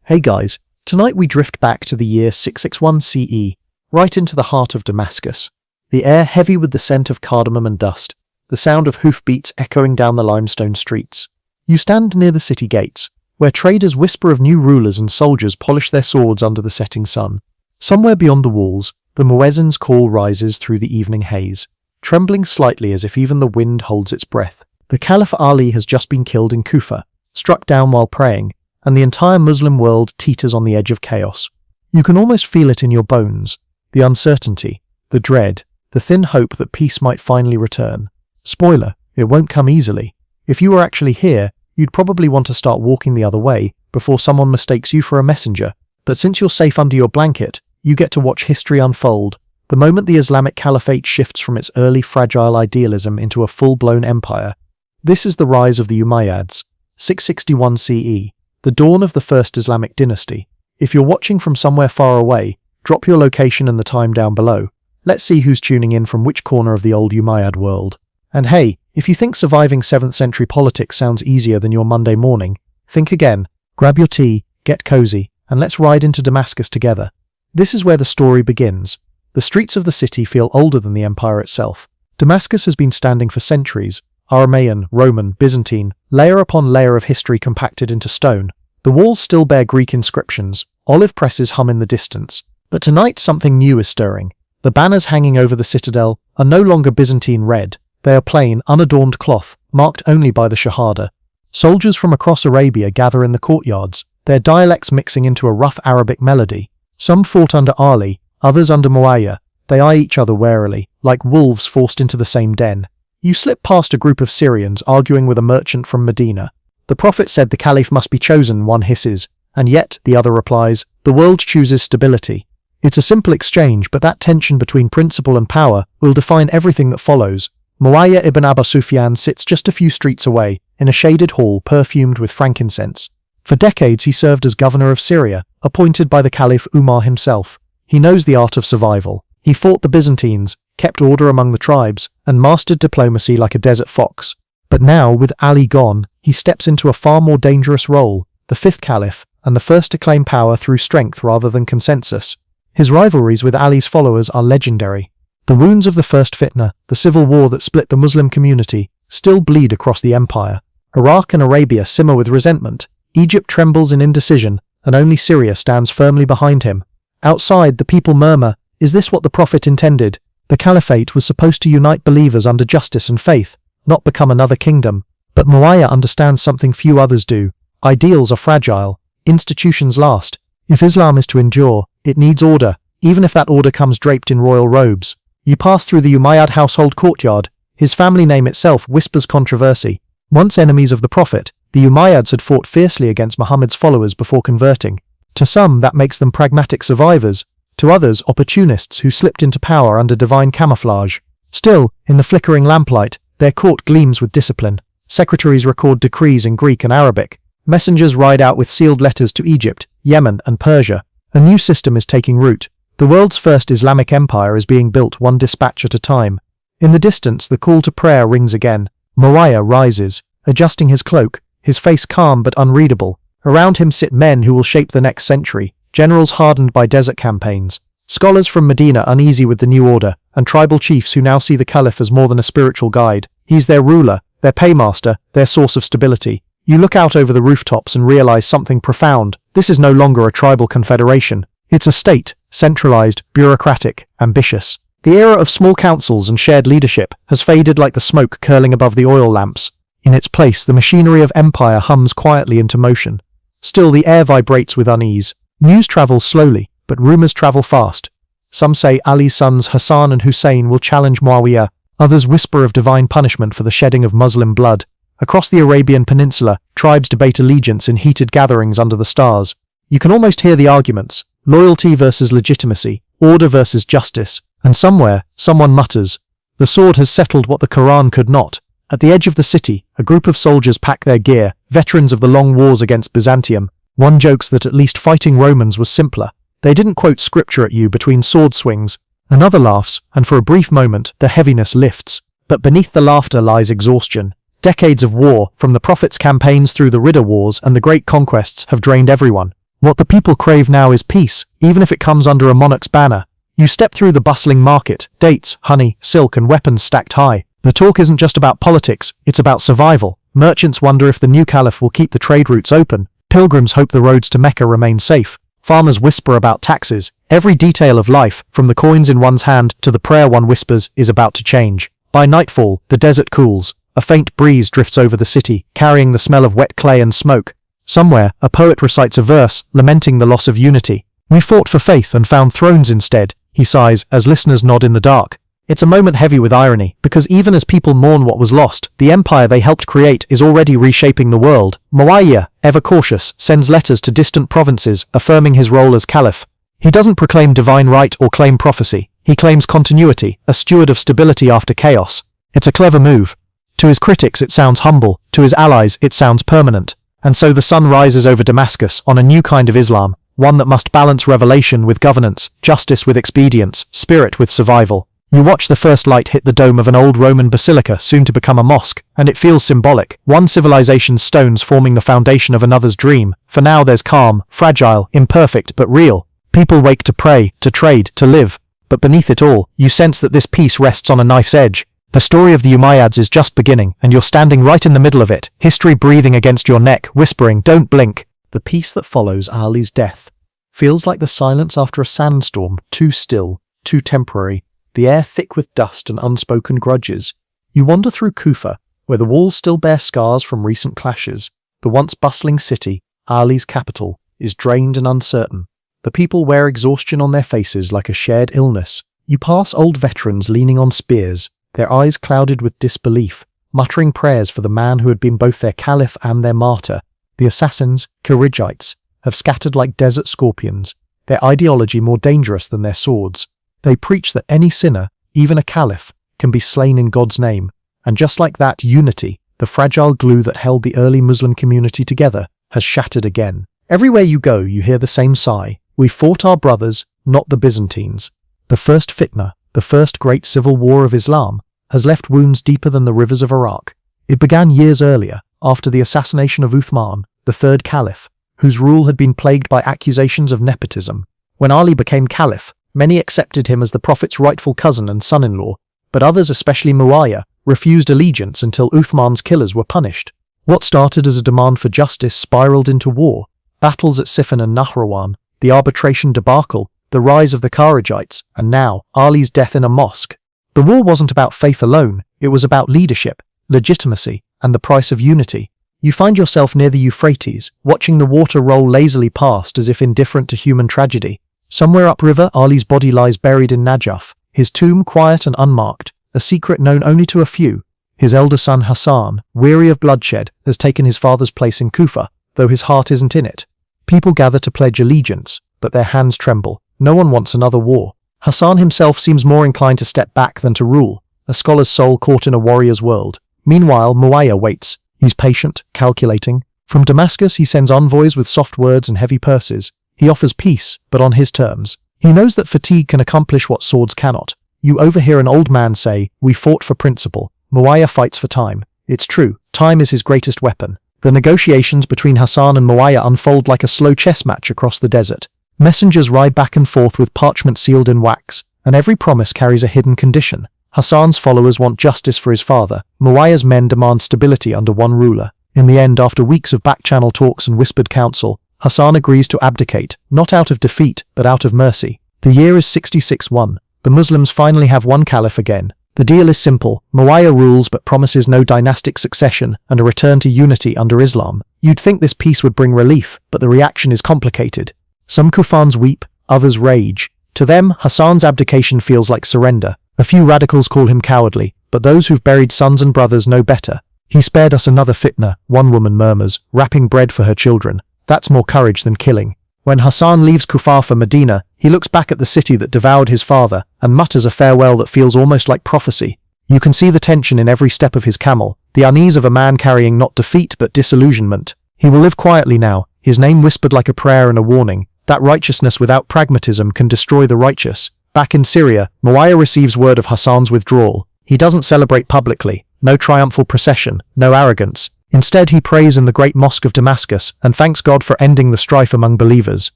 Hey guys, tonight we drift back to the year 661 CE, right into the heart of Damascus. The air heavy with the scent of cardamom and dust, the sound of hoofbeats echoing down the limestone streets. You stand near the city gates, where traders whisper of new rulers and soldiers polish their swords under the setting sun. Somewhere beyond the walls, the muezzin's call rises through the evening haze, trembling slightly as if even the wind holds its breath. The Caliph Ali has just been killed in Kufa, struck down while praying, and the entire Muslim world teeters on the edge of chaos. You can almost feel it in your bones, the uncertainty, the dread, the thin hope that peace might finally return. Spoiler, it won't come easily. If you were actually here, you'd probably want to start walking the other way before someone mistakes you for a messenger. But since you're safe under your blanket, you get to watch history unfold. The moment the Islamic Caliphate shifts from its early fragile idealism into a full-blown empire. This is the rise of the Umayyads, 661 CE. The dawn of the first Islamic dynasty. If you're watching from somewhere far away, drop your location and the time down below. Let's see who's tuning in from which corner of the old Umayyad world. And hey, if you think surviving 7th century politics sounds easier than your Monday morning, think again, grab your tea, get cozy, and let's ride into Damascus together. This is where the story begins. The streets of the city feel older than the empire itself. Damascus has been standing for centuries, Aramaean, Roman, Byzantine, layer upon layer of history compacted into stone. The walls still bear Greek inscriptions, olive presses hum in the distance. But tonight something new is stirring. The banners hanging over the citadel are no longer Byzantine red. They are plain, unadorned cloth, marked only by the Shahada. Soldiers from across Arabia gather in the courtyards, their dialects mixing into a rough Arabic melody. Some fought under Ali, others under Muawiya. They eye each other warily, like wolves forced into the same den. You slip past a group of Syrians arguing with a merchant from Medina. The Prophet said the Caliph must be chosen, one hisses, and yet, the other replies, the world chooses stability. It's a simple exchange, but that tension between principle and power will define everything that follows. Muawiya ibn Abi Sufyan sits just a few streets away, in a shaded hall perfumed with frankincense. For decades he served as governor of Syria, appointed by the Caliph Umar himself. He knows the art of survival. He fought the Byzantines, kept order among the tribes, and mastered diplomacy like a desert fox. But now, with Ali gone, he steps into a far more dangerous role, the fifth caliph, and the first to claim power through strength rather than consensus. His rivalries with Ali's followers are legendary. The wounds of the first fitna, the civil war that split the Muslim community, still bleed across the empire. Iraq and Arabia simmer with resentment, Egypt trembles in indecision, and only Syria stands firmly behind him. Outside, the people murmur, is this what the Prophet intended? The Caliphate was supposed to unite believers under justice and faith, not become another kingdom. But Muawiya understands something few others do. Ideals are fragile. Institutions last. If Islam is to endure, it needs order, even if that order comes draped in royal robes. You pass through the Umayyad household courtyard. His family name itself whispers controversy. Once enemies of the Prophet, the Umayyads had fought fiercely against Muhammad's followers before converting. To some, that makes them pragmatic survivors. To others, opportunists who slipped into power under divine camouflage. Still, in the flickering lamplight, their court gleams with discipline. Secretaries record decrees in Greek and Arabic. Messengers ride out with sealed letters to Egypt, Yemen, and Persia. A new system is taking root. The world's first Islamic empire is being built one dispatch at a time. In the distance, the call to prayer rings again. Muawiya rises, adjusting his cloak, his face calm but unreadable. Around him sit men who will shape the next century, generals hardened by desert campaigns, scholars from Medina uneasy with the new order, and tribal chiefs who now see the Caliph as more than a spiritual guide. He's their ruler, their paymaster, their source of stability. You look out over the rooftops and realize something profound. This is no longer a tribal confederation. It's a state, centralized, bureaucratic, ambitious. The era of small councils and shared leadership has faded like the smoke curling above the oil lamps. In its place, the machinery of empire hums quietly into motion. Still, the air vibrates with unease. News travels slowly, but rumors travel fast. Some say Ali's sons Hassan and Hussein will challenge Muawiya. Others whisper of divine punishment for the shedding of Muslim blood. Across the Arabian Peninsula, tribes debate allegiance in heated gatherings under the stars. You can almost hear the arguments, loyalty versus legitimacy, order versus justice, and somewhere, someone mutters, the sword has settled what the Quran could not. At the edge of the city, a group of soldiers pack their gear, veterans of the long wars against Byzantium. One jokes that at least fighting Romans was simpler. They didn't quote scripture at you between sword swings. Another laughs, and for a brief moment, the heaviness lifts. But beneath the laughter lies exhaustion. Decades of war, from the Prophet's campaigns through the Ridda Wars and the great conquests, have drained everyone. What the people crave now is peace, even if it comes under a monarch's banner. You step through the bustling market, dates, honey, silk and weapons stacked high. The talk isn't just about politics, it's about survival. Merchants wonder if the new caliph will keep the trade routes open. Pilgrims hope the roads to Mecca remain safe. Farmers whisper about taxes. Every detail of life, from the coins in one's hand to the prayer one whispers, is about to change. By nightfall, the desert cools. A faint breeze drifts over the city, carrying the smell of wet clay and smoke. Somewhere, a poet recites a verse, lamenting the loss of unity. "We fought for faith and found thrones instead," he sighs, as listeners nod in the dark. It's a moment heavy with irony, because even as people mourn what was lost, the empire they helped create is already reshaping the world. Muawiya, ever cautious, sends letters to distant provinces, affirming his role as caliph. He doesn't proclaim divine right or claim prophecy. He claims continuity, a steward of stability after chaos. It's a clever move. To his critics it sounds humble, to his allies it sounds permanent. And so the sun rises over Damascus on a new kind of Islam, one that must balance revelation with governance, justice with expedience, spirit with survival. You watch the first light hit the dome of an old Roman basilica soon to become a mosque, and it feels symbolic, one civilization's stones forming the foundation of another's dream. For now there's calm, fragile, imperfect, but real. People wake to pray, to trade, to live. But beneath it all, you sense that this peace rests on a knife's edge. The story of the Umayyads is just beginning, and you're standing right in the middle of it, history breathing against your neck, whispering, "Don't blink." The peace that follows Ali's death feels like the silence after a sandstorm, too still, too temporary, the air thick with dust and unspoken grudges. You wander through Kufa, where the walls still bear scars from recent clashes. The once bustling city, Ali's capital, is drained and uncertain. The people wear exhaustion on their faces like a shared illness. You pass old veterans leaning on spears, their eyes clouded with disbelief, muttering prayers for the man who had been both their caliph and their martyr. The assassins, Kharijites, have scattered like desert scorpions, their ideology more dangerous than their swords. They preach that any sinner, even a caliph, can be slain in God's name. And just like that, unity, the fragile glue that held the early Muslim community together, has shattered again. Everywhere you go, you hear the same sigh. We fought our brothers, not the Byzantines. The first fitna, the first great civil war of Islam, has left wounds deeper than the rivers of Iraq. It began years earlier, after the assassination of Uthman, the third caliph, whose rule had been plagued by accusations of nepotism. When Ali became caliph, many accepted him as the Prophet's rightful cousin and son-in-law, but others, especially Muawiya, refused allegiance until Uthman's killers were punished. What started as a demand for justice spiraled into war. Battles at Siffin and Nahrawan, the arbitration debacle, the rise of the Kharijites, and now, Ali's death in a mosque. The war wasn't about faith alone, it was about leadership, legitimacy, and the price of unity. You find yourself near the Euphrates, watching the water roll lazily past as if indifferent to human tragedy. Somewhere upriver, Ali's body lies buried in Najaf, his tomb quiet and unmarked, a secret known only to a few. His elder son Hassan, weary of bloodshed, has taken his father's place in Kufa, though his heart isn't in it. People gather to pledge allegiance, but their hands tremble. No one wants another war. Hassan himself seems more inclined to step back than to rule, a scholar's soul caught in a warrior's world. Meanwhile, Muawiya waits. He's patient, calculating. From Damascus, he sends envoys with soft words and heavy purses. He offers peace, but on his terms. He knows that fatigue can accomplish what swords cannot. You overhear an old man say, "We fought for principle." Muawiya fights for time. It's true, time is his greatest weapon. The negotiations between Hassan and Muawiya unfold like a slow chess match across the desert. Messengers ride back and forth with parchment sealed in wax, and every promise carries a hidden condition. Hassan's followers want justice for his father. Muawiyah's men demand stability under one ruler. In the end, after weeks of back-channel talks and whispered counsel, Hassan agrees to abdicate, not out of defeat, but out of mercy. The year is 66-1. The Muslims finally have one caliph again. The deal is simple. Muawiya rules but promises no dynastic succession and a return to unity under Islam. You'd think this peace would bring relief, but the reaction is complicated. Some Kufans weep, others rage. To them, Hassan's abdication feels like surrender. A few radicals call him cowardly, but those who've buried sons and brothers know better. "He spared us another fitna," one woman murmurs, wrapping bread for her children. That's more courage than killing. When Hassan leaves Kufa for Medina, he looks back at the city that devoured his father and mutters a farewell that feels almost like prophecy. You can see the tension in every step of his camel, the unease of a man carrying not defeat but disillusionment. He will live quietly now, his name whispered like a prayer and a warning. That righteousness without pragmatism can destroy the righteous. Back in Syria, Muawiya receives word of Hassan's withdrawal. He doesn't celebrate publicly, no triumphal procession, no arrogance. Instead, he prays in the great mosque of Damascus and thanks God for ending the strife among believers.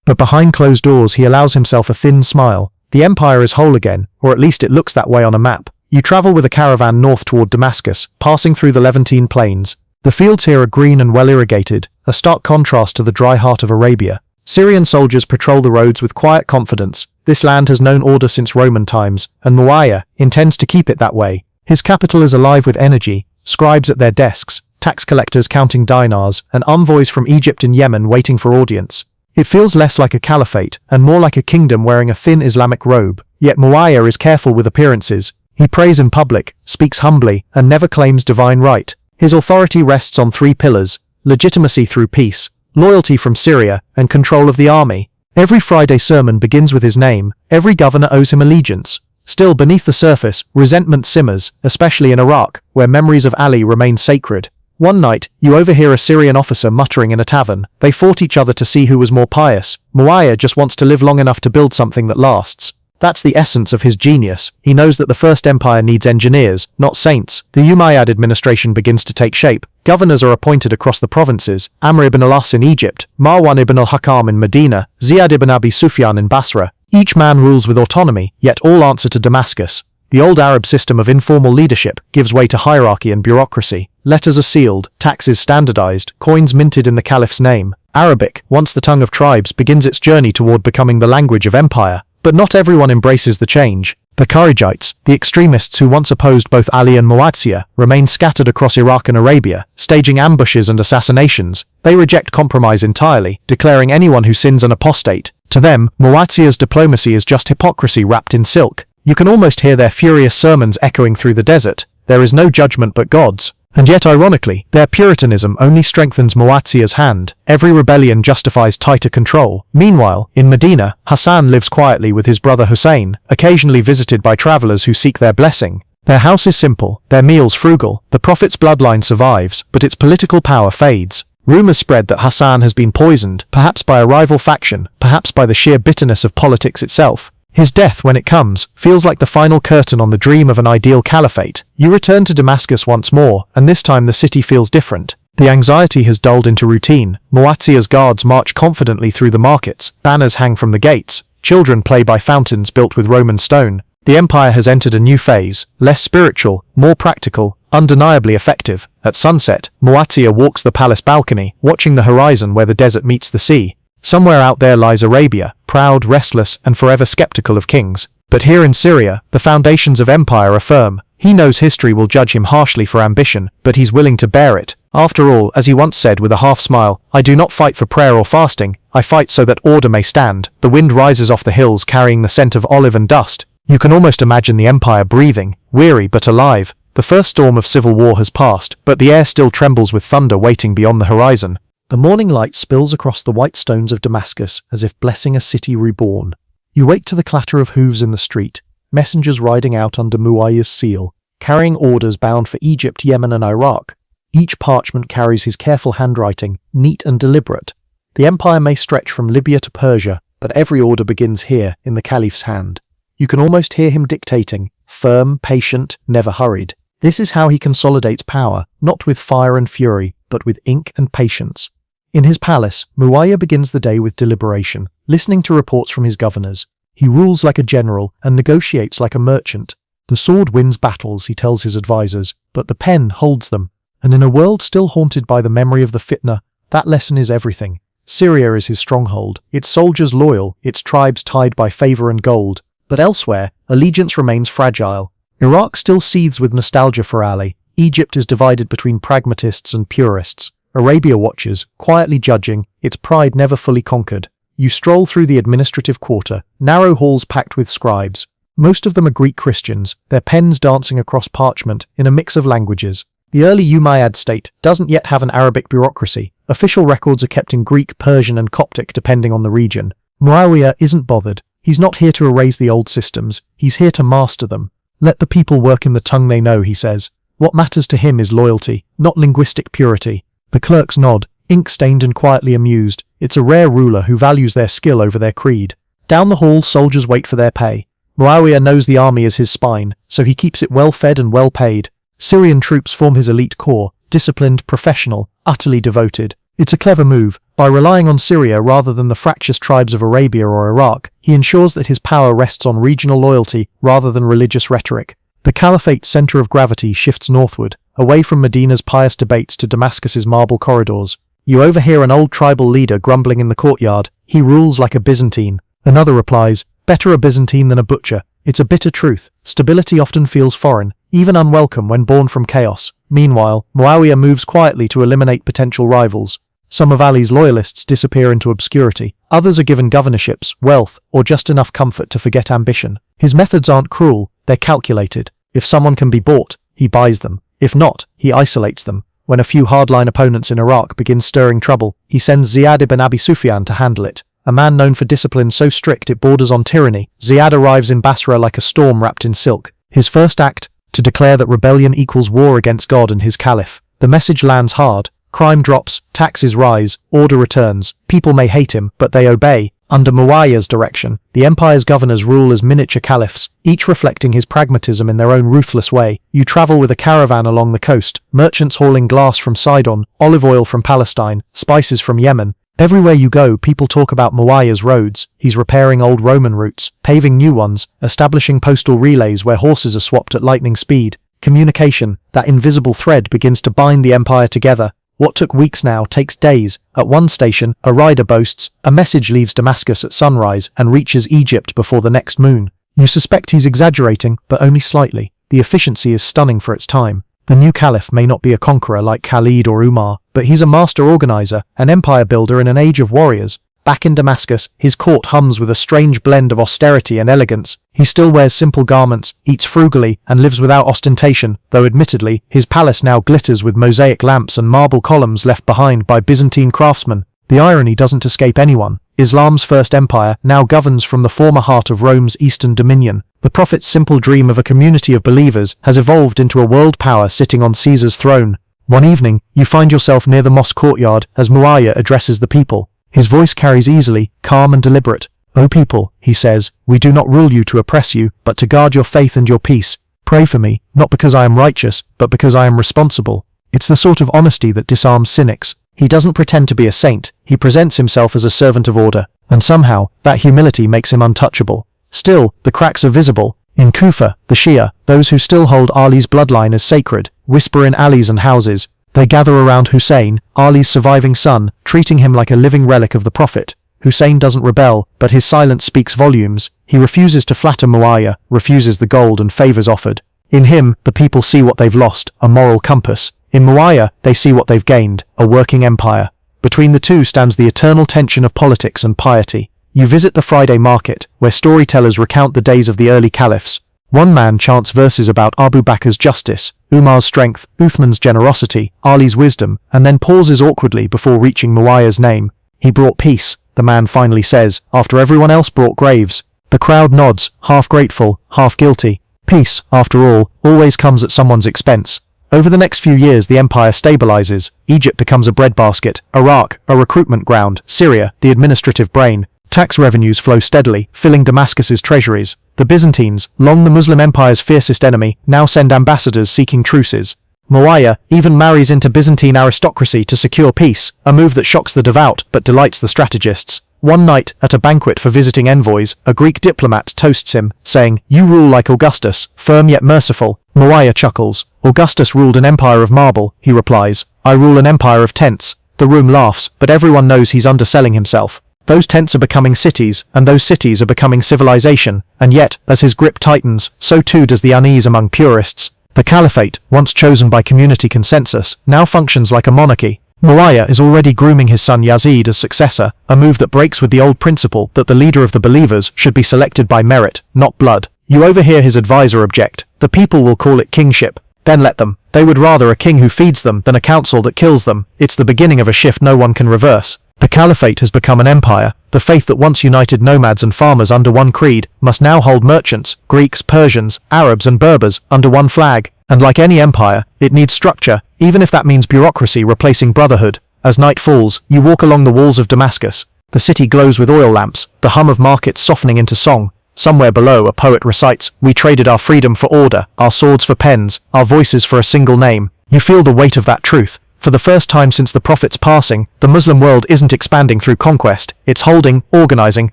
But behind closed doors, he allows himself a thin smile. The empire is whole again, or at least it looks that way on a map. You travel with a caravan north toward Damascus, passing through the Levantine plains. The fields here are green and well irrigated, a stark contrast to the dry heart of Arabia. Syrian soldiers patrol the roads with quiet confidence. This land has known order since Roman times, and Muawiya intends to keep it that way. His capital is alive with energy, scribes at their desks, tax collectors counting dinars, and envoys from Egypt and Yemen waiting for audience. It feels less like a caliphate, and more like a kingdom wearing a thin Islamic robe. Yet Muawiya is careful with appearances. He prays in public, speaks humbly, and never claims divine right. His authority rests on three pillars: legitimacy through peace, loyalty from Syria, and control of the army. Every Friday sermon begins with his name. Every governor owes him allegiance. Still, beneath the surface, resentment simmers, especially in Iraq, where memories of Ali remain sacred. One night, you overhear a Syrian officer muttering in a tavern. They fought each other to see who was more pious. Muawiya just wants to live long enough to build something that lasts. That's the essence of his genius. He knows that the First Empire needs engineers, not saints. The Umayyad administration begins to take shape. Governors are appointed across the provinces: Amr ibn al-As in Egypt, Marwan ibn al-Hakam in Medina, Ziyad ibn Abi Sufyan in Basra. Each man rules with autonomy, yet all answer to Damascus. The old Arab system of informal leadership gives way to hierarchy and bureaucracy. Letters are sealed, taxes standardized, coins minted in the caliph's name. Arabic, once the tongue of tribes, begins its journey toward becoming the language of empire. But not everyone embraces the change. The Kharijites, the extremists who once opposed both Ali and Muawiya, remain scattered across Iraq and Arabia, staging ambushes and assassinations. They reject compromise entirely, declaring anyone who sins an apostate. To them, Muawiya's diplomacy is just hypocrisy wrapped in silk. You can almost hear their furious sermons echoing through the desert. There is no judgment but God's. And yet, ironically, their Puritanism only strengthens Muawiya's hand. Every rebellion justifies tighter control. Meanwhile, in Medina, Hassan lives quietly with his brother Hussein, occasionally visited by travelers who seek their blessing. Their house is simple, their meals frugal. The Prophet's bloodline survives, but its political power fades. Rumors spread that Hassan has been poisoned, perhaps by a rival faction, perhaps by the sheer bitterness of politics itself. His death, when it comes, feels like the final curtain on the dream of an ideal caliphate. You return to Damascus once more, and this time the city feels different. The anxiety has dulled into routine. Muawiya's guards march confidently through the markets, banners hang from the gates, children play by fountains built with Roman stone. The empire has entered a new phase, less spiritual, more practical, undeniably effective. At sunset, Muawiya walks the palace balcony, watching the horizon where the desert meets the sea. Somewhere out there lies Arabia, proud, restless, and forever skeptical of kings. But here in Syria, the foundations of empire are firm. He knows history will judge him harshly for ambition, but he's willing to bear it. After all, as he once said with a half-smile, "I do not fight for prayer or fasting, I fight so that order may stand." The wind rises off the hills carrying the scent of olive and dust. You can almost imagine the empire breathing, weary but alive. The first storm of civil war has passed, but the air still trembles with thunder waiting beyond the horizon. The morning light spills across the white stones of Damascus as if blessing a city reborn. You wake to the clatter of hooves in the street, messengers riding out under Muawiyah's seal, carrying orders bound for Egypt, Yemen and Iraq. Each parchment carries his careful handwriting, neat and deliberate. The empire may stretch from Libya to Persia, but every order begins here, in the caliph's hand. You can almost hear him dictating, firm, patient, never hurried. This is how he consolidates power, not with fire and fury, but with ink and patience. In his palace, Muawiya begins the day with deliberation, listening to reports from his governors. He rules like a general and negotiates like a merchant. The sword wins battles, he tells his advisors, but the pen holds them. And in a world still haunted by the memory of the fitna, that lesson is everything. Syria is his stronghold, its soldiers loyal, its tribes tied by favor and gold. But elsewhere, allegiance remains fragile. Iraq still seethes with nostalgia for Ali. Egypt is divided between pragmatists and purists. Arabia watches, quietly judging, its pride never fully conquered. You stroll through the administrative quarter, narrow halls packed with scribes. Most of them are Greek Christians, their pens dancing across parchment in a mix of languages. The early Umayyad state doesn't yet have an Arabic bureaucracy. Official records are kept in Greek, Persian and Coptic depending on the region. Muawiya isn't bothered. He's not here to erase the old systems, he's here to master them. Let the people work in the tongue they know, he says. What matters to him is loyalty, not linguistic purity. The clerks nod, ink-stained and quietly amused. It's a rare ruler who values their skill over their creed. Down the hall, soldiers wait for their pay. Muawiya knows the army is his spine, so he keeps it well-fed and well-paid. Syrian troops form his elite corps, disciplined, professional, utterly devoted. It's a clever move. By relying on Syria rather than the fractious tribes of Arabia or Iraq, he ensures that his power rests on regional loyalty rather than religious rhetoric. The Caliphate's center of gravity shifts northward, away from Medina's pious debates to Damascus's marble corridors. You overhear an old tribal leader grumbling in the courtyard, "He rules like a Byzantine." Another replies, "Better a Byzantine than a butcher." It's a bitter truth. Stability often feels foreign, even unwelcome when born from chaos. Meanwhile, Muawiya moves quietly to eliminate potential rivals. Some of Ali's loyalists disappear into obscurity. Others are given governorships, wealth, or just enough comfort to forget ambition. His methods aren't cruel, they're calculated. If someone can be bought, he buys them. If not, he isolates them. When a few hardline opponents in Iraq begin stirring trouble, he sends Ziyad ibn Abi Sufyan to handle it. A man known for discipline so strict it borders on tyranny, Ziyad arrives in Basra like a storm wrapped in silk. His first act, to declare that rebellion equals war against God and his caliph. The message lands hard. Crime drops, taxes rise, order returns. People may hate him, but they obey. Under Muawiyah's direction, the empire's governors rule as miniature caliphs, each reflecting his pragmatism in their own ruthless way. You travel with a caravan along the coast, merchants hauling glass from Sidon, olive oil from Palestine, spices from Yemen. Everywhere you go, people talk about Muawiyah's roads. He's repairing old Roman routes, paving new ones, establishing postal relays where horses are swapped at lightning speed. Communication, that invisible thread, begins to bind the empire together. What took weeks now takes days. At one station, a rider boasts, "A message leaves Damascus at sunrise and reaches Egypt before the next moon." You suspect he's exaggerating, but only slightly. The efficiency is stunning for its time. The new caliph may not be a conqueror like Khalid or Umar, but he's a master organizer, an empire builder in an age of warriors. Back in Damascus, his court hums with a strange blend of austerity and elegance. He still wears simple garments, eats frugally, and lives without ostentation, though admittedly, his palace now glitters with mosaic lamps and marble columns left behind by Byzantine craftsmen. The irony doesn't escape anyone. Islam's first empire now governs from the former heart of Rome's eastern dominion. The prophet's simple dream of a community of believers has evolved into a world power sitting on Caesar's throne. One evening, you find yourself near the mosque courtyard as Muawiya addresses the people. His voice carries easily, calm and deliberate. "O people," he says, "we do not rule you to oppress you, but to guard your faith and your peace. Pray for me, not because I am righteous, but because I am responsible." It's the sort of honesty that disarms cynics. He doesn't pretend to be a saint, he presents himself as a servant of order, and somehow, that humility makes him untouchable. Still, the cracks are visible. In Kufa, the Shia, those who still hold Ali's bloodline as sacred, whisper in alleys and houses. They gather around Hussein, Ali's surviving son, treating him like a living relic of the Prophet. Hussein doesn't rebel, but his silence speaks volumes. He refuses to flatter Muawiya, refuses the gold and favors offered. In him, the people see what they've lost, a moral compass. In Muawiya, they see what they've gained, a working empire. Between the two stands the eternal tension of politics and piety. You visit the Friday market, where storytellers recount the days of the early caliphs. One man chants verses about Abu Bakr's justice, Umar's strength, Uthman's generosity, Ali's wisdom, and then pauses awkwardly before reaching Muawiyah's name. "He brought peace," the man finally says, after everyone else brought graves. The crowd nods, half grateful, half guilty. Peace, after all, always comes at someone's expense. Over the next few years the empire stabilizes. Egypt becomes a breadbasket, Iraq, a recruitment ground, Syria, the administrative brain. Tax revenues flow steadily, filling Damascus's treasuries. The Byzantines, long the Muslim Empire's fiercest enemy, now send ambassadors seeking truces. Muawiya even marries into Byzantine aristocracy to secure peace, a move that shocks the devout but delights the strategists. One night, at a banquet for visiting envoys, a Greek diplomat toasts him, saying, "You rule like Augustus, firm yet merciful." Muawiya chuckles. "Augustus ruled an empire of marble," he replies. "I rule an empire of tents." The room laughs, but everyone knows he's underselling himself. Those tents are becoming cities, and those cities are becoming civilization, and yet, as his grip tightens, so too does the unease among purists. The caliphate, once chosen by community consensus, now functions like a monarchy. Muawiya is already grooming his son Yazid as successor, a move that breaks with the old principle that the leader of the believers should be selected by merit, not blood. You overhear his advisor object. "The people will call it kingship." Then let them. They would rather a king who feeds them than a council that kills them. It's the beginning of a shift no one can reverse. The caliphate has become an empire. The faith that once united nomads and farmers under one creed must now hold merchants, Greeks, Persians, Arabs and Berbers under one flag. And like any empire, it needs structure, even if that means bureaucracy replacing brotherhood. As night falls, you walk along the walls of Damascus. The city glows with oil lamps, the hum of markets softening into song. Somewhere below, a poet recites, "We traded our freedom for order, our swords for pens, our voices for a single name." You feel the weight of that truth. For the first time since the Prophet's passing, the Muslim world isn't expanding through conquest, it's holding, organizing,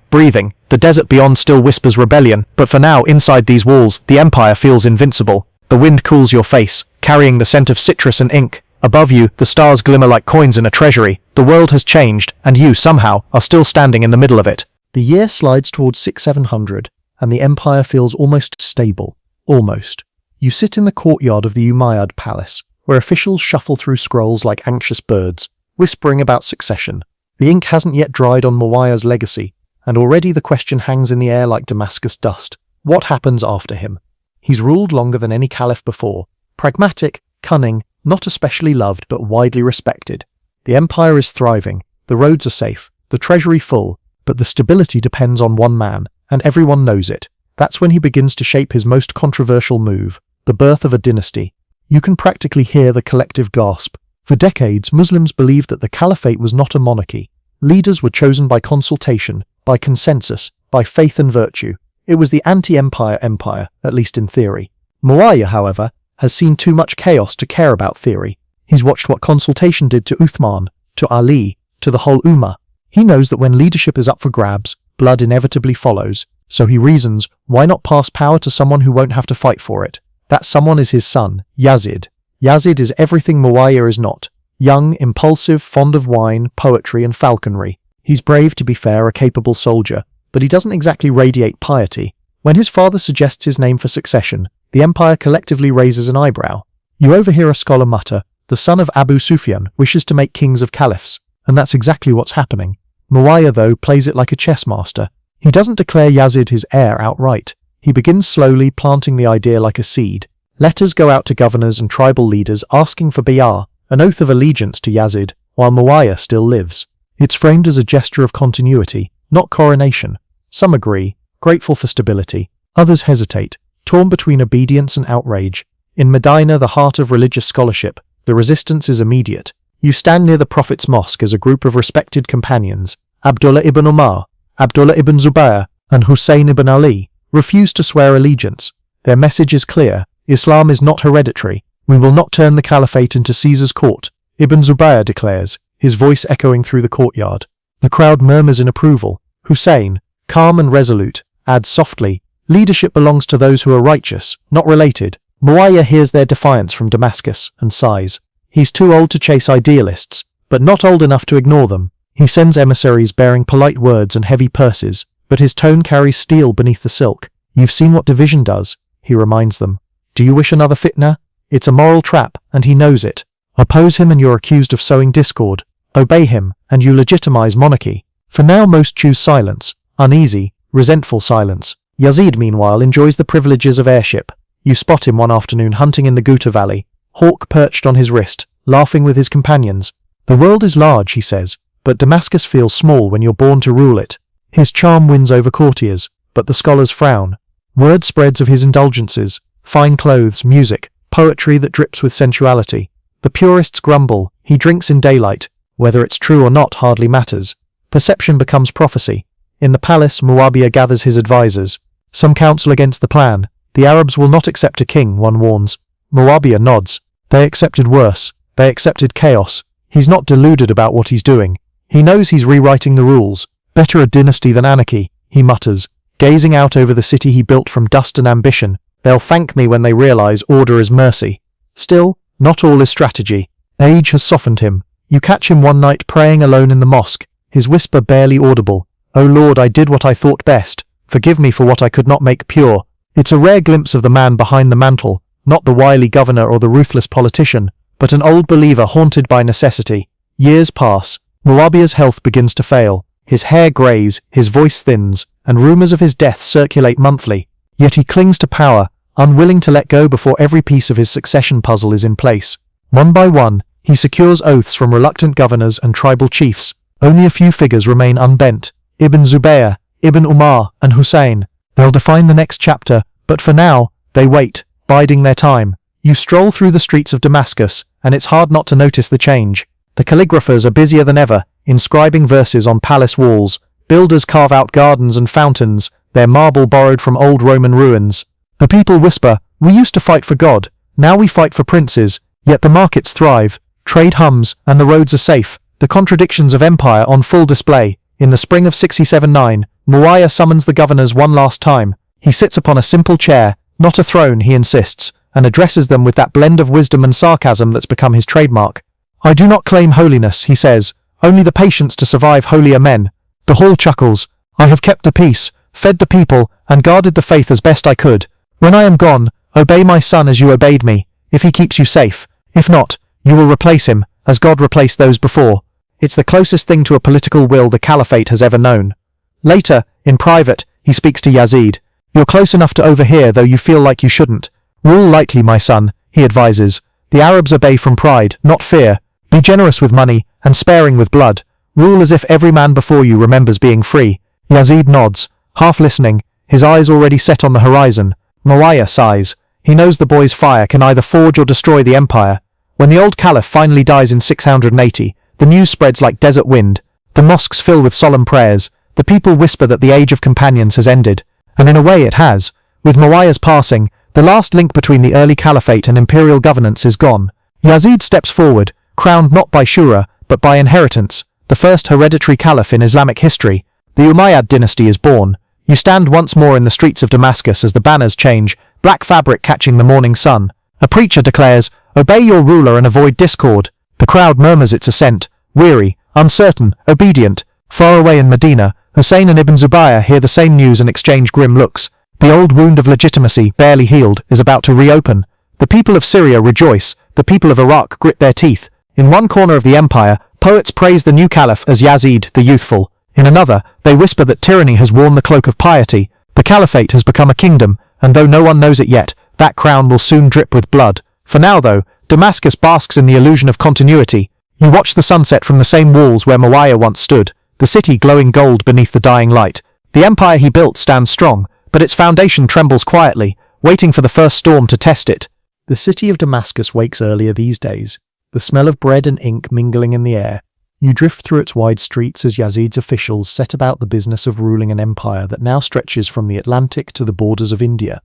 breathing. The desert beyond still whispers rebellion, but for now, inside these walls, the empire feels invincible. The wind cools your face, carrying the scent of citrus and ink. Above you, the stars glimmer like coins in a treasury. The world has changed, and you, somehow, are still standing in the middle of it. The year slides towards 6-700, and the empire feels almost stable. Almost. You sit in the courtyard of the Umayyad palace, where officials shuffle through scrolls like anxious birds, whispering about succession. The ink hasn't yet dried on Muawiyah's legacy, and already the question hangs in the air like Damascus dust. What happens after him? He's ruled longer than any caliph before. Pragmatic, cunning, not especially loved but widely respected. The empire is thriving, the roads are safe, the treasury full, but the stability depends on one man, and everyone knows it. That's when he begins to shape his most controversial move, the birth of a dynasty. You can practically hear the collective gasp. For decades, Muslims believed that the caliphate was not a monarchy. Leaders were chosen by consultation, by consensus, by faith and virtue. It was the anti-empire empire, at least in theory. Muawiya, however, has seen too much chaos to care about theory. He's watched what consultation did to Uthman, to Ali, to the whole Ummah. He knows that when leadership is up for grabs, blood inevitably follows. So he reasons, why not pass power to someone who won't have to fight for it? That someone is his son, Yazid. Yazid is everything Muawiya is not. Young, impulsive, fond of wine, poetry and falconry. He's brave, to be fair, a capable soldier, but he doesn't exactly radiate piety. When his father suggests his name for succession, the empire collectively raises an eyebrow. You overhear a scholar mutter, the son of Abu Sufyan wishes to make kings of caliphs, and that's exactly what's happening. Muawiya, though, plays it like a chess master. He doesn't declare Yazid his heir outright. He begins slowly, planting the idea like a seed. Letters go out to governors and tribal leaders asking for bay'ah, an oath of allegiance to Yazid, while Muawiya still lives. It's framed as a gesture of continuity, not coronation. Some agree, grateful for stability. Others hesitate, torn between obedience and outrage. In Medina, the heart of religious scholarship, the resistance is immediate. You stand near the Prophet's mosque as a group of respected companions. Abdullah ibn Umar, Abdullah ibn Zubayr, and Hussein ibn Ali refuse to swear allegiance. Their message is clear. Islam is not hereditary. We will not turn the caliphate into Caesar's court, Ibn Zubayr declares, his voice echoing through the courtyard. The crowd murmurs in approval. Hussein, calm and resolute, adds softly, leadership belongs to those who are righteous, not related. Muawiya hears their defiance from Damascus and sighs. He's too old to chase idealists, but not old enough to ignore them. He sends emissaries bearing polite words and heavy purses, but his tone carries steel beneath the silk. You've seen what division does, he reminds them. Do you wish another fitna? It's a moral trap, and he knows it. Oppose him and you're accused of sowing discord. Obey him, and you legitimize monarchy. For now most choose silence, uneasy, resentful silence. Yazid, meanwhile, enjoys the privileges of heirship. You spot him one afternoon hunting in the Ghouta Valley, hawk perched on his wrist, laughing with his companions. The world is large, he says, but Damascus feels small when you're born to rule it. His charm wins over courtiers, but the scholars frown. Word spreads of his indulgences, fine clothes, music, poetry that drips with sensuality. The purists grumble, he drinks in daylight. Whether it's true or not hardly matters. Perception becomes prophecy. In the palace, Muawiya gathers his advisors. Some counsel against the plan. The Arabs will not accept a king, one warns. Muawiya nods. They accepted worse. They accepted chaos. He's not deluded about what he's doing. He knows he's rewriting the rules. Better a dynasty than anarchy, he mutters, gazing out over the city he built from dust and ambition. They'll thank me when they realize order is mercy. Still, not all is strategy. Age has softened him. You catch him one night praying alone in the mosque, his whisper barely audible. "O Lord, I did what I thought best. Forgive me for what I could not make pure." It's a rare glimpse of the man behind the mantle, not the wily governor or the ruthless politician, but an old believer haunted by necessity. Years pass. Muawiya's health begins to fail. His hair greys, his voice thins, and rumors of his death circulate monthly. Yet he clings to power, unwilling to let go before every piece of his succession puzzle is in place. One by one, he secures oaths from reluctant governors and tribal chiefs. Only a few figures remain unbent. Ibn Zubayr, Ibn Umar, and Hussein. They'll define the next chapter, but for now, they wait, biding their time. You stroll through the streets of Damascus, and it's hard not to notice the change. The calligraphers are busier than ever, inscribing verses on palace walls. Builders carve out gardens and fountains, their marble borrowed from old Roman ruins. The people whisper, "We used to fight for God, now we fight for princes." Yet the markets thrive, trade hums, and the roads are safe, the contradictions of empire on full display. In the spring of 679, Muawiya summons the governors one last time. He sits upon a simple chair, not a throne, he insists, and addresses them with that blend of wisdom and sarcasm that's become his trademark. "I do not claim holiness," he says, "only the patience to survive holier men." The hall chuckles. "I have kept the peace, fed the people, and guarded the faith as best I could. When I am gone, obey my son as you obeyed me, if he keeps you safe. If not, you will replace him, as God replaced those before." It's the closest thing to a political will the caliphate has ever known. Later, in private, he speaks to Yazid. "You're close enough to overhear, though you feel like you shouldn't. Rule lightly, my son," he advises. "The Arabs obey from pride, not fear. Be generous with money, and sparing with blood. Rule as if every man before you remembers being free." Yazid nods, half listening, his eyes already set on the horizon. Muawiya sighs. He knows the boy's fire can either forge or destroy the empire. When the old caliph finally dies in 680, the news spreads like desert wind. The mosques fill with solemn prayers. The people whisper that the age of companions has ended. And in a way it has. With Muawiyah's passing, the last link between the early caliphate and imperial governance is gone. Yazid steps forward, crowned not by shura, but by inheritance, the first hereditary caliph in Islamic history. The Umayyad dynasty is born. You stand once more in the streets of Damascus as the banners change, black fabric catching the morning sun. A preacher declares, "Obey your ruler and avoid discord." The crowd murmurs its assent, weary, uncertain, obedient. Far away in Medina, Hussein and Ibn Zubayr hear the same news and exchange grim looks. The old wound of legitimacy, barely healed, is about to reopen. The people of Syria rejoice, the people of Iraq grit their teeth. In one corner of the empire, poets praise the new caliph as Yazid the Youthful. In another, they whisper that tyranny has worn the cloak of piety. The caliphate has become a kingdom, and though no one knows it yet, that crown will soon drip with blood. For now, though, Damascus basks in the illusion of continuity. You watch the sunset from the same walls where Muawiya once stood, the city glowing gold beneath the dying light. The empire he built stands strong, but its foundation trembles quietly, waiting for the first storm to test it. The city of Damascus wakes earlier these days, the smell of bread and ink mingling in the air. You drift through its wide streets as Yazid's officials set about the business of ruling an empire that now stretches from the Atlantic to the borders of India.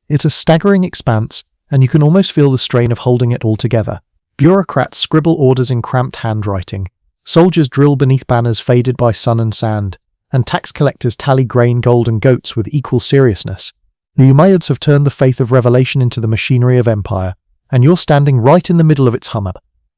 It's a staggering expanse, and you can almost feel the strain of holding it all together. Bureaucrats scribble orders in cramped handwriting. Soldiers drill beneath banners faded by sun and sand, and tax collectors tally grain, gold and goats with equal seriousness. The Umayyads have turned the faith of revelation into the machinery of empire, and you're standing right in the middle of its hum.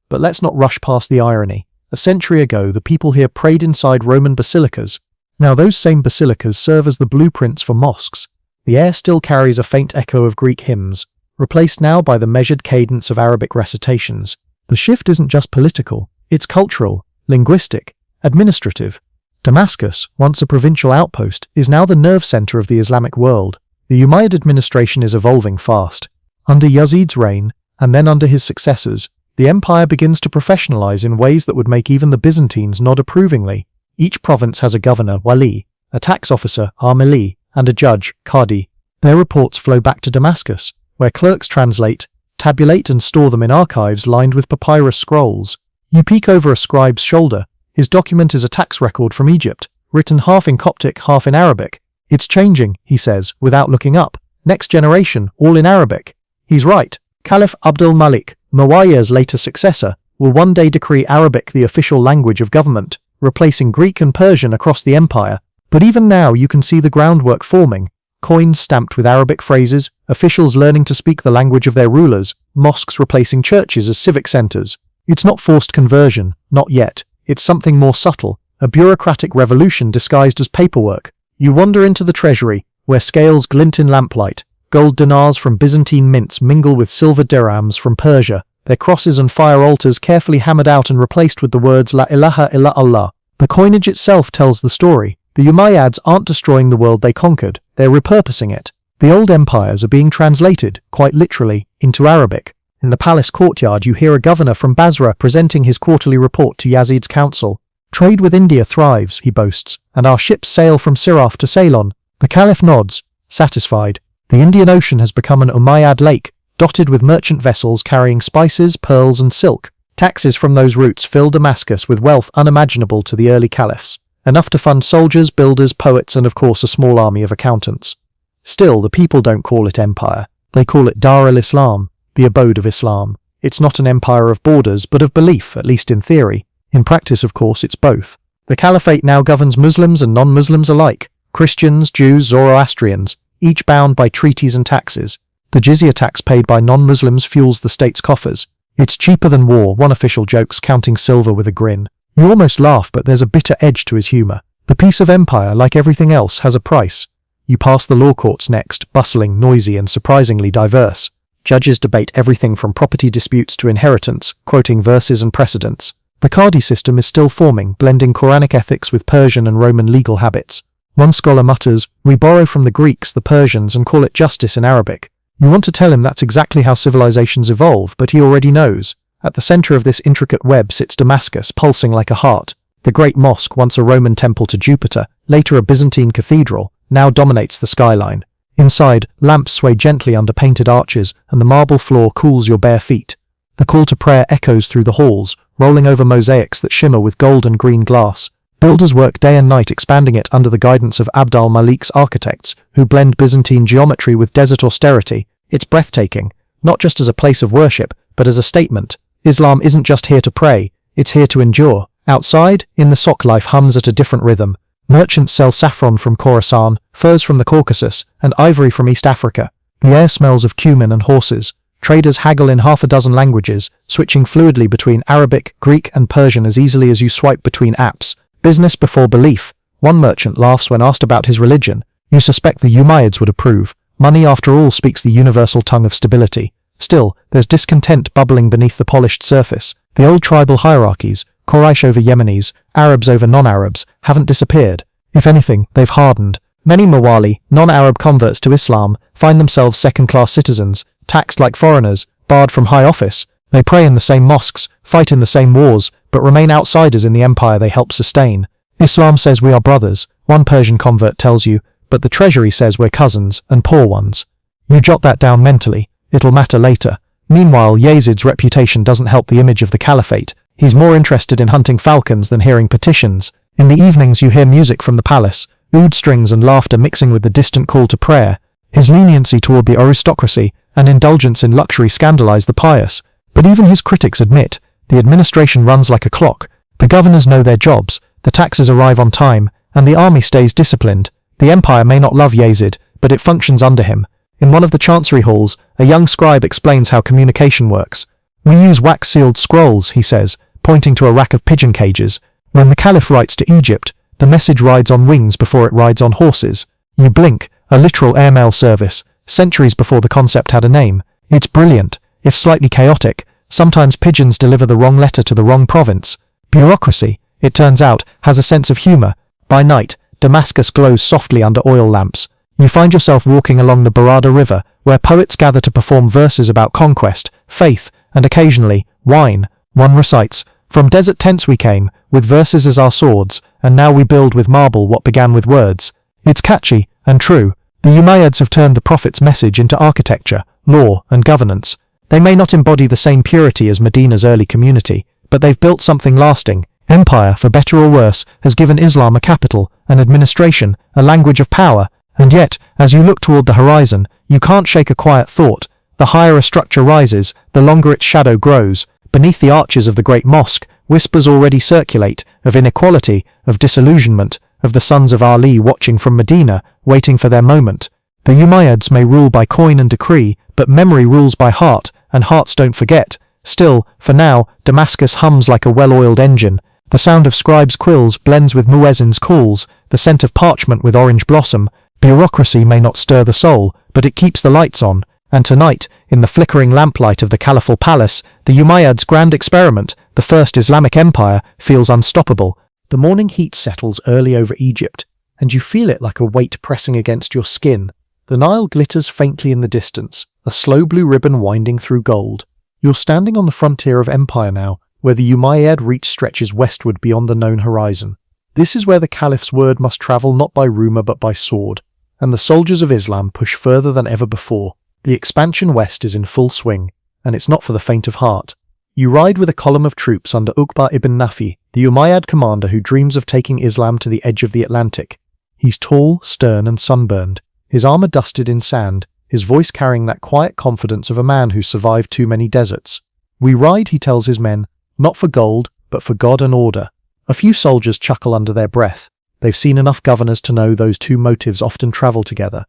But let's not rush past the irony. A century ago, the people here prayed inside Roman basilicas. Now those same basilicas serve as the blueprints for mosques. The air still carries a faint echo of Greek hymns, replaced now by the measured cadence of Arabic recitations. The shift isn't just political, it's cultural, linguistic, administrative. Damascus, once a provincial outpost, is now the nerve center of the Islamic world. The Umayyad administration is evolving fast. Under Yazid's reign, and then under his successors, the empire begins to professionalize in ways that would make even the Byzantines nod approvingly. Each province has a governor, wali, a tax officer, amili, and a judge, qadi. Their reports flow back to Damascus, where clerks translate, tabulate and store them in archives lined with papyrus scrolls. You peek over a scribe's shoulder. His document is a tax record from Egypt, written half in Coptic, half in Arabic. "It's changing," he says, without looking up. "Next generation, all in Arabic." He's right. Caliph Abdul Malik, Muawiyah's later successor, will one day decree Arabic the official language of government, replacing Greek and Persian across the empire. But even now you can see the groundwork forming. Coins stamped with Arabic phrases, officials learning to speak the language of their rulers, mosques replacing churches as civic centers. It's not forced conversion, not yet. It's something more subtle, a bureaucratic revolution disguised as paperwork. You wander into the treasury, where scales glint in lamplight. Gold dinars from Byzantine mints mingle with silver dirhams from Persia, their crosses and fire altars carefully hammered out and replaced with the words La ilaha illa Allah. The coinage itself tells the story. The Umayyads aren't destroying the world they conquered, they're repurposing it. The old empires are being translated, quite literally, into Arabic. In the palace courtyard you hear a governor from Basra presenting his quarterly report to Yazid's council. "Trade with India thrives," he boasts, "and our ships sail from Siraf to Ceylon." The caliph nods, satisfied. The Indian Ocean has become an Umayyad lake, dotted with merchant vessels carrying spices, pearls and silk. Taxes from those routes fill Damascus with wealth unimaginable to the early caliphs, enough to fund soldiers, builders, poets and of course a small army of accountants. Still, the people don't call it empire. They call it Dar al-Islam, the abode of Islam. It's not an empire of borders, but of belief, at least in theory. In practice, of course, it's both. The Caliphate now governs Muslims and non-Muslims alike, Christians, Jews, Zoroastrians, each bound by treaties and taxes. The jizya tax paid by non-Muslims fuels the state's coffers. It's cheaper than war, one official jokes, counting silver with a grin. You almost laugh, but there's a bitter edge to his humour. The piece of empire, like everything else, has a price. You pass the law courts next, bustling, noisy, and surprisingly diverse. Judges debate everything from property disputes to inheritance, quoting verses and precedents. The Qadi system is still forming, blending Quranic ethics with Persian and Roman legal habits. One scholar mutters, "We borrow from the Greeks, the Persians, and call it justice in Arabic." You want to tell him that's exactly how civilizations evolve, but he already knows. At the center of this intricate web sits Damascus, pulsing like a heart. The Great Mosque, once a Roman temple to Jupiter, later a Byzantine cathedral, now dominates the skyline. Inside, lamps sway gently under painted arches, and the marble floor cools your bare feet. The call to prayer echoes through the halls, rolling over mosaics that shimmer with gold and green glass. Builders work day and night expanding it under the guidance of Abd al-Malik's architects, who blend Byzantine geometry with desert austerity. It's breathtaking, not just as a place of worship, but as a statement. Islam isn't just here to pray, it's here to endure. Outside, in the sock, life hums at a different rhythm. Merchants sell saffron from Khorasan, furs from the Caucasus, and ivory from East Africa. The air smells of cumin and horses. Traders haggle in half a dozen languages, switching fluidly between Arabic, Greek, and Persian as easily as you swipe between apps. Business before belief. One merchant laughs when asked about his religion. You suspect the Umayyads would approve. Money, after all, speaks the universal tongue of stability. Still, there's discontent bubbling beneath the polished surface. The old tribal hierarchies, Quraysh over Yemenis, Arabs over non-Arabs, haven't disappeared. If anything, they've hardened. Many Mawali, non-Arab converts to Islam, find themselves second-class citizens, taxed like foreigners, barred from high office. They pray in the same mosques, fight in the same wars, but remain outsiders in the empire they help sustain. Islam says we are brothers, one Persian convert tells you, but the treasury says we're cousins, and poor ones. You jot that down mentally, it'll matter later. Meanwhile, Yazid's reputation doesn't help the image of the caliphate. He's more interested in hunting falcons than hearing petitions. In the evenings you hear music from the palace, oud strings and laughter mixing with the distant call to prayer. His leniency toward the aristocracy and indulgence in luxury scandalize the pious. But even his critics admit, the administration runs like a clock. The governors know their jobs, the taxes arrive on time, and the army stays disciplined. The empire may not love Yazid, but it functions under him. In one of the chancery halls, a young scribe explains how communication works. "We use wax-sealed scrolls," he says, pointing to a rack of pigeon cages. "When the caliph writes to Egypt, the message rides on wings before it rides on horses. You blink, a literal airmail service, centuries before the concept had a name. It's brilliant, if slightly chaotic. Sometimes pigeons deliver the wrong letter to the wrong province. Bureaucracy, it turns out, has a sense of humour. By night, Damascus glows softly under oil lamps. You find yourself walking along the Barada River, where poets gather to perform verses about conquest, faith, and occasionally, wine. One recites, "From desert tents we came, with verses as our swords, and now we build with marble what began with words." It's catchy, and true. The Umayyads have turned the Prophet's message into architecture, law, and governance. They may not embody the same purity as Medina's early community, but they've built something lasting. Empire, for better or worse, has given Islam a capital, an administration, a language of power, and yet, as you look toward the horizon, you can't shake a quiet thought. The higher a structure rises, the longer its shadow grows. Beneath the arches of the Great Mosque, whispers already circulate, of inequality, of disillusionment, of the sons of Ali watching from Medina, waiting for their moment. The Umayyads may rule by coin and decree, but memory rules by heart, and hearts don't forget. Still, for now, Damascus hums like a well-oiled engine. The sound of scribes' quills blends with muezzin's calls, the scent of parchment with orange blossom. Bureaucracy may not stir the soul, but it keeps the lights on. And tonight, in the flickering lamplight of the caliphal palace, the Umayyads' grand experiment, the first Islamic empire, feels unstoppable. The morning heat settles early over Egypt, and you feel it like a weight pressing against your skin. The Nile glitters faintly in the distance, a slow blue ribbon winding through gold. You're standing on the frontier of empire now, where the Umayyad reach stretches westward beyond the known horizon. This is where the caliph's word must travel not by rumour but by sword, and the soldiers of Islam push further than ever before. The expansion west is in full swing, and it's not for the faint of heart. You ride with a column of troops under Uqba ibn Nafi, the Umayyad commander who dreams of taking Islam to the edge of the Atlantic. He's tall, stern and sunburned, his armour dusted in sand, his voice carrying that quiet confidence of a man who's survived too many deserts. "We ride," he tells his men, "not for gold, but for God and order." A few soldiers chuckle under their breath. They've seen enough governors to know those two motives often travel together.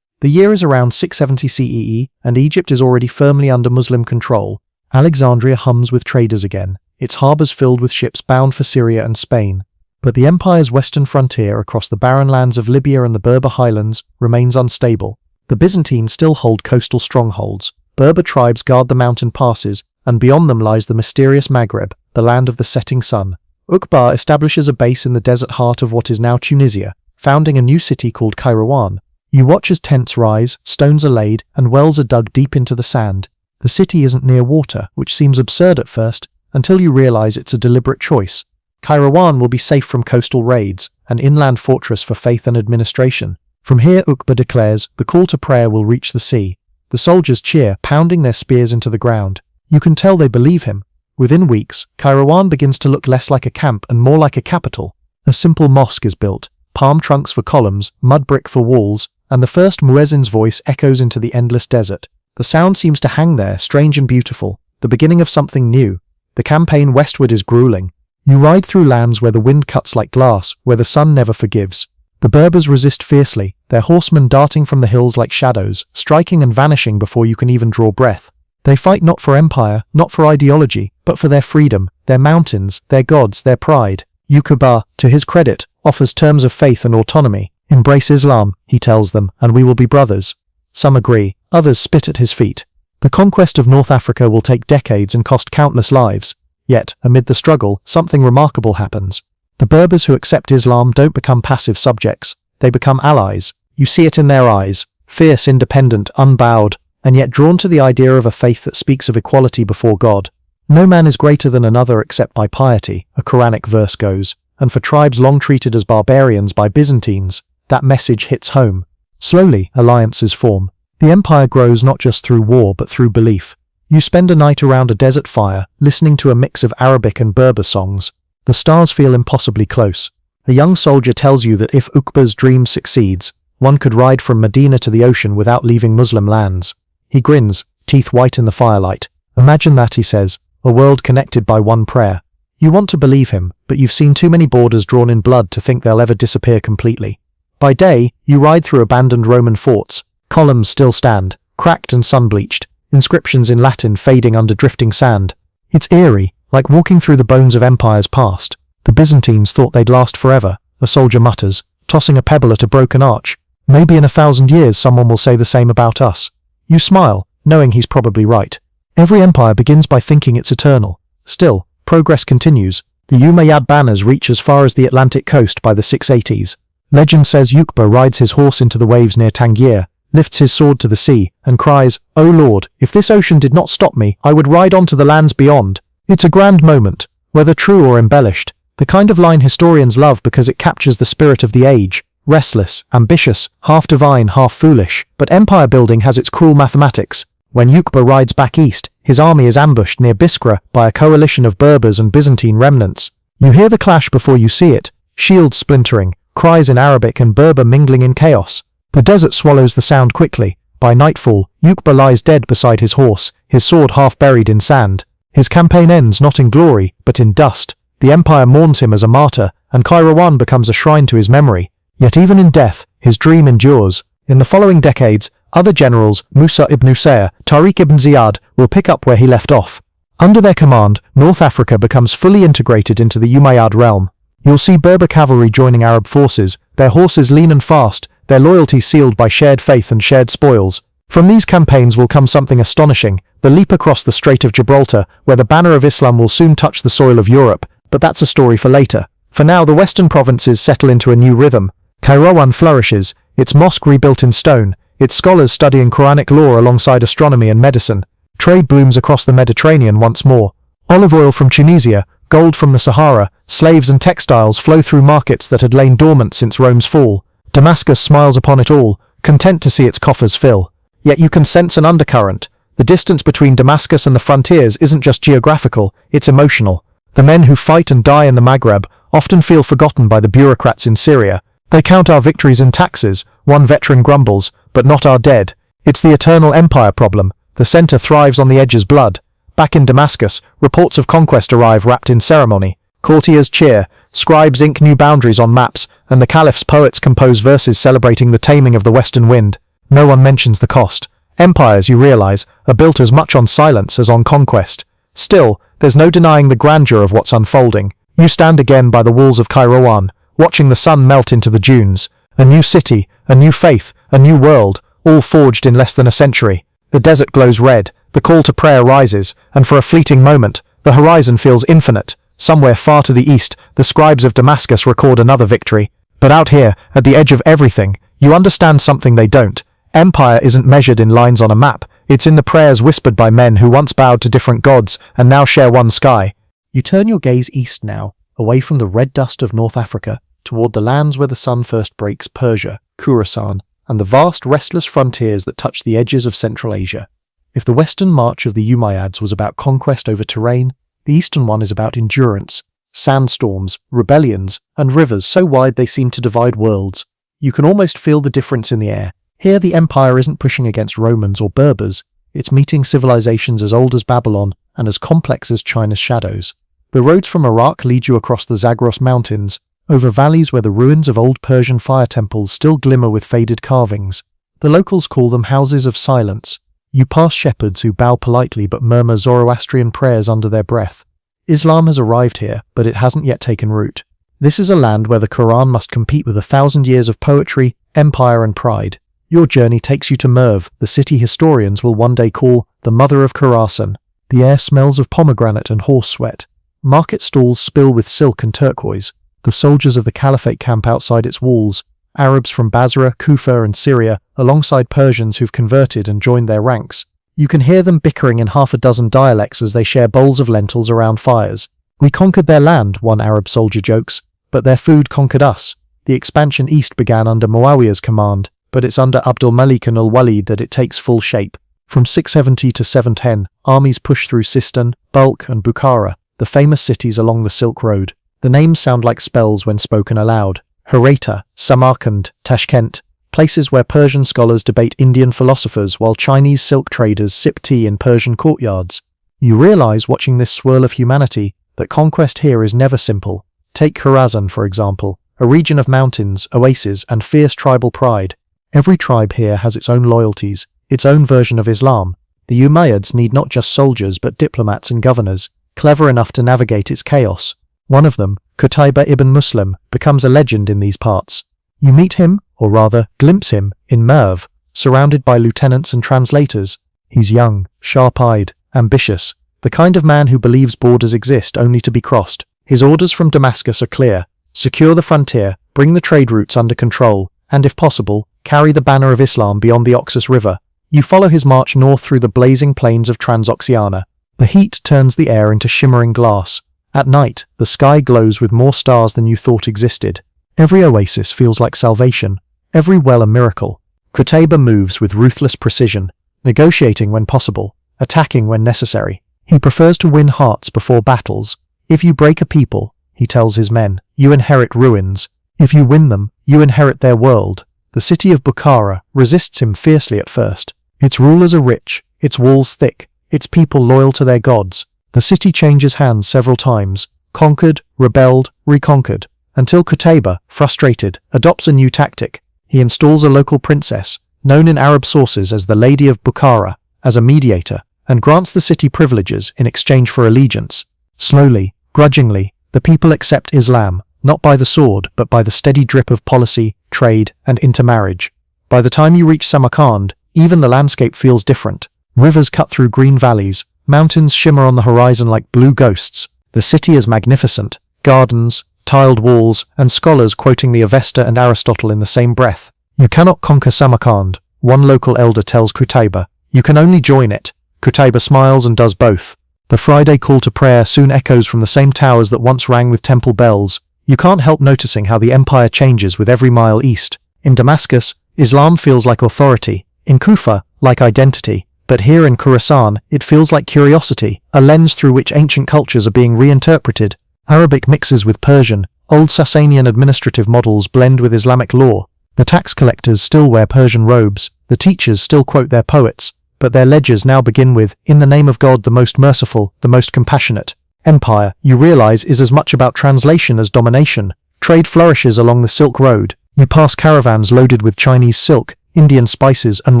The year is around 670 CEE, and Egypt is already firmly under Muslim control. Alexandria hums with traders again, its harbours filled with ships bound for Syria and Spain. But the empire's western frontier across the barren lands of Libya and the Berber highlands remains unstable. The Byzantines still hold coastal strongholds. Berber tribes guard the mountain passes, and beyond them lies the mysterious Maghreb, the land of the setting sun. Uqba establishes a base in the desert heart of what is now Tunisia, founding a new city called Kairouan. You watch as tents rise, stones are laid, and wells are dug deep into the sand. The city isn't near water, which seems absurd at first, until you realize it's a deliberate choice. Kairouan will be safe from coastal raids, an inland fortress for faith and administration. From here, Uqba declares, the call to prayer will reach the sea. The soldiers cheer, pounding their spears into the ground. You can tell they believe him. Within weeks, Kairouan begins to look less like a camp and more like a capital. A simple mosque is built, palm trunks for columns, mud brick for walls, and the first muezzin's voice echoes into the endless desert. The sound seems to hang there, strange and beautiful, the beginning of something new. The campaign westward is grueling. You ride through lands where the wind cuts like glass, where the sun never forgives. The Berbers resist fiercely, their horsemen darting from the hills like shadows, striking and vanishing before you can even draw breath. They fight not for empire, not for ideology, but for their freedom, their mountains, their gods, their pride. Uqba, to his credit, offers terms of faith and autonomy. Embrace Islam, he tells them, and we will be brothers. Some agree, others spit at his feet. The conquest of North Africa will take decades and cost countless lives. Yet, amid the struggle, something remarkable happens. The Berbers who accept Islam don't become passive subjects. They become allies. You see it in their eyes. Fierce, independent, unbowed, and yet drawn to the idea of a faith that speaks of equality before God. No man is greater than another except by piety, a Quranic verse goes, and for tribes long treated as barbarians by Byzantines, that message hits home. Slowly, alliances form. The empire grows not just through war but through belief. You spend a night around a desert fire, listening to a mix of Arabic and Berber songs. The stars feel impossibly close. A young soldier tells you that if Uqba's dream succeeds, one could ride from Medina to the ocean without leaving Muslim lands. He grins, teeth white in the firelight. Imagine that, he says, a world connected by one prayer. You want to believe him, but you've seen too many borders drawn in blood to think they'll ever disappear completely. By day, you ride through abandoned Roman forts. Columns still stand, cracked and sun-bleached, inscriptions in Latin fading under drifting sand. It's eerie, like walking through the bones of empires past. The Byzantines thought they'd last forever, a soldier mutters, tossing a pebble at a broken arch. Maybe in 1,000 years someone will say the same about us. You smile, knowing he's probably right. Every empire begins by thinking it's eternal. Still, progress continues. The Umayyad banners reach as far as the Atlantic coast by the 680s. Legend says Uqba rides his horse into the waves near Tangier, lifts his sword to the sea, and cries, "O Lord, if this ocean did not stop me, I would ride on to the lands beyond." It's a grand moment, whether true or embellished, the kind of line historians love because it captures the spirit of the age. Restless, ambitious, half divine, half foolish, but empire building has its cruel mathematics. When Uqba rides back east, his army is ambushed near Biskra by a coalition of Berbers and Byzantine remnants. You hear the clash before you see it, shields splintering, cries in Arabic and Berber mingling in chaos. The desert swallows the sound quickly. By nightfall, Uqba lies dead beside his horse, his sword half buried in sand. His campaign ends not in glory, but in dust. The empire mourns him as a martyr, and Kairouan becomes a shrine to his memory. Yet even in death, his dream endures. In the following decades, other generals, Musa ibn Usayr, Tariq ibn Ziyad, will pick up where he left off. Under their command, North Africa becomes fully integrated into the Umayyad realm. You'll see Berber cavalry joining Arab forces, their horses lean and fast, their loyalty sealed by shared faith and shared spoils. From these campaigns will come something astonishing, the leap across the Strait of Gibraltar, where the banner of Islam will soon touch the soil of Europe, but that's a story for later. For now, the western provinces settle into a new rhythm. Kairouan flourishes, its mosque rebuilt in stone, its scholars studying Quranic law alongside astronomy and medicine. Trade blooms across the Mediterranean once more. Olive oil from Tunisia, gold from the Sahara, slaves and textiles flow through markets that had lain dormant since Rome's fall. Damascus smiles upon it all, content to see its coffers fill. Yet you can sense an undercurrent. The distance between Damascus and the frontiers isn't just geographical, it's emotional. The men who fight and die in the Maghreb often feel forgotten by the bureaucrats in Syria. They count our victories in taxes, one veteran grumbles, but not our dead. It's the eternal empire problem. The center thrives on the edge's blood. Back in Damascus, reports of conquest arrive wrapped in ceremony. Courtiers cheer, scribes ink new boundaries on maps, and the caliph's poets compose verses celebrating the taming of the western wind. No one mentions the cost. Empires, you realize, are built as much on silence as on conquest. Still, there's no denying the grandeur of what's unfolding. You stand again by the walls of Kairouan, watching the sun melt into the dunes. A new city, a new faith, a new world, all forged in less than a century. The desert glows red, the call to prayer rises, and for a fleeting moment, the horizon feels infinite. Somewhere far to the east, the scribes of Damascus record another victory. But out here, at the edge of everything, you understand something they don't. Empire isn't measured in lines on a map, it's in the prayers whispered by men who once bowed to different gods and now share one sky. You turn your gaze east now, away from the red dust of North Africa, toward the lands where the sun first breaks, Persia, Khorasan, and the vast restless frontiers that touch the edges of Central Asia. If the western march of the Umayyads was about conquest over terrain, the eastern one is about endurance, sandstorms, rebellions, and rivers so wide they seem to divide worlds. You can almost feel the difference in the air. Here the empire isn't pushing against Romans or Berbers, it's meeting civilizations as old as Babylon and as complex as China's shadows. The roads from Iraq lead you across the Zagros Mountains, over valleys where the ruins of old Persian fire temples still glimmer with faded carvings. The locals call them houses of silence. You pass shepherds who bow politely but murmur Zoroastrian prayers under their breath. Islam has arrived here, but it hasn't yet taken root. This is a land where the Quran must compete with 1,000 years of poetry, empire and pride. Your journey takes you to Merv, the city historians will one day call the mother of Khorasan. The air smells of pomegranate and horse sweat. Market stalls spill with silk and turquoise. The soldiers of the Caliphate camp outside its walls, Arabs from Basra, Kufa and Syria, alongside Persians who've converted and joined their ranks. You can hear them bickering in half a dozen dialects as they share bowls of lentils around fires. We conquered their land, one Arab soldier jokes, but their food conquered us. The expansion east began under Muawiya's command, but it's under Abdul Malik and al-Walid that it takes full shape. From 670 to 710, armies push through Sistan, Balkh and Bukhara, the famous cities along the Silk Road. The names sound like spells when spoken aloud. Hereta, Samarkand, Tashkent, places where Persian scholars debate Indian philosophers while Chinese silk traders sip tea in Persian courtyards. You realize, watching this swirl of humanity, that conquest here is never simple. Take Khorasan, for example, a region of mountains, oases, and fierce tribal pride. Every tribe here has its own loyalties, its own version of Islam. The Umayyads need not just soldiers but diplomats and governors, clever enough to navigate its chaos. One of them, Qutayba ibn Muslim, becomes a legend in these parts. You meet him, or rather, glimpse him, in Merv, surrounded by lieutenants and translators. He's young, sharp-eyed, ambitious, the kind of man who believes borders exist only to be crossed. His orders from Damascus are clear: secure the frontier, bring the trade routes under control, and if possible, carry the banner of Islam beyond the Oxus River. You follow his march north through the blazing plains of Transoxiana. The heat turns the air into shimmering glass. At night, the sky glows with more stars than you thought existed. Every oasis feels like salvation, every well a miracle. Qutayba moves with ruthless precision, negotiating when possible, attacking when necessary. He prefers to win hearts before battles. If you break a people, he tells his men, you inherit ruins. If you win them, you inherit their world. The city of Bukhara resists him fiercely at first. Its rulers are rich, its walls thick, its people loyal to their gods. The city changes hands several times, conquered, rebelled, reconquered, until Qutayba, frustrated, adopts a new tactic. He installs a local princess, known in Arab sources as the Lady of Bukhara, as a mediator, and grants the city privileges in exchange for allegiance. Slowly, grudgingly, the people accept Islam, not by the sword but by the steady drip of policy, trade, and intermarriage. By the time you reach Samarkand, even the landscape feels different. Rivers cut through green valleys, mountains shimmer on the horizon like blue ghosts. The city is magnificent, gardens, tiled walls, and scholars quoting the Avesta and Aristotle in the same breath. You cannot conquer Samarkand, one local elder tells Qutayba. You can only join it. Qutayba smiles and does both. The Friday call to prayer soon echoes from the same towers that once rang with temple bells. You can't help noticing how the empire changes with every mile east. In Damascus, Islam feels like authority. In Kufa, like identity. But here in Khorasan, it feels like curiosity, a lens through which ancient cultures are being reinterpreted. Arabic mixes with Persian, old Sasanian administrative models blend with Islamic law. The tax collectors still wear Persian robes, the teachers still quote their poets, but their ledgers now begin with, "In the name of God, the most merciful, the most compassionate." Empire, you realize, is as much about translation as domination. Trade flourishes along the Silk Road. You pass caravans loaded with Chinese silk, Indian spices and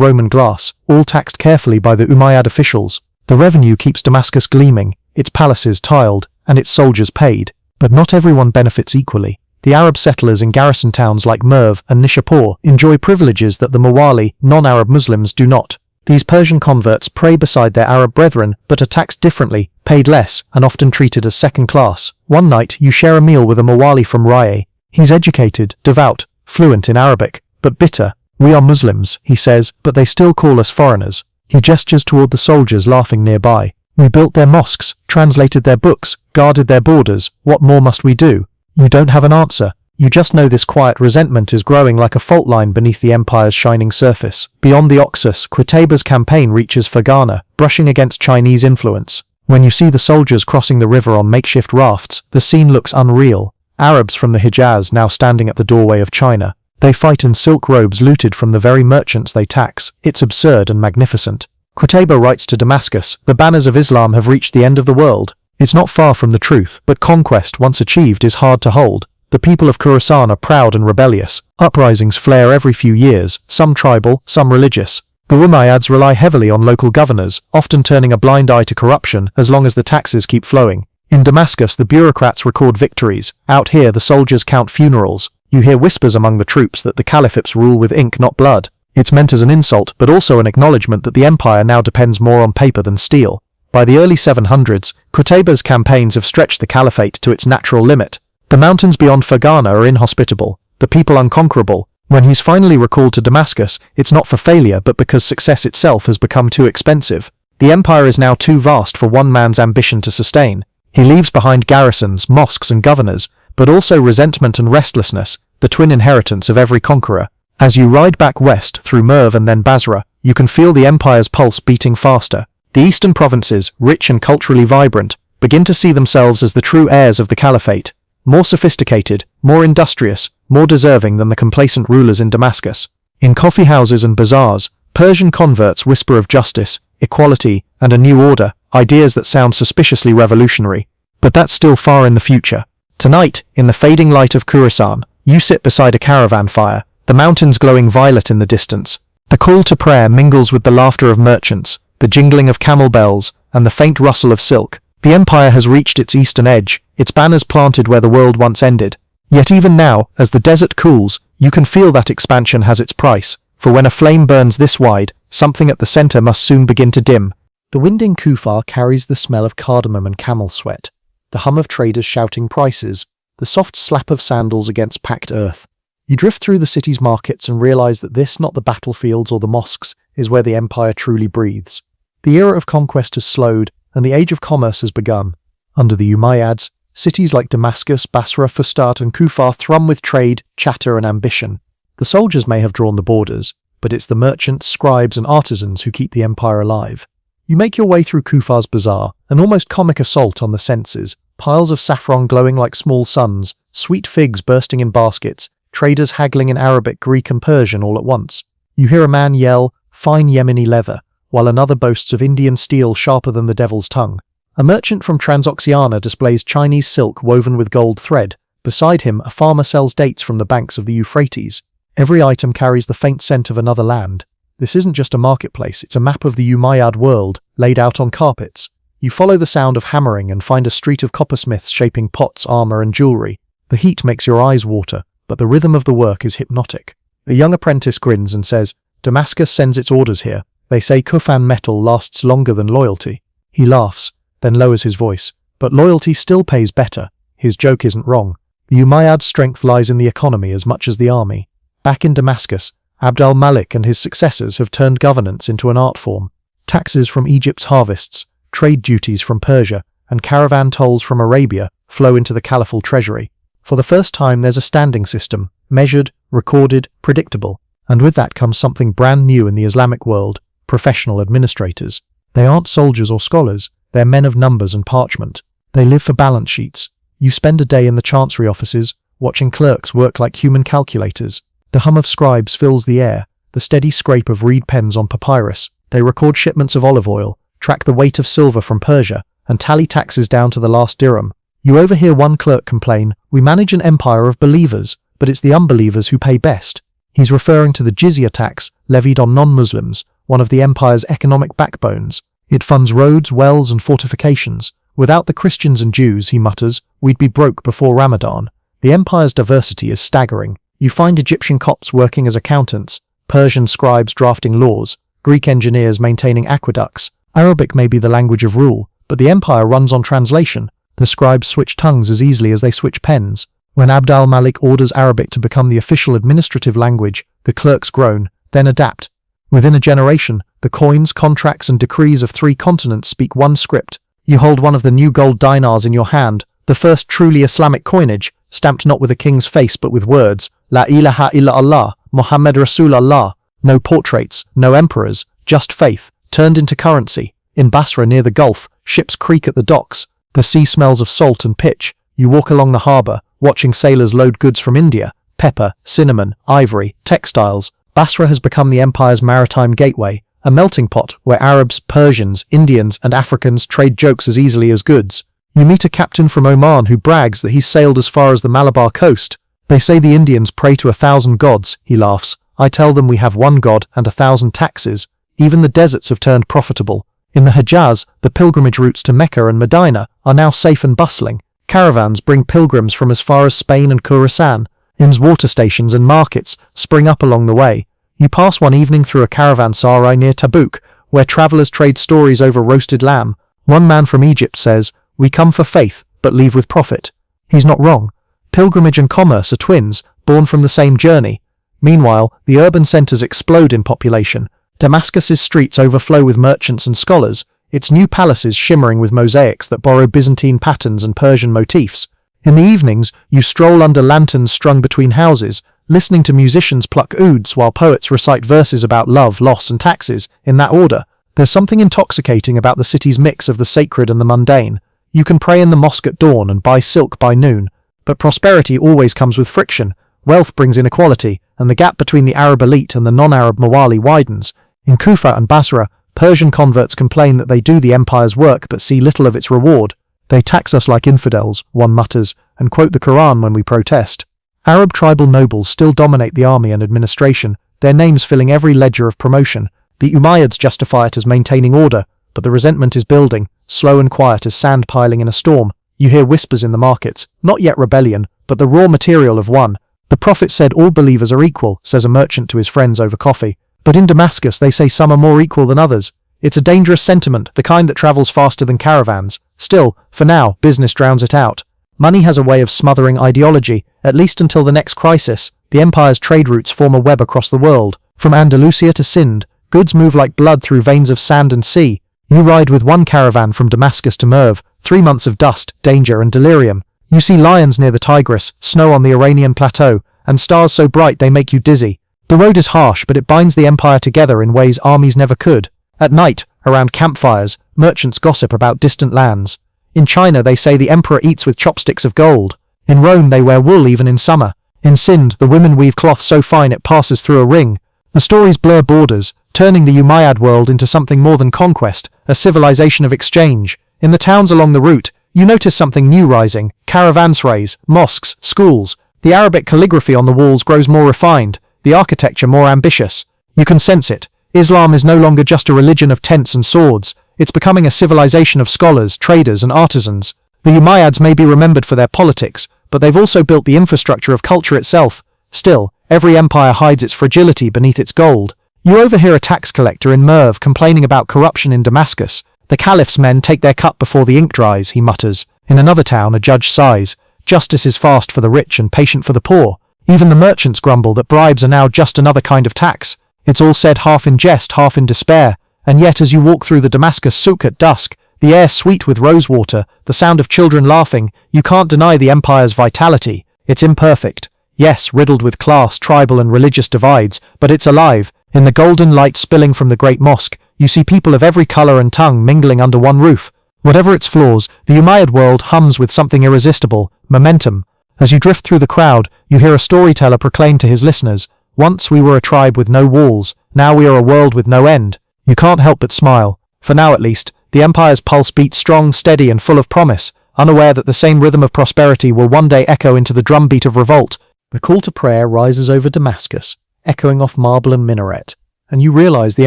Roman glass, all taxed carefully by the Umayyad officials. The revenue keeps Damascus gleaming, its palaces tiled, and its soldiers paid. But not everyone benefits equally. The Arab settlers in garrison towns like Merv and Nishapur enjoy privileges that the Mawali, non-Arab Muslims, do not. These Persian converts pray beside their Arab brethren, but are taxed differently, paid less, and often treated as second class. One night, you share a meal with a Mawali from Raya. He's educated, devout, fluent in Arabic, but bitter. "We are Muslims," he says, "but they still call us foreigners." He gestures toward the soldiers laughing nearby. "We built their mosques, translated their books, guarded their borders. What more must we do?" You don't have an answer. You just know this quiet resentment is growing like a fault line beneath the empire's shining surface. Beyond the Oxus, Qutaybah's campaign reaches Fergana, brushing against Chinese influence. When you see the soldiers crossing the river on makeshift rafts, the scene looks unreal. Arabs from the Hijaz now standing at the doorway of China. They fight in silk robes looted from the very merchants they tax. It's absurd and magnificent. Qutaybah writes to Damascus, "The banners of Islam have reached the end of the world." It's not far from the truth, but conquest once achieved is hard to hold. The people of Khorasan are proud and rebellious. Uprisings flare every few years, some tribal, some religious. The Umayyads rely heavily on local governors, often turning a blind eye to corruption as long as the taxes keep flowing. In Damascus, the bureaucrats record victories. Out here, the soldiers count funerals. You hear whispers among the troops that the caliphates rule with ink, not blood. It's meant as an insult, but also an acknowledgement that the empire now depends more on paper than steel. By the early 700s, Qutaybah's campaigns have stretched the caliphate to its natural limit. The mountains beyond Fergana are inhospitable, the people unconquerable. When he's finally recalled to Damascus, it's not for failure but because success itself has become too expensive. The empire is now too vast for one man's ambition to sustain. He leaves behind garrisons, mosques and governors, but also resentment and restlessness, the twin inheritance of every conqueror. As you ride back west through Merv and then Basra, you can feel the empire's pulse beating faster. The eastern provinces, rich and culturally vibrant, begin to see themselves as the true heirs of the caliphate. More sophisticated, more industrious, more deserving than the complacent rulers in Damascus. In coffee houses and bazaars, Persian converts whisper of justice, equality, and a new order, ideas that sound suspiciously revolutionary. But that's still far in the future. Tonight, in the fading light of Khorasan, you sit beside a caravan fire, the mountains glowing violet in the distance. The call to prayer mingles with the laughter of merchants, the jingling of camel bells, and the faint rustle of silk. The empire has reached its eastern edge, its banners planted where the world once ended. Yet even now, as the desert cools, you can feel that expansion has its price, for when a flame burns this wide, something at the center must soon begin to dim. The wind in Kufar carries the smell of cardamom and camel sweat, the hum of traders shouting prices, the soft slap of sandals against packed earth. You drift through the city's markets and realize that this, not the battlefields or the mosques, is where the empire truly breathes. The era of conquest has slowed, and the age of commerce has begun. Under the Umayyads, cities like Damascus, Basra, Fustat and Kufar thrum with trade, chatter and ambition. The soldiers may have drawn the borders, but it's the merchants, scribes and artisans who keep the empire alive. You make your way through Kufar's bazaar, an almost comic assault on the senses, piles of saffron glowing like small suns, sweet figs bursting in baskets, traders haggling in Arabic, Greek and Persian all at once. You hear a man yell, "Fine Yemeni leather," while another boasts of Indian steel sharper than the devil's tongue. A merchant from Transoxiana displays Chinese silk woven with gold thread. Beside him, a farmer sells dates from the banks of the Euphrates. Every item carries the faint scent of another land. This isn't just a marketplace, it's a map of the Umayyad world, laid out on carpets. You follow the sound of hammering and find a street of coppersmiths shaping pots, armor and jewelry. The heat makes your eyes water, but the rhythm of the work is hypnotic. A young apprentice grins and says, "Damascus sends its orders here. They say Kufan metal lasts longer than loyalty." He laughs, then lowers his voice. But loyalty still pays better. His joke isn't wrong. The Umayyad's strength lies in the economy as much as the army. Back in Damascus, Abd al-Malik and his successors have turned governance into an art form. Taxes from Egypt's harvests, trade duties from Persia, and caravan tolls from Arabia flow into the caliphal treasury. For the first time there's a standing system, measured, recorded, predictable. And with that comes something brand new in the Islamic world: professional administrators. They aren't soldiers or scholars, they're men of numbers and parchment. They live for balance sheets. You spend a day in the chancery offices, watching clerks work like human calculators. The hum of scribes fills the air, the steady scrape of reed pens on papyrus. They record shipments of olive oil, track the weight of silver from Persia, and tally taxes down to the last dirham. You overhear one clerk complain, "We manage an empire of believers, but it's the unbelievers who pay best." He's referring to the jizya tax levied on non-Muslims, one of the empire's economic backbones. It funds roads, wells, and fortifications. "Without the Christians and Jews," he mutters, "we'd be broke before Ramadan." The empire's diversity is staggering. You find Egyptian Copts working as accountants, Persian scribes drafting laws, Greek engineers maintaining aqueducts. Arabic may be the language of rule, but the empire runs on translation. The scribes switch tongues as easily as they switch pens. When Abd al-Malik orders Arabic to become the official administrative language, the clerks groan, then adapt. Within a generation, the coins, contracts, and decrees of 3 continents speak one script. You hold one of the new gold dinars in your hand, the first truly Islamic coinage, stamped not with a king's face but with words, La ilaha illa Allah, Muhammad Rasulullah. No portraits, no emperors, just faith, turned into currency. In Basra near the Gulf, ships creak at the docks. The sea smells of salt and pitch. You walk along the harbour, watching sailors load goods from India, pepper, cinnamon, ivory, textiles. Basra has become the empire's maritime gateway, a melting pot where Arabs, Persians, Indians, and Africans trade jokes as easily as goods. You meet a captain from Oman who brags that he's sailed as far as the Malabar coast. They say the Indians pray to 1,000 gods, he laughs. I tell them we have one god and 1,000 taxes. Even the deserts have turned profitable. In the Hejaz, the pilgrimage routes to Mecca and Medina are now safe and bustling. Caravans bring pilgrims from as far as Spain and Khorasan. Inns, water stations and markets spring up along the way. You pass one evening through a caravanserai near Tabuk, where travelers trade stories over roasted lamb. One man from Egypt says, "We come for faith, but leave with profit." He's not wrong. Pilgrimage and commerce are twins, born from the same journey. Meanwhile, the urban centers explode in population. Damascus's streets overflow with merchants and scholars, its new palaces shimmering with mosaics that borrow Byzantine patterns and Persian motifs. In the evenings, you stroll under lanterns strung between houses, listening to musicians pluck ouds while poets recite verses about love, loss, and taxes, in that order. There's something intoxicating about the city's mix of the sacred and the mundane. You can pray in the mosque at dawn and buy silk by noon. But prosperity always comes with friction. Wealth brings inequality, and the gap between the Arab elite and the non-Arab Mawali widens. In Kufa and Basra, Persian converts complain that they do the empire's work but see little of its reward. "They tax us like infidels," one mutters, and quote the Quran when we protest. Arab tribal nobles still dominate the army and administration, their names filling every ledger of promotion. The Umayyads justify it as maintaining order, but the resentment is building, slow and quiet as sand piling in a storm. You hear whispers in the markets, not yet rebellion, but the raw material of one. "The Prophet said all believers are equal," says a merchant to his friends over coffee. But in Damascus they say some are more equal than others. It's a dangerous sentiment, the kind that travels faster than caravans. Still, for now, business drowns it out. Money has a way of smothering ideology, at least until the next crisis. The empire's trade routes form a web across the world. From Andalusia to Sind, goods move like blood through veins of sand and sea. You ride with one caravan from Damascus to Merv, 3 months of dust, danger, and delirium. You see lions near the Tigris, snow on the Iranian plateau, and stars so bright they make you dizzy. The road is harsh, but it binds the empire together in ways armies never could. At night, around campfires, merchants gossip about distant lands. In China they say the emperor eats with chopsticks of gold. In Rome they wear wool even in summer. In Sind the women weave cloth so fine it passes through a ring. The stories blur borders, turning the Umayyad world into something more than conquest, a civilization of exchange. In the towns along the route, you notice something new rising: caravanserais, mosques, schools. The Arabic calligraphy on the walls grows more refined, the architecture more ambitious. You can sense it. Islam is no longer just a religion of tents and swords. It's becoming a civilization of scholars, traders, and artisans. The Umayyads may be remembered for their politics, but they've also built the infrastructure of culture itself. Still, every empire hides its fragility beneath its gold. You overhear a tax collector in Merv complaining about corruption in Damascus. "The caliph's men take their cut before the ink dries," he mutters. In another town, a judge sighs. "Justice is fast for the rich and patient for the poor." Even the merchants grumble that bribes are now just another kind of tax. It's all said half in jest, half in despair. And yet as you walk through the Damascus souk at dusk, the air sweet with rosewater, the sound of children laughing, you can't deny the empire's vitality. It's imperfect. Yes, riddled with class, tribal and religious divides, but it's alive. In the golden light spilling from the great mosque, you see people of every colour and tongue mingling under one roof. Whatever its flaws, the Umayyad world hums with something irresistible: momentum. As you drift through the crowd, you hear a storyteller proclaim to his listeners, "Once we were a tribe with no walls, now we are a world with no end." You can't help but smile. For now at least, the empire's pulse beats strong, steady and full of promise, unaware that the same rhythm of prosperity will one day echo into the drumbeat of revolt. The call to prayer rises over Damascus, echoing off marble and minaret, and you realize the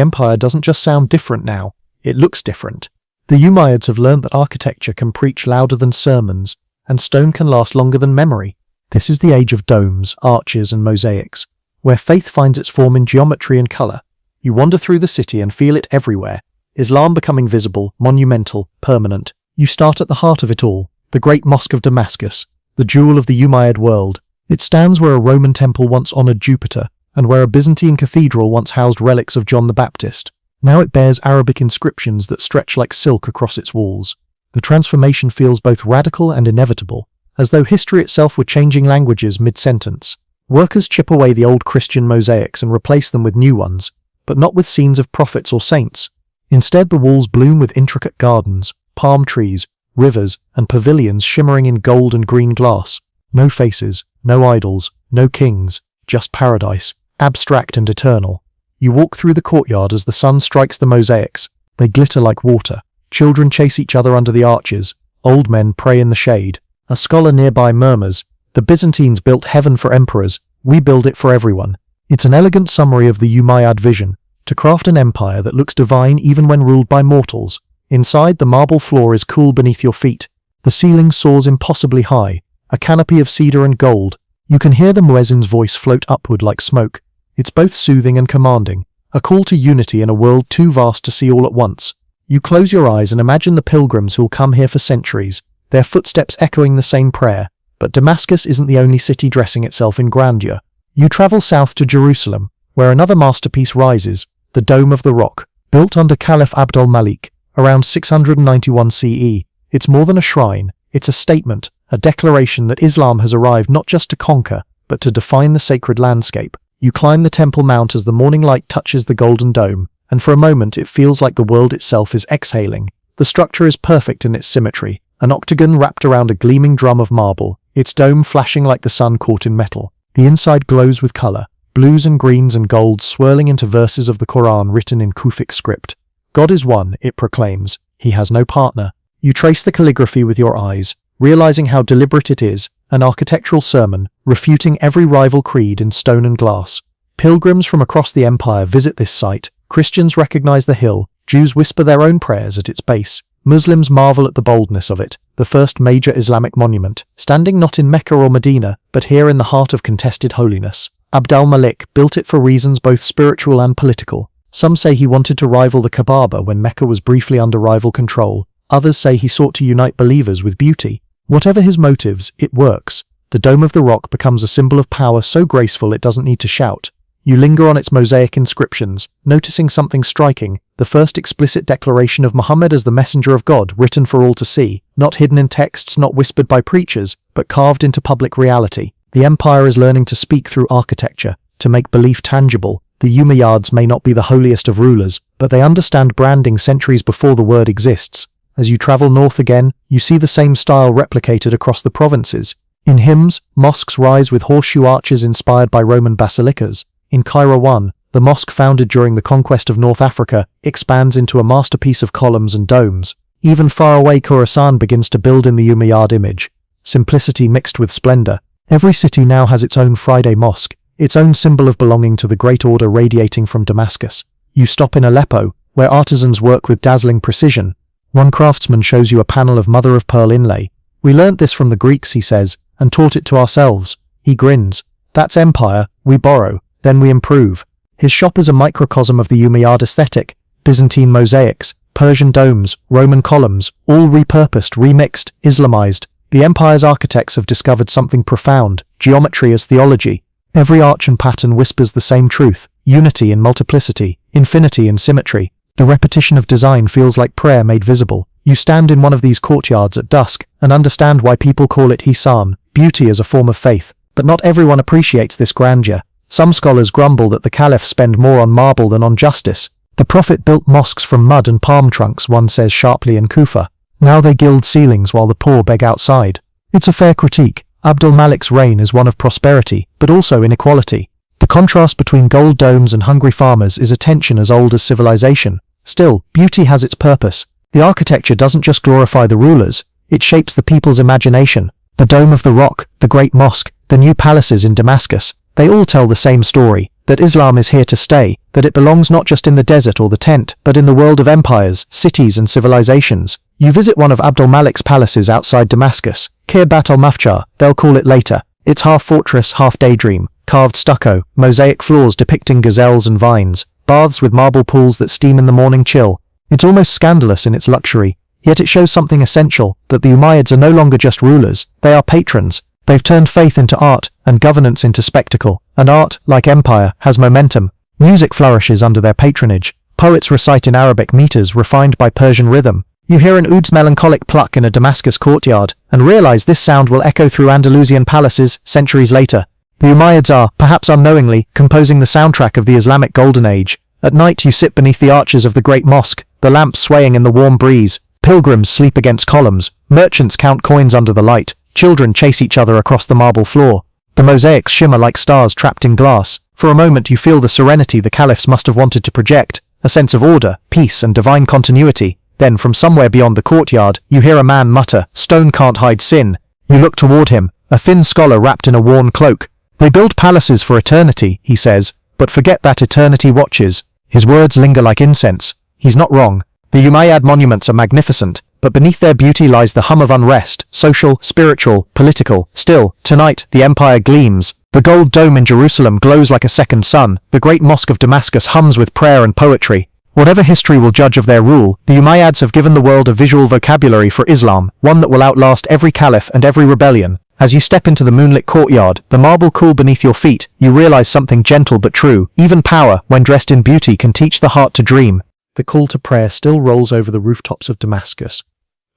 empire doesn't just sound different now, it looks different. The Umayyads have learned that architecture can preach louder than sermons, and stone can last longer than memory. This is the age of domes, arches and mosaics, where faith finds its form in geometry and colour. You wander through the city and feel it everywhere, Islam becoming visible, monumental, permanent. You start at the heart of it all, the great Mosque of Damascus, the jewel of the Umayyad world. It stands where a Roman temple once honoured Jupiter, and where a Byzantine cathedral once housed relics of John the Baptist. Now it bears Arabic inscriptions that stretch like silk across its walls. The transformation feels both radical and inevitable, as though history itself were changing languages mid-sentence. Workers chip away the old Christian mosaics and replace them with new ones, but not with scenes of prophets or saints. Instead, the walls bloom with intricate gardens, palm trees, rivers, and pavilions shimmering in gold and green glass. No faces, no idols, no kings, just paradise, abstract and eternal. You walk through the courtyard as the sun strikes the mosaics. They glitter like water. Children chase each other under the arches. Old men pray in the shade. A scholar nearby murmurs, "The Byzantines built heaven for emperors, we build it for everyone." It's an elegant summary of the Umayyad vision, to craft an empire that looks divine even when ruled by mortals. Inside, the marble floor is cool beneath your feet. The ceiling soars impossibly high, a canopy of cedar and gold. You can hear the muezzin's voice float upward like smoke. It's both soothing and commanding, a call to unity in a world too vast to see all at once. You close your eyes and imagine the pilgrims who'll come here for centuries, their footsteps echoing the same prayer. But Damascus isn't the only city dressing itself in grandeur. You travel south to Jerusalem, where another masterpiece rises, the Dome of the Rock. Built under Caliph Abdul Malik, around 691 CE, it's more than a shrine, it's a statement, a declaration that Islam has arrived not just to conquer, but to define the sacred landscape. You climb the Temple Mount as the morning light touches the golden dome, and for a moment it feels like the world itself is exhaling. The structure is perfect in its symmetry, an octagon wrapped around a gleaming drum of marble, its dome flashing like the sun caught in metal. The inside glows with colour, blues and greens and golds swirling into verses of the Quran written in Kufic script. God is one, it proclaims. He has no partner. You trace the calligraphy with your eyes, realizing how deliberate it is, an architectural sermon, refuting every rival creed in stone and glass. Pilgrims from across the empire visit this site. Christians recognize the hill, Jews whisper their own prayers at its base. Muslims marvel at the boldness of it, the first major Islamic monument, standing not in Mecca or Medina, but here in the heart of contested holiness. Abd al-Malik built it for reasons both spiritual and political. Some say he wanted to rival the Kaaba when Mecca was briefly under rival control. Others say he sought to unite believers with beauty. Whatever his motives, it works. The Dome of the Rock becomes a symbol of power so graceful it doesn't need to shout. You linger on its mosaic inscriptions, noticing something striking, the first explicit declaration of Muhammad as the messenger of God written for all to see, not hidden in texts, not whispered by preachers, but carved into public reality. The empire is learning to speak through architecture, to make belief tangible. The Umayyads may not be the holiest of rulers, but they understand branding centuries before the word exists. As you travel north again, you see the same style replicated across the provinces. In hymns, mosques rise with horseshoe arches inspired by Roman basilicas. In Cairo 1, the mosque founded during the conquest of North Africa expands into a masterpiece of columns and domes. Even faraway Khorasan begins to build in the Umayyad image. Simplicity mixed with splendor. Every city now has its own Friday mosque, its own symbol of belonging to the great order radiating from Damascus. You stop in Aleppo, where artisans work with dazzling precision. One craftsman shows you a panel of mother-of-pearl inlay. "We learnt this from the Greeks," he says, "and taught it to ourselves." He grins. "That's empire, we borrow, then we improve." His shop is a microcosm of the Umayyad aesthetic. Byzantine mosaics, Persian domes, Roman columns, all repurposed, remixed, Islamized. The empire's architects have discovered something profound, geometry as theology. Every arch and pattern whispers the same truth, unity in multiplicity, infinity in symmetry. The repetition of design feels like prayer made visible. You stand in one of these courtyards at dusk and understand why people call it Hisan, beauty as a form of faith. But not everyone appreciates this grandeur. Some scholars grumble that the caliph spend more on marble than on justice. The prophet built mosques from mud and palm trunks, one says sharply in Kufa. Now they gild ceilings while the poor beg outside. It's a fair critique. Abdul Malik's reign is one of prosperity, but also inequality. The contrast between gold domes and hungry farmers is a tension as old as civilization. Still, beauty has its purpose. The architecture doesn't just glorify the rulers, it shapes the people's imagination. The Dome of the Rock, the Great Mosque, the new palaces in Damascus, they all tell the same story, that Islam is here to stay, that it belongs not just in the desert or the tent, but in the world of empires, cities and civilizations. You visit one of Abdul Malik's palaces outside Damascus, Kirbat al-Mafchar, they'll call it later. It's half fortress, half daydream, carved stucco, mosaic floors depicting gazelles and vines, baths with marble pools that steam in the morning chill. It's almost scandalous in its luxury, yet it shows something essential, that the Umayyads are no longer just rulers, they are patrons. They've turned faith into art, and governance into spectacle, and art, like empire, has momentum. Music flourishes under their patronage. Poets recite in Arabic meters refined by Persian rhythm. You hear an oud's melancholic pluck in a Damascus courtyard, and realize this sound will echo through Andalusian palaces centuries later. The Umayyads are, perhaps unknowingly, composing the soundtrack of the Islamic Golden Age. At night you sit beneath the arches of the Great Mosque, the lamps swaying in the warm breeze. Pilgrims sleep against columns, merchants count coins under the light, children chase each other across the marble floor. The mosaics shimmer like stars trapped in glass. For a moment you feel the serenity the caliphs must have wanted to project, a sense of order, peace and divine continuity. Then from somewhere beyond the courtyard, you hear a man mutter, "Stone can't hide sin." You look toward him, a thin scholar wrapped in a worn cloak. "They build palaces for eternity," he says, "but forget that eternity watches." His words linger like incense. He's not wrong. The Umayyad monuments are magnificent, but beneath their beauty lies the hum of unrest, social, spiritual, political. Still, tonight, the empire gleams. The gold dome in Jerusalem glows like a second sun. The great mosque of Damascus hums with prayer and poetry. Whatever history will judge of their rule, the Umayyads have given the world a visual vocabulary for Islam, one that will outlast every caliph and every rebellion. As you step into the moonlit courtyard, the marble cool beneath your feet, you realize something gentle but true. Even power, when dressed in beauty, can teach the heart to dream. The call to prayer still rolls over the rooftops of Damascus.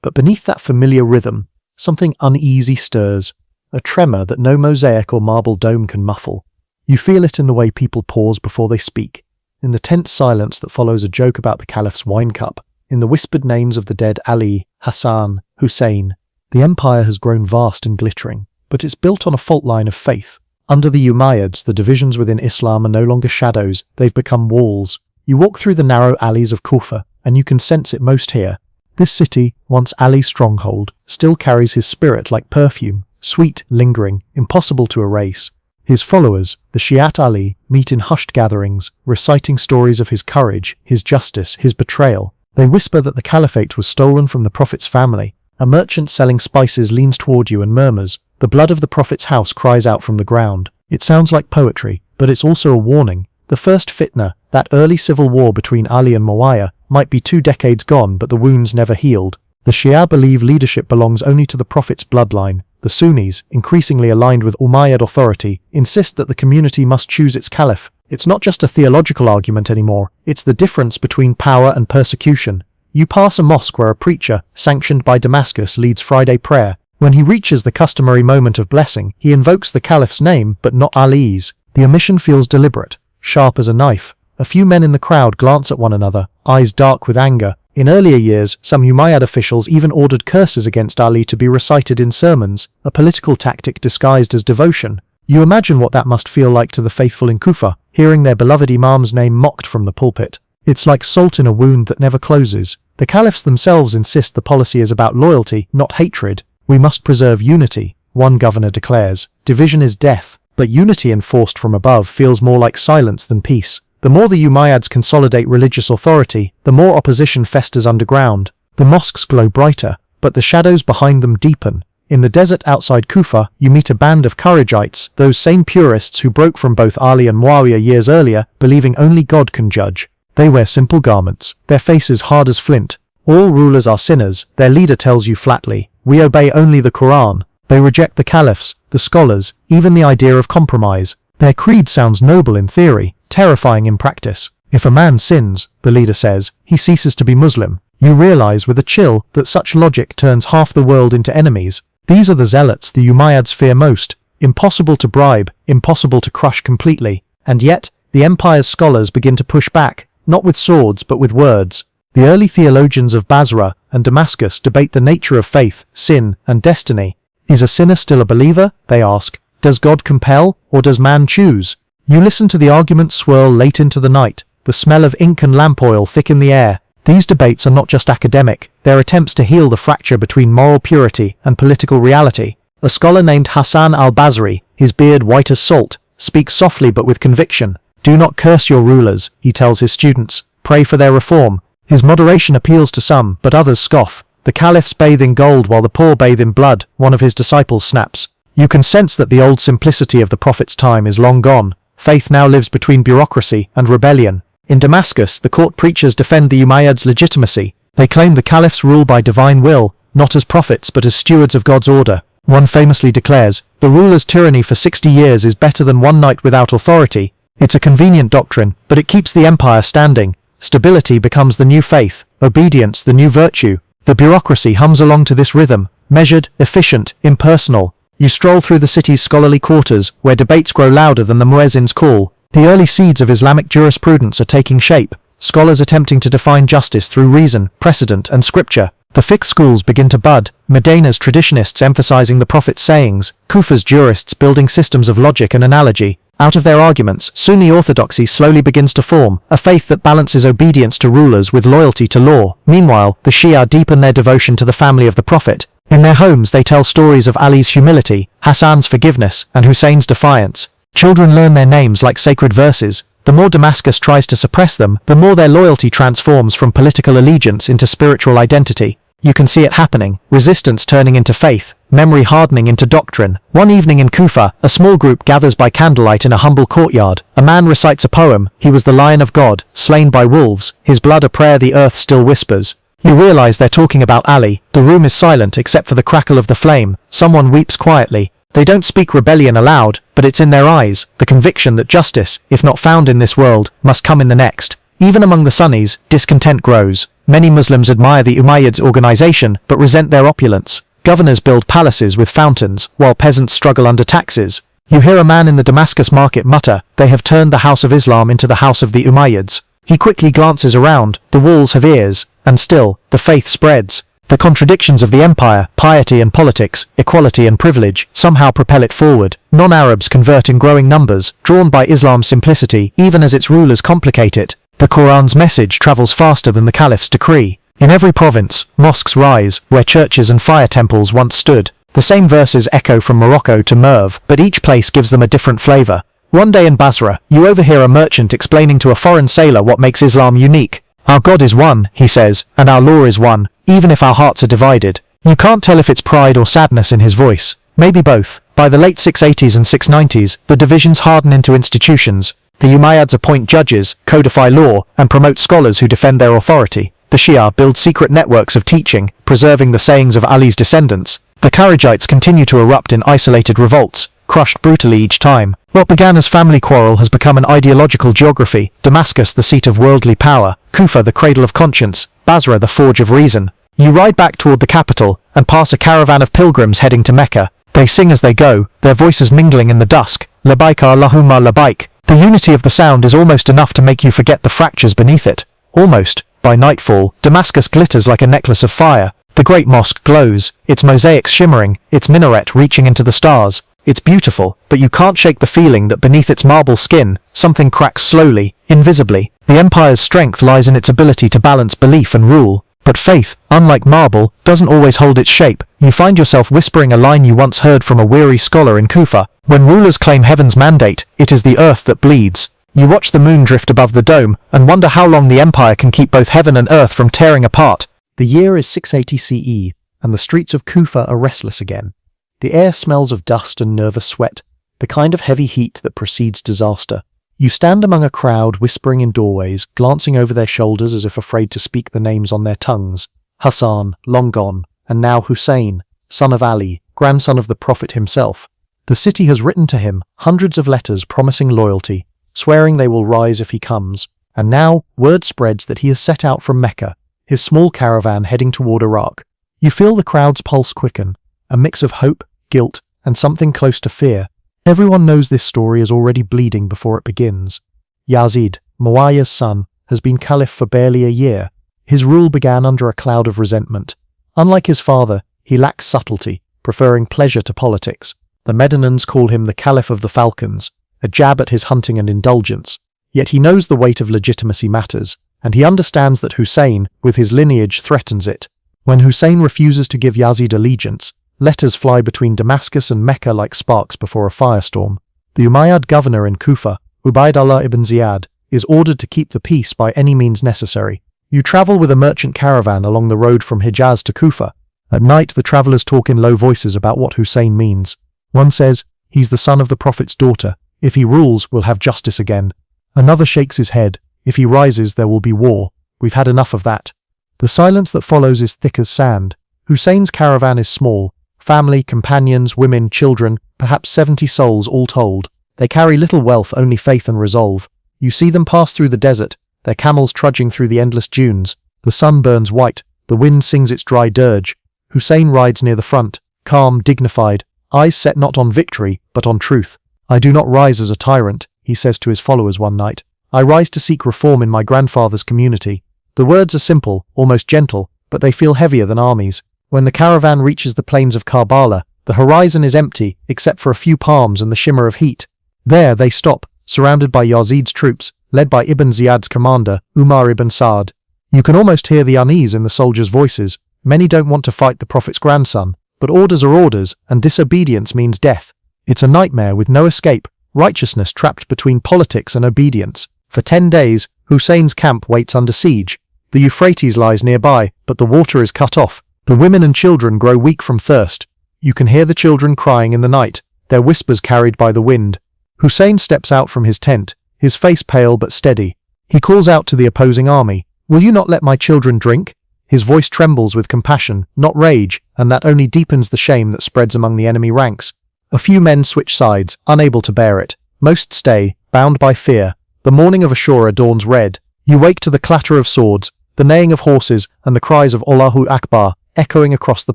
But beneath that familiar rhythm, something uneasy stirs, a tremor that no mosaic or marble dome can muffle. You feel it in the way people pause before they speak, in the tense silence that follows a joke about the caliph's wine cup, in the whispered names of the dead Ali, Hassan, Hussein. The empire has grown vast and glittering, but it's built on a fault line of faith. Under the Umayyads, the divisions within Islam are no longer shadows, they've become walls. You walk through the narrow alleys of Kufa, and you can sense it most here. This city, once Ali's stronghold, still carries his spirit like perfume, sweet, lingering, impossible to erase. His followers, the Shi'at Ali, meet in hushed gatherings, reciting stories of his courage, his justice, his betrayal. They whisper that the caliphate was stolen from the Prophet's family. A merchant selling spices leans toward you and murmurs, "The blood of the Prophet's house cries out from the ground." It sounds like poetry, but it's also a warning. The first fitna, that early civil war between Ali and Muawiya, might be 2 decades gone, but the wounds never healed. The Shia believe leadership belongs only to the Prophet's bloodline. The Sunnis, increasingly aligned with Umayyad authority, insist that the community must choose its caliph. It's not just a theological argument anymore, it's the difference between power and persecution. You pass a mosque where a preacher, sanctioned by Damascus, leads Friday prayer. When he reaches the customary moment of blessing, he invokes the caliph's name, but not Ali's. The omission feels deliberate, sharp as a knife. A few men in the crowd glance at one another, eyes dark with anger. In earlier years, some Umayyad officials even ordered curses against Ali to be recited in sermons, a political tactic disguised as devotion. You imagine what that must feel like to the faithful in Kufa, hearing their beloved imam's name mocked from the pulpit. It's like salt in a wound that never closes. The caliphs themselves insist the policy is about loyalty, not hatred. "We must preserve unity," one governor declares. "Division is death," but unity enforced from above feels more like silence than peace. The more the Umayyads consolidate religious authority, the more opposition festers underground. The mosques glow brighter, but the shadows behind them deepen. In the desert outside Kufa, you meet a band of Kharijites, those same purists who broke from both Ali and Muawiya years earlier, believing only God can judge. They wear simple garments, their faces hard as flint. All rulers are sinners, their leader tells you flatly. We obey only the Quran. They reject the caliphs, the scholars, even the idea of compromise. Their creed sounds noble in theory, terrifying in practice. If a man sins, the leader says, he ceases to be Muslim. You realize with a chill that such logic turns half the world into enemies. These are the zealots the Umayyads fear most. Impossible to bribe, impossible to crush completely. And yet, the empire's scholars begin to push back, not with swords but with words. The early theologians of Basra and Damascus debate the nature of faith, sin, and destiny. Is a sinner still a believer? They ask. Does God compel, or does man choose? You listen to the arguments swirl late into the night, the smell of ink and lamp oil thick in the air. These debates are not just academic, they're attempts to heal the fracture between moral purity and political reality. A scholar named Hassan al-Basri, his beard white as salt, speaks softly but with conviction. Do not curse your rulers, he tells his students. Pray for their reform. His moderation appeals to some, but others scoff. The caliphs bathe in gold while the poor bathe in blood, one of his disciples snaps. You can sense that the old simplicity of the prophet's time is long gone. Faith now lives between bureaucracy and rebellion. In Damascus, the court preachers defend the Umayyads' legitimacy. They claim the caliphs rule by divine will, not as prophets but as stewards of God's order. One famously declares, "The ruler's tyranny for 60 years is better than one night without authority." It's a convenient doctrine, but it keeps the empire standing. Stability becomes the new faith, obedience the new virtue. The bureaucracy hums along to this rhythm, measured, efficient, impersonal. You stroll through the city's scholarly quarters, where debates grow louder than the muezzin's call. The early seeds of Islamic jurisprudence are taking shape, scholars attempting to define justice through reason, precedent, and scripture. The fiqh schools begin to bud, Medina's traditionists emphasizing the prophet's sayings, Kufa's jurists building systems of logic and analogy. Out of their arguments, Sunni orthodoxy slowly begins to form, a faith that balances obedience to rulers with loyalty to law. Meanwhile, the Shia deepen their devotion to the family of the prophet. In their homes they tell stories of Ali's humility, Hassan's forgiveness, and Hussein's defiance. Children learn their names like sacred verses. The more Damascus tries to suppress them, the more their loyalty transforms from political allegiance into spiritual identity. You can see it happening, resistance turning into faith, memory hardening into doctrine. One evening in Kufa, a small group gathers by candlelight in a humble courtyard. A man recites a poem, "He was the Lion of God, slain by wolves, his blood a prayer the earth still whispers." You realize they're talking about Ali. The room is silent except for the crackle of the flame. Someone weeps quietly. They don't speak rebellion aloud, but it's in their eyes, the conviction that justice, if not found in this world, must come in the next. Even among the Sunnis, discontent grows. Many Muslims admire the Umayyads' organization, but resent their opulence. Governors build palaces with fountains, while peasants struggle under taxes. You hear a man in the Damascus market mutter, "They have turned the house of Islam into the house of the Umayyads." He quickly glances around, the walls have ears, and still, the faith spreads. The contradictions of the empire, piety and politics, equality and privilege, somehow propel it forward. Non-Arabs convert in growing numbers, drawn by Islam's simplicity, even as its rulers complicate it. The Quran's message travels faster than the caliph's decree. In every province, mosques rise, where churches and fire temples once stood. The same verses echo from Morocco to Merv, but each place gives them a different flavor. One day in Basra, you overhear a merchant explaining to a foreign sailor what makes Islam unique. "Our God is one," he says, "and our law is one, even if our hearts are divided." You can't tell if it's pride or sadness in his voice. Maybe both. By the late 680s and 690s, the divisions harden into institutions. The Umayyads appoint judges, codify law, and promote scholars who defend their authority. The Shia build secret networks of teaching, preserving the sayings of Ali's descendants. The Kharijites continue to erupt in isolated revolts, crushed brutally each time. What began as family quarrel has become an ideological geography. Damascus, the seat of worldly power. Kufa, the cradle of conscience. Basra, the forge of reason. You ride back toward the capital, and pass a caravan of pilgrims heading to Mecca. They sing as they go, their voices mingling in the dusk. Labaik Allahumma labaik. The unity of the sound is almost enough to make you forget the fractures beneath it. Almost. By nightfall, Damascus glitters like a necklace of fire. The great mosque glows, its mosaics shimmering, its minaret reaching into the stars. It's beautiful, but you can't shake the feeling that beneath its marble skin, something cracks slowly, invisibly. The empire's strength lies in its ability to balance belief and rule. But faith, unlike marble, doesn't always hold its shape. You find yourself whispering a line you once heard from a weary scholar in Kufa. When rulers claim heaven's mandate, it is the earth that bleeds. You watch the moon drift above the dome, and wonder how long the empire can keep both heaven and earth from tearing apart. The year is 680 CE, and the streets of Kufa are restless again. The air smells of dust and nervous sweat, the kind of heavy heat that precedes disaster. You stand among a crowd whispering in doorways, glancing over their shoulders as if afraid to speak the names on their tongues. Hassan, long gone, and now Hussein, son of Ali, grandson of the Prophet himself. The city has written to him hundreds of letters promising loyalty, swearing they will rise if he comes. And now, word spreads that he has set out from Mecca, his small caravan heading toward Iraq. You feel the crowd's pulse quicken, a mix of hope, guilt, and something close to fear. Everyone knows this story is already bleeding before it begins. Yazid, Muawiyah's son, has been caliph for barely a year. His rule began under a cloud of resentment. Unlike his father, he lacks subtlety, preferring pleasure to politics. The Medinans call him the Caliph of the Falcons. a jab at his hunting and indulgence. Yet he knows the weight of legitimacy matters, and he understands that Hussein, with his lineage, threatens it. When Hussein refuses to give Yazid allegiance, letters fly between Damascus and Mecca like sparks before a firestorm. The Umayyad governor in Kufa, Ubaydullah ibn Ziyad, is ordered to keep the peace by any means necessary. You travel with a merchant caravan along the road from Hijaz to Kufa. At night, the travelers talk in low voices about what Hussein means. One says, "He's the son of the Prophet's daughter. If he rules, we'll have justice again." Another shakes his head. "If he rises, there will be war. We've had enough of that." The silence that follows is thick as sand. Hussein's caravan is small. Family, companions, women, children, perhaps 70 souls all told. They carry little wealth, only faith and resolve. You see them pass through the desert, their camels trudging through the endless dunes. The sun burns white, the wind sings its dry dirge. Hussein rides near the front, calm, dignified, eyes set not on victory, but on truth. "I do not rise as a tyrant," he says to his followers one night. "I rise to seek reform in my grandfather's community." The words are simple, almost gentle, but they feel heavier than armies. When the caravan reaches the plains of Karbala, the horizon is empty except for a few palms and the shimmer of heat. There they stop, surrounded by Yazid's troops, led by Ibn Ziyad's commander, Umar ibn Sa'd. You can almost hear the unease in the soldiers' voices. Many don't want to fight the Prophet's grandson, but orders are orders, and disobedience means death. It's a nightmare with no escape, righteousness trapped between politics and obedience. For 10 days, Hussein's camp waits under siege. The Euphrates lies nearby, but the water is cut off. The women and children grow weak from thirst. You can hear the children crying in the night, their whispers carried by the wind. Hussein steps out from his tent, his face pale but steady. He calls out to the opposing army, "Will you not let my children drink?" His voice trembles with compassion, not rage, and that only deepens the shame that spreads among the enemy ranks. A few men switch sides, unable to bear it. Most stay, bound by fear. The morning of Ashura dawns red. You wake to the clatter of swords, the neighing of horses, and the cries of Allahu Akbar echoing across the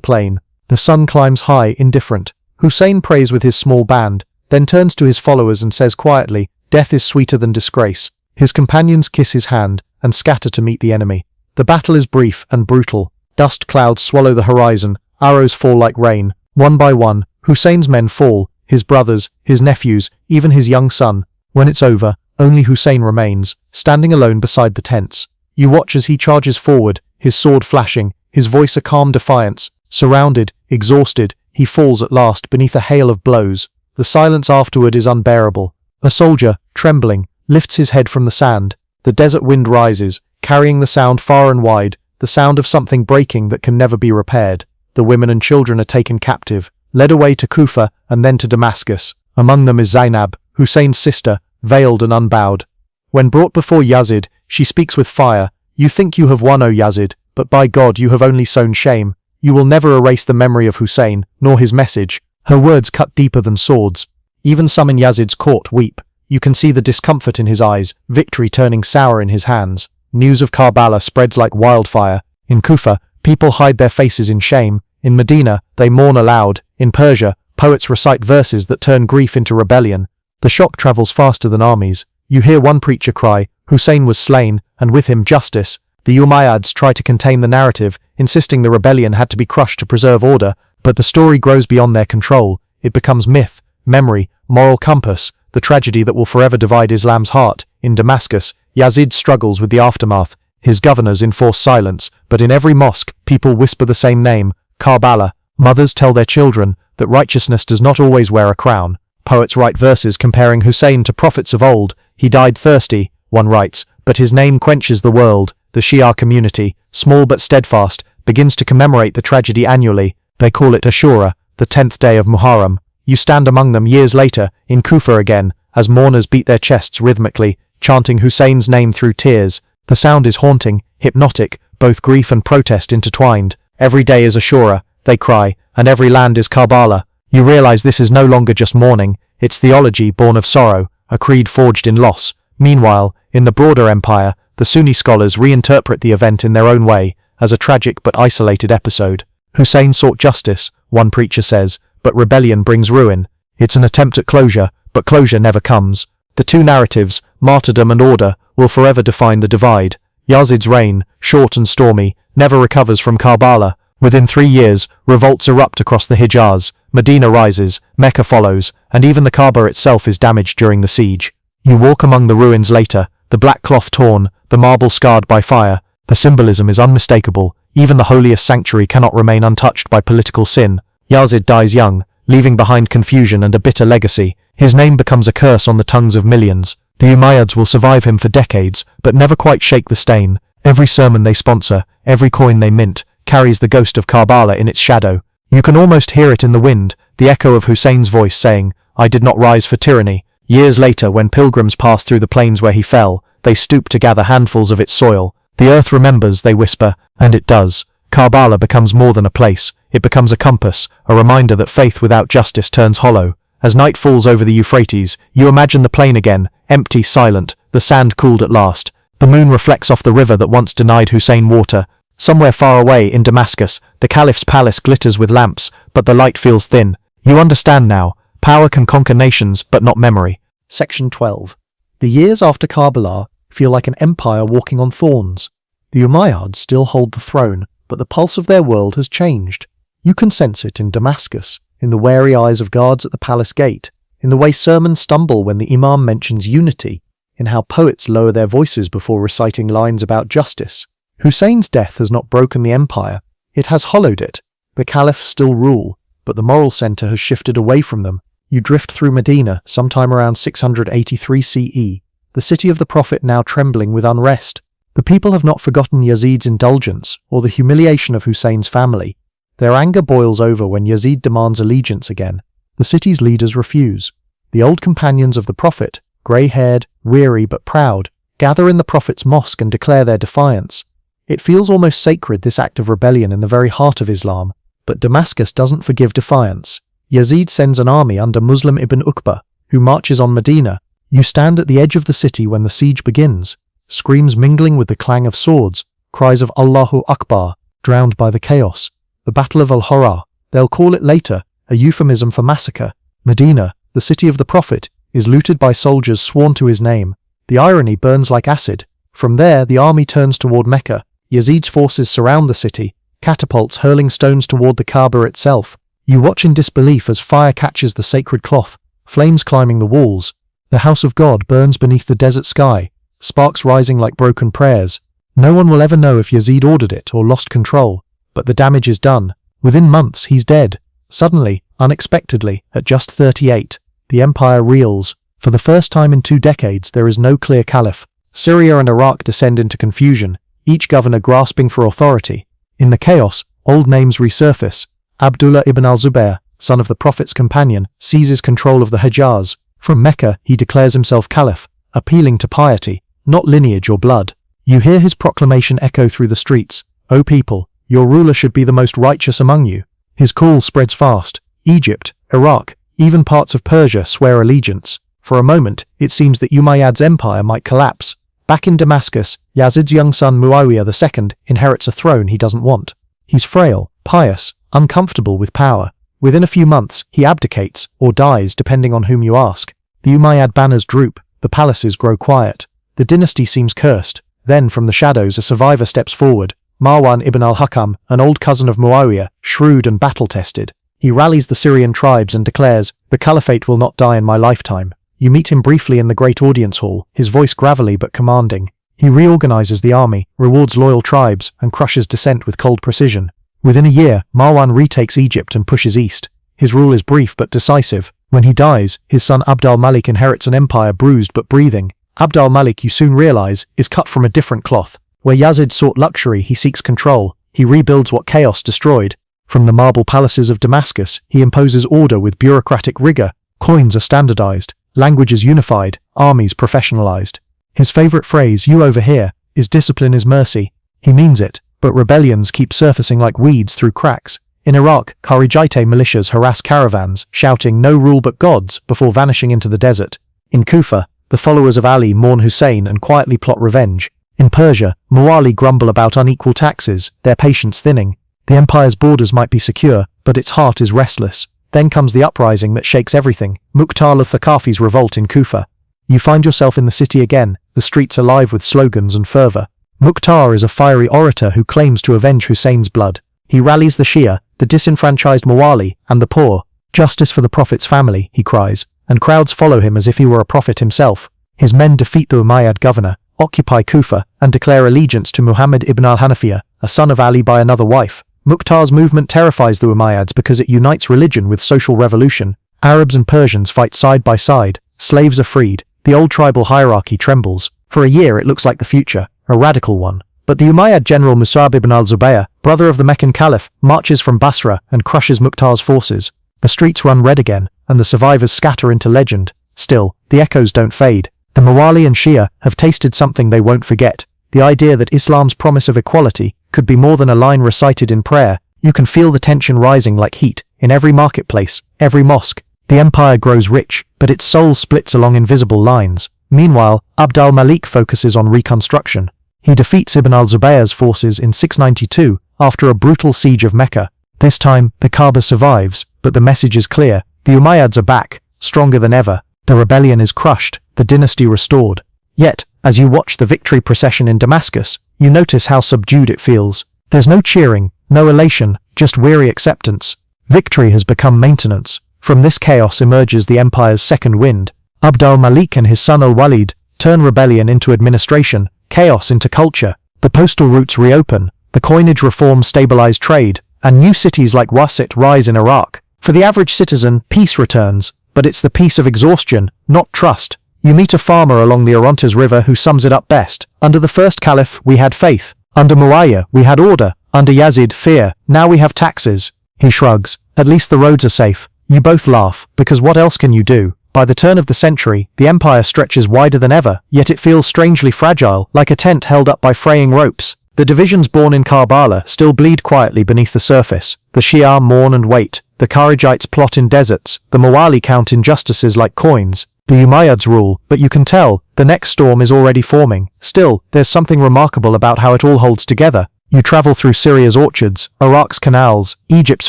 plain. The sun climbs high, indifferent. Hussein prays with his small band, then turns to his followers and says quietly, "Death is sweeter than disgrace." His companions kiss his hand and scatter to meet the enemy. The battle is brief and brutal. Dust clouds swallow the horizon, arrows fall like rain. One by one, Hussein's men fall, his brothers, his nephews, even his young son. When it's over, only Hussein remains, standing alone beside the tents. You watch as he charges forward, his sword flashing, his voice a calm defiance. Surrounded, exhausted, he falls at last beneath a hail of blows. The silence afterward is unbearable. A soldier, trembling, lifts his head from the sand. The desert wind rises, carrying the sound far and wide, the sound of something breaking that can never be repaired. The women and children are taken captive, led away to Kufa and then to Damascus. Among them is Zainab, Hussein's sister, veiled and unbowed. When brought before Yazid, she speaks with fire. "You think you have won, O Yazid, but by God you have only sown shame. You will never erase the memory of Hussein, nor his message." Her words cut deeper than swords. Even some in Yazid's court weep. You can see the discomfort in his eyes, victory turning sour in his hands. News of Karbala spreads like wildfire. In Kufa, people hide their faces in shame. In Medina, they mourn aloud. In Persia, poets recite verses that turn grief into rebellion. The shock travels faster than armies. You hear one preacher cry, "Hussein was slain, and with him justice." The Umayyads try to contain the narrative, insisting the rebellion had to be crushed to preserve order, but the story grows beyond their control. It becomes myth, memory, moral compass, the tragedy that will forever divide Islam's heart. In Damascus, Yazid struggles with the aftermath. His governors enforce silence, but in every mosque, people whisper the same name, Karbala. Mothers tell their children that righteousness does not always wear a crown. Poets write verses comparing Hussein to prophets of old. "He died thirsty," one writes, "but his name quenches the world." The Shia community, small but steadfast, begins to commemorate the tragedy annually. They call it Ashura, the 10th day of Muharram. You stand among them years later, in Kufa again, as mourners beat their chests rhythmically, chanting Hussein's name through tears. The sound is haunting, hypnotic, both grief and protest intertwined. Every day is Ashura, they cry, and every land is Karbala. You realize this is no longer just mourning, it's theology born of sorrow, a creed forged in loss. Meanwhile, in the broader empire, the Sunni scholars reinterpret the event in their own way, as a tragic but isolated episode. Hussein sought justice, one preacher says, but rebellion brings ruin. It's an attempt at closure, but closure never comes. The two narratives, martyrdom and order, will forever define the divide. Yazid's reign, short and stormy, never recovers from Karbala. Within 3 years, revolts erupt across the Hijaz, Medina rises, Mecca follows, and even the Kaaba itself is damaged during the siege. You walk among the ruins later, the black cloth torn, the marble scarred by fire. The symbolism is unmistakable. Even the holiest sanctuary cannot remain untouched by political sin. Yazid dies young, leaving behind confusion and a bitter legacy. His name becomes a curse on the tongues of millions. The Umayyads will survive him for decades, but never quite shake the stain. Every sermon they sponsor, every coin they mint, carries the ghost of Karbala in its shadow. You can almost hear it in the wind, the echo of Hussein's voice saying, "I did not rise for tyranny." Years later, when pilgrims pass through the plains where he fell, they stoop to gather handfuls of its soil. The earth remembers, they whisper, and it does. Karbala becomes more than a place. It becomes a compass, a reminder that faith without justice turns hollow. As night falls over the Euphrates, you imagine the plain again, empty, silent, the sand cooled at last. The moon reflects off the river that once denied Hussein water. Somewhere far away, in Damascus, the caliph's palace glitters with lamps, but the light feels thin. You understand now. Power can conquer nations, but not memory. Section 12. The years after Karbala feel like an empire walking on thorns. The Umayyads still hold the throne, but the pulse of their world has changed. You can sense it in Damascus, in the wary eyes of guards at the palace gate, in the way sermons stumble when the imam mentions unity, in how poets lower their voices before reciting lines about justice. Hussein's death has not broken the empire, it has hollowed it. The caliphs still rule, but the moral centre has shifted away from them. You drift through Medina, sometime around 683 CE, the city of the Prophet now trembling with unrest. The people have not forgotten Yazid's indulgence or the humiliation of Hussein's family. Their anger boils over when Yazid demands allegiance again. The city's leaders refuse. The old companions of the Prophet, grey-haired, weary but proud, gather in the Prophet's mosque and declare their defiance. It feels almost sacred, this act of rebellion in the very heart of Islam. But Damascus doesn't forgive defiance. Yazid sends an army under Muslim ibn Uqba, who marches on Medina. You stand at the edge of the city when the siege begins, screams mingling with the clang of swords, cries of Allahu Akbar, drowned by the chaos. The Battle of Al-Hara, they'll call it later, a euphemism for massacre. Medina, the city of the Prophet, is looted by soldiers sworn to his name. The irony burns like acid. From there, the army turns toward Mecca. Yazid's forces surround the city, catapults hurling stones toward the Kaaba itself. You watch in disbelief as fire catches the sacred cloth, flames climbing the walls. The house of God burns beneath the desert sky, sparks rising like broken prayers. No one will ever know if Yazid ordered it or lost control, but the damage is done. Within months, he's dead. Suddenly, unexpectedly, at just 38, the empire reels. For the first time in 2 decades, there is no clear caliph. Syria and Iraq descend into confusion, each governor grasping for authority. In the chaos, old names resurface. Abdullah ibn al-Zubayr, son of the Prophet's companion, seizes control of the Hijaz. From Mecca, he declares himself caliph, appealing to piety, not lineage or blood. You hear his proclamation echo through the streets. "O people, your ruler should be the most righteous among you." His call spreads fast. Egypt, Iraq, even parts of Persia swear allegiance. For a moment, it seems that Umayyad's empire might collapse. Back in Damascus, Yazid's young son Muawiya II inherits a throne he doesn't want. He's frail, pious, uncomfortable with power. Within a few months, he abdicates, or dies depending on whom you ask. The Umayyad banners droop, the palaces grow quiet. The dynasty seems cursed. Then, from the shadows, a survivor steps forward. Marwan ibn al-Hakam, an old cousin of Muawiya, shrewd and battle-tested. He rallies the Syrian tribes and declares, "The caliphate will not die in my lifetime." You meet him briefly in the great audience hall, his voice gravelly but commanding. He reorganizes the army, rewards loyal tribes, and crushes dissent with cold precision. Within a year, Marwan retakes Egypt and pushes east. His rule is brief but decisive. When he dies, his son Abd al-Malik inherits an empire bruised but breathing. Abd al-Malik, you soon realize, is cut from a different cloth. Where Yazid sought luxury, he seeks control. He rebuilds what chaos destroyed. From the marble palaces of Damascus, he imposes order with bureaucratic rigor. Coins are standardized, languages unified, armies professionalized. His favorite phrase, "you over here," is "discipline is mercy." He means it, but rebellions keep surfacing like weeds through cracks. In Iraq, Kharijite militias harass caravans, shouting "no rule but God's" before vanishing into the desert. In Kufa, the followers of Ali mourn Hussein and quietly plot revenge. In Persia, Mawali grumble about unequal taxes, their patience thinning. The empire's borders might be secure, but its heart is restless. Then comes the uprising that shakes everything, Muqtar al-Thaqafi's revolt in Kufa. You find yourself in the city again, the streets alive with slogans and fervor. Muqtar is a fiery orator who claims to avenge Hussein's blood. He rallies the Shia, the disenfranchised Mawali, and the poor. "Justice for the Prophet's family," he cries, and crowds follow him as if he were a prophet himself. His men defeat the Umayyad governor, occupy Kufa, and declare allegiance to Muhammad ibn al-Hanafiyyah, a son of Ali by another wife. Mukhtar's movement terrifies the Umayyads because it unites religion with social revolution. Arabs and Persians fight side by side. Slaves are freed. The old tribal hierarchy trembles. For a year it looks like the future, a radical one. But the Umayyad general Musab ibn al-Zubayr, brother of the Meccan Caliph, marches from Basra and crushes Mukhtar's forces. The streets run red again, and the survivors scatter into legend. Still, the echoes don't fade. The Mawali and Shia have tasted something they won't forget. The idea that Islam's promise of equality could be more than a line recited in prayer. You can feel the tension rising like heat in every marketplace, every mosque. The empire grows rich, but its soul splits along invisible lines. Meanwhile, Abd al-Malik focuses on reconstruction. He defeats Ibn al-Zubayr's forces in 692 after a brutal siege of Mecca. This time, the Kaaba survives, but the message is clear. The Umayyads are back, stronger than ever. The rebellion is crushed, the dynasty restored. Yet, as you watch the victory procession in Damascus, you notice how subdued it feels. There's no cheering, no elation, just weary acceptance. Victory has become maintenance. From this chaos emerges the empire's second wind. Abd al-Malik and his son al-Walid turn rebellion into administration, chaos into culture. The postal routes reopen, the coinage reforms stabilize trade, and new cities like Wasit rise in Iraq. For the average citizen, peace returns, but it's the peace of exhaustion, not trust. You meet a farmer along the Orontes River who sums it up best. "Under the first caliph, we had faith. Under Muawiya, we had order. Under Yazid, fear. Now we have taxes." He shrugs. "At least the roads are safe." You both laugh, because what else can you do? By the turn of the century, the empire stretches wider than ever, yet it feels strangely fragile, like a tent held up by fraying ropes. The divisions born in Karbala still bleed quietly beneath the surface. The Shia mourn and wait. The Kharijites plot in deserts. The Mawali count injustices like coins. The Umayyads rule, but you can tell, the next storm is already forming. Still, there's something remarkable about how it all holds together. You travel through Syria's orchards, Iraq's canals, Egypt's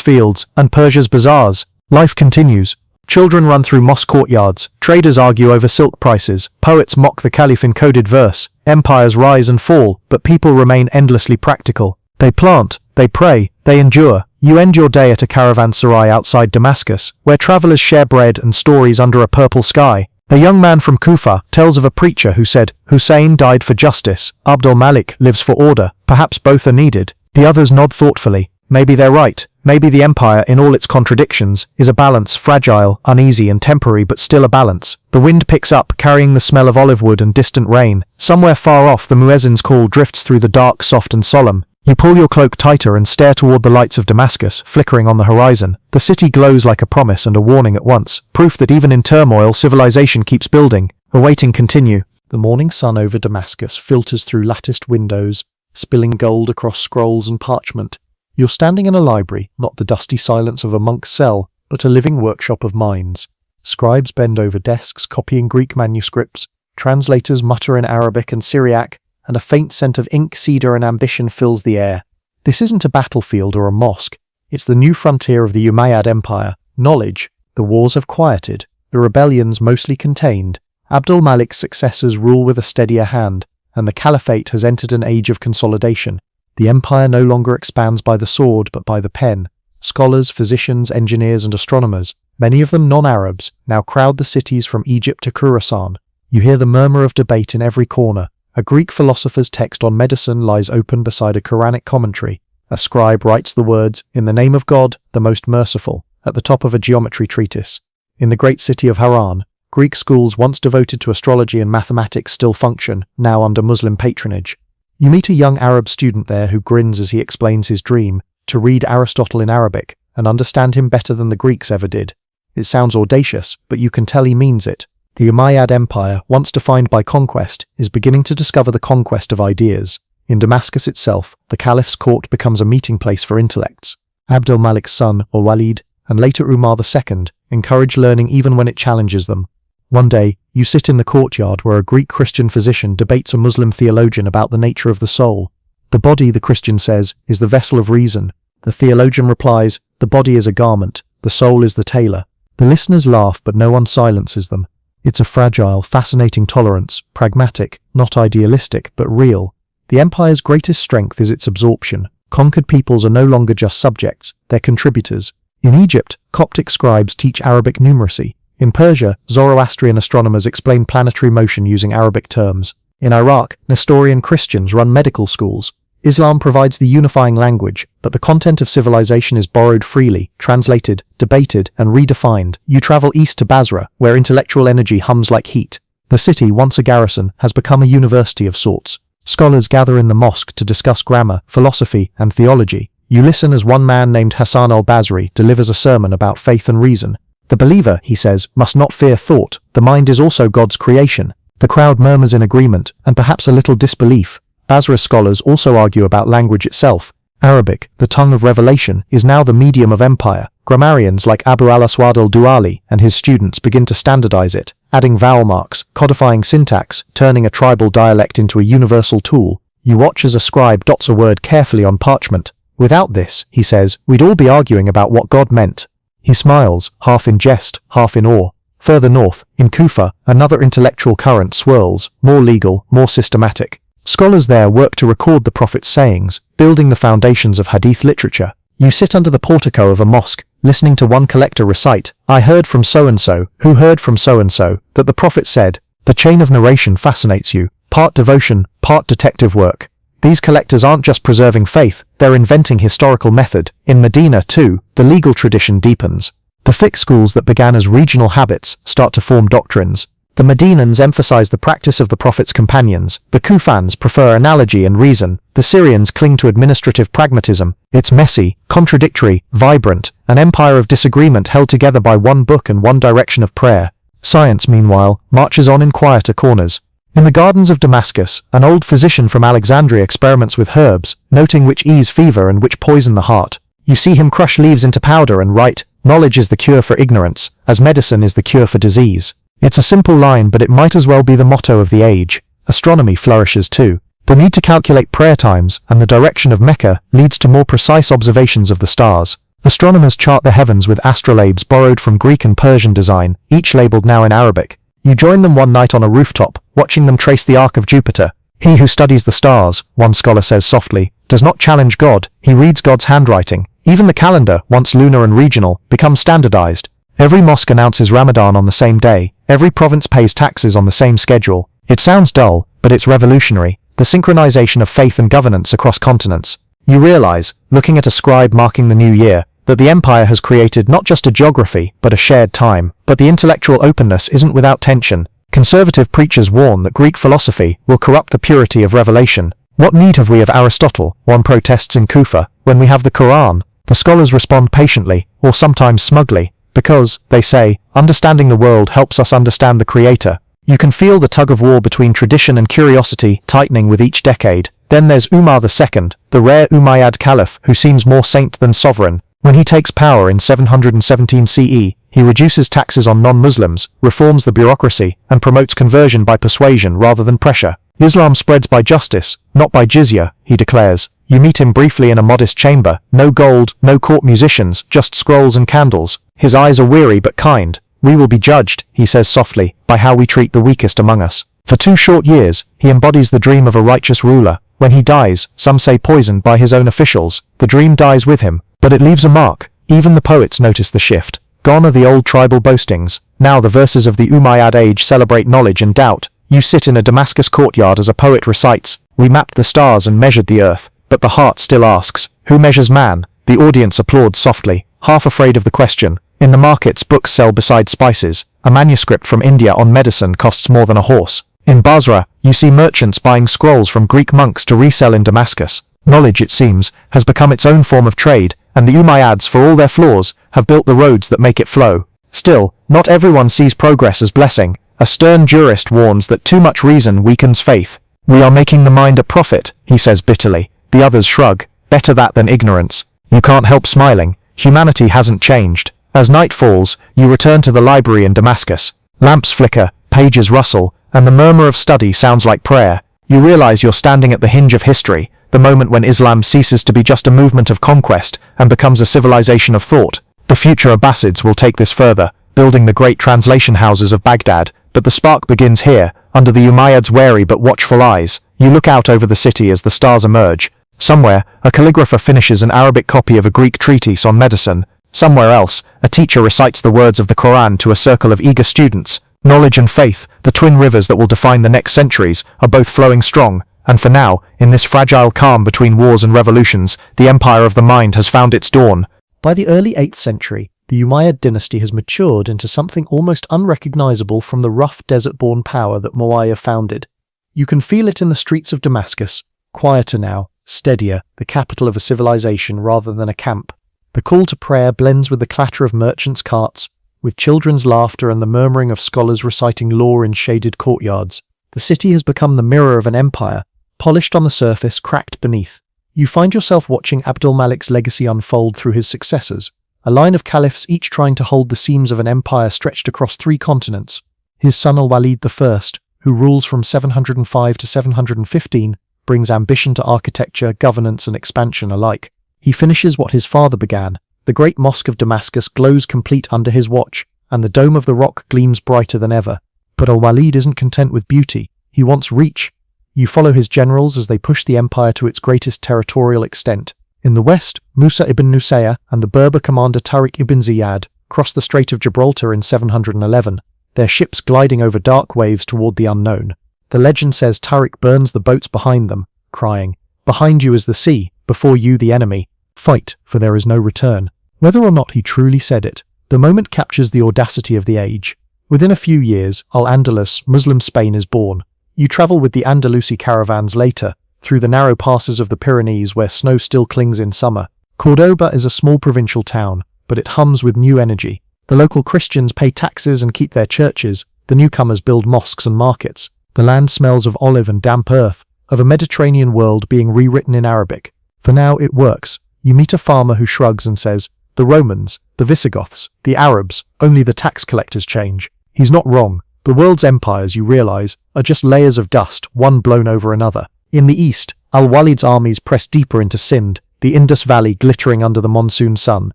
fields, and Persia's bazaars. Life continues. Children run through mosque courtyards, traders argue over silk prices, poets mock the caliph in coded verse, empires rise and fall, but people remain endlessly practical. They plant, they pray, they endure. You end your day at a caravanserai outside Damascus, where travelers share bread and stories under a purple sky. A young man from Kufa tells of a preacher who said, "Hussein died for justice, Abd al-Malik lives for order, perhaps both are needed." The others nod thoughtfully. Maybe they're right. Maybe the empire, in all its contradictions, is a balance, fragile, uneasy and temporary, but still a balance. The wind picks up, carrying the smell of olive wood and distant rain. Somewhere far off, the muezzin's call drifts through the dark, soft and solemn. You pull your cloak tighter and stare toward the lights of Damascus, flickering on the horizon. The city glows like a promise and a warning at once, proof that even in turmoil, civilization keeps building. Awaiting continue. The morning sun over Damascus filters through latticed windows, spilling gold across scrolls and parchment. You're standing in a library, not the dusty silence of a monk's cell, but a living workshop of minds. Scribes bend over desks, copying Greek manuscripts. Translators mutter in Arabic and Syriac, and a faint scent of ink, cedar and ambition fills the air. This isn't a battlefield or a mosque. It's the new frontier of the Umayyad Empire. Knowledge. The wars have quieted. The rebellions mostly contained. Abd al-Malik's successors rule with a steadier hand, and the Caliphate has entered an age of consolidation. The empire no longer expands by the sword, but by the pen. Scholars, physicians, engineers and astronomers, many of them non-Arabs, now crowd the cities from Egypt to Khorasan. You hear the murmur of debate in every corner. A Greek philosopher's text on medicine lies open beside a Quranic commentary. A scribe writes the words, "In the name of God, the most merciful," at the top of a geometry treatise. In the great city of Haran, Greek schools once devoted to astrology and mathematics still function, now under Muslim patronage. You meet a young Arab student there who grins as he explains his dream, to read Aristotle in Arabic, and understand him better than the Greeks ever did. It sounds audacious, but you can tell he means it. The Umayyad Empire, once defined by conquest, is beginning to discover the conquest of ideas. In Damascus itself, the caliph's court becomes a meeting place for intellects. Abd al-Malik's son, al-Walid, and later Umar II, encourage learning even when it challenges them. One day, you sit in the courtyard where a Greek Christian physician debates a Muslim theologian about the nature of the soul. The body, the Christian says, is the vessel of reason. The theologian replies, the body is a garment, the soul is the tailor. The listeners laugh, but no one silences them. It's a fragile, fascinating tolerance, pragmatic, not idealistic, but real. The empire's greatest strength is its absorption. Conquered peoples are no longer just subjects, they're contributors. In Egypt, Coptic scribes teach Arabic numeracy. In Persia, Zoroastrian astronomers explain planetary motion using Arabic terms. In Iraq, Nestorian Christians run medical schools. Islam provides the unifying language, but the content of civilization is borrowed freely, translated, debated, and redefined. You travel east to Basra, where intellectual energy hums like heat. The city, once a garrison, has become a university of sorts. Scholars gather in the mosque to discuss grammar, philosophy, and theology. You listen as one man named Hassan al-Basri delivers a sermon about faith and reason. The believer, he says, must not fear thought. The mind is also God's creation. The crowd murmurs in agreement, and perhaps a little disbelief. Basra's scholars also argue about language itself. Arabic, the tongue of revelation, is now the medium of empire. Grammarians like Abu al-Aswad al-Duali and his students begin to standardize it, adding vowel marks, codifying syntax, turning a tribal dialect into a universal tool. You watch as a scribe dots a word carefully on parchment. Without this, he says, we'd all be arguing about what God meant. He smiles, half in jest, half in awe. Further north, in Kufa, another intellectual current swirls, more legal, more systematic. Scholars there work to record the Prophet's sayings, building the foundations of hadith literature. You sit under the portico of a mosque, listening to one collector recite, I heard from so-and-so, who heard from so-and-so, that the Prophet said. The chain of narration fascinates you, part devotion, part detective work. These collectors aren't just preserving faith, they're inventing historical method. In Medina, too, the legal tradition deepens. The fiqh schools that began as regional habits start to form doctrines. The Medinans emphasize the practice of the Prophet's companions, the Kufans prefer analogy and reason, the Syrians cling to administrative pragmatism. It's messy, contradictory, vibrant, an empire of disagreement held together by one book and one direction of prayer. Science, meanwhile, marches on in quieter corners. In the gardens of Damascus, an old physician from Alexandria experiments with herbs, noting which ease fever and which poison the heart. You see him crush leaves into powder and write, knowledge is the cure for ignorance, as medicine is the cure for disease. It's a simple line, but it might as well be the motto of the age. Astronomy flourishes too. The need to calculate prayer times and the direction of Mecca leads to more precise observations of the stars. Astronomers chart the heavens with astrolabes borrowed from Greek and Persian design, each labeled now in Arabic. You join them one night on a rooftop, watching them trace the arc of Jupiter. He who studies the stars, one scholar says softly, does not challenge God, he reads God's handwriting. Even the calendar, once lunar and regional, becomes standardized. Every mosque announces Ramadan on the same day. Every province pays taxes on the same schedule. It sounds dull, but it's revolutionary. The synchronization of faith and governance across continents. You realize, looking at a scribe marking the new year, that the empire has created not just a geography, but a shared time. But the intellectual openness isn't without tension. Conservative preachers warn that Greek philosophy will corrupt the purity of revelation. What need have we of Aristotle, one protests in Kufa, when we have the Quran? The scholars respond patiently, or sometimes smugly. Because, they say, understanding the world helps us understand the Creator. You can feel the tug-of-war between tradition and curiosity tightening with each decade. Then there's Umar II, the rare Umayyad Caliph who seems more saint than sovereign. When he takes power in 717 CE, he reduces taxes on non-Muslims, reforms the bureaucracy, and promotes conversion by persuasion rather than pressure. Islam spreads by justice, not by jizya, he declares. You meet him briefly in a modest chamber, no gold, no court musicians, just scrolls and candles. His eyes are weary but kind. We will be judged, he says softly, by how we treat the weakest among us. For 2 short years, he embodies the dream of a righteous ruler. When he dies, some say poisoned by his own officials, the dream dies with him, but it leaves a mark. Even the poets notice the shift. Gone are the old tribal boastings. Now the verses of the Umayyad age celebrate knowledge and doubt. You sit in a Damascus courtyard as a poet recites, we mapped the stars and measured the earth, but the heart still asks, who measures man? The audience applauds softly, half afraid of the question. In the markets, books sell beside spices. A manuscript from India on medicine costs more than a horse. In Basra, you see merchants buying scrolls from Greek monks to resell in Damascus. Knowledge, it seems, has become its own form of trade, and the Umayyads, for all their flaws, have built the roads that make it flow. Still, not everyone sees progress as blessing. A stern jurist warns that too much reason weakens faith. We are making the mind a prophet, he says bitterly. The others shrug. Better that than ignorance. You can't help smiling. Humanity hasn't changed. As night falls, you return to the library in Damascus. Lamps flicker, pages rustle, and the murmur of study sounds like prayer. You realize you're standing at the hinge of history, the moment when Islam ceases to be just a movement of conquest and becomes a civilization of thought. The future Abbasids will take this further, building the great translation houses of Baghdad, but the spark begins here, under the Umayyads' wary but watchful eyes. You look out over the city as the stars emerge. Somewhere, a calligrapher finishes an Arabic copy of a Greek treatise on medicine. Somewhere else, a teacher recites the words of the Quran to a circle of eager students. Knowledge and faith, the twin rivers that will define the next centuries, are both flowing strong, and for now, in this fragile calm between wars and revolutions, the empire of the mind has found its dawn. By the early 8th century, the Umayyad dynasty has matured into something almost unrecognizable from the rough desert-born power that Muawiya founded. You can feel it in the streets of Damascus, quieter now, steadier, the capital of a civilization rather than a camp. The call to prayer blends with the clatter of merchants' carts, with children's laughter and the murmuring of scholars reciting law in shaded courtyards. The city has become the mirror of an empire, polished on the surface, cracked beneath. You find yourself watching Abdul Malik's legacy unfold through his successors, a line of caliphs each trying to hold the seams of an empire stretched across 3 continents. His son Al-Walid I, who rules from 705 to 715, brings ambition to architecture, governance and expansion alike. He finishes what his father began. The great mosque of Damascus glows complete under his watch, and the dome of the rock gleams brighter than ever. But Al-Walid isn't content with beauty, he wants reach. You follow his generals as they push the empire to its greatest territorial extent. In the west, Musa ibn Nusayr and the Berber commander Tariq ibn Ziyad cross the Strait of Gibraltar in 711, their ships gliding over dark waves toward the unknown. The legend says Tariq burns the boats behind them, crying, "Behind you is the sea, before you the enemy. Fight, for there is no return." Whether or not he truly said it, the moment captures the audacity of the age. Within a few years, Al-Andalus, Muslim Spain, is born. You travel with the Andalusi caravans later, through the narrow passes of the Pyrenees where snow still clings in summer. Cordoba is a small provincial town, but it hums with new energy. The local Christians pay taxes and keep their churches, the newcomers build mosques and markets. The land smells of olive and damp earth, of a Mediterranean world being rewritten in Arabic. For now it works. You meet a farmer who shrugs and says, "The Romans, the Visigoths, the Arabs, only the tax collectors change." He's not wrong. The world's empires, you realize, are just layers of dust, one blown over another. In the east, Al-Walid's armies press deeper into Sind, the Indus Valley glittering under the monsoon sun.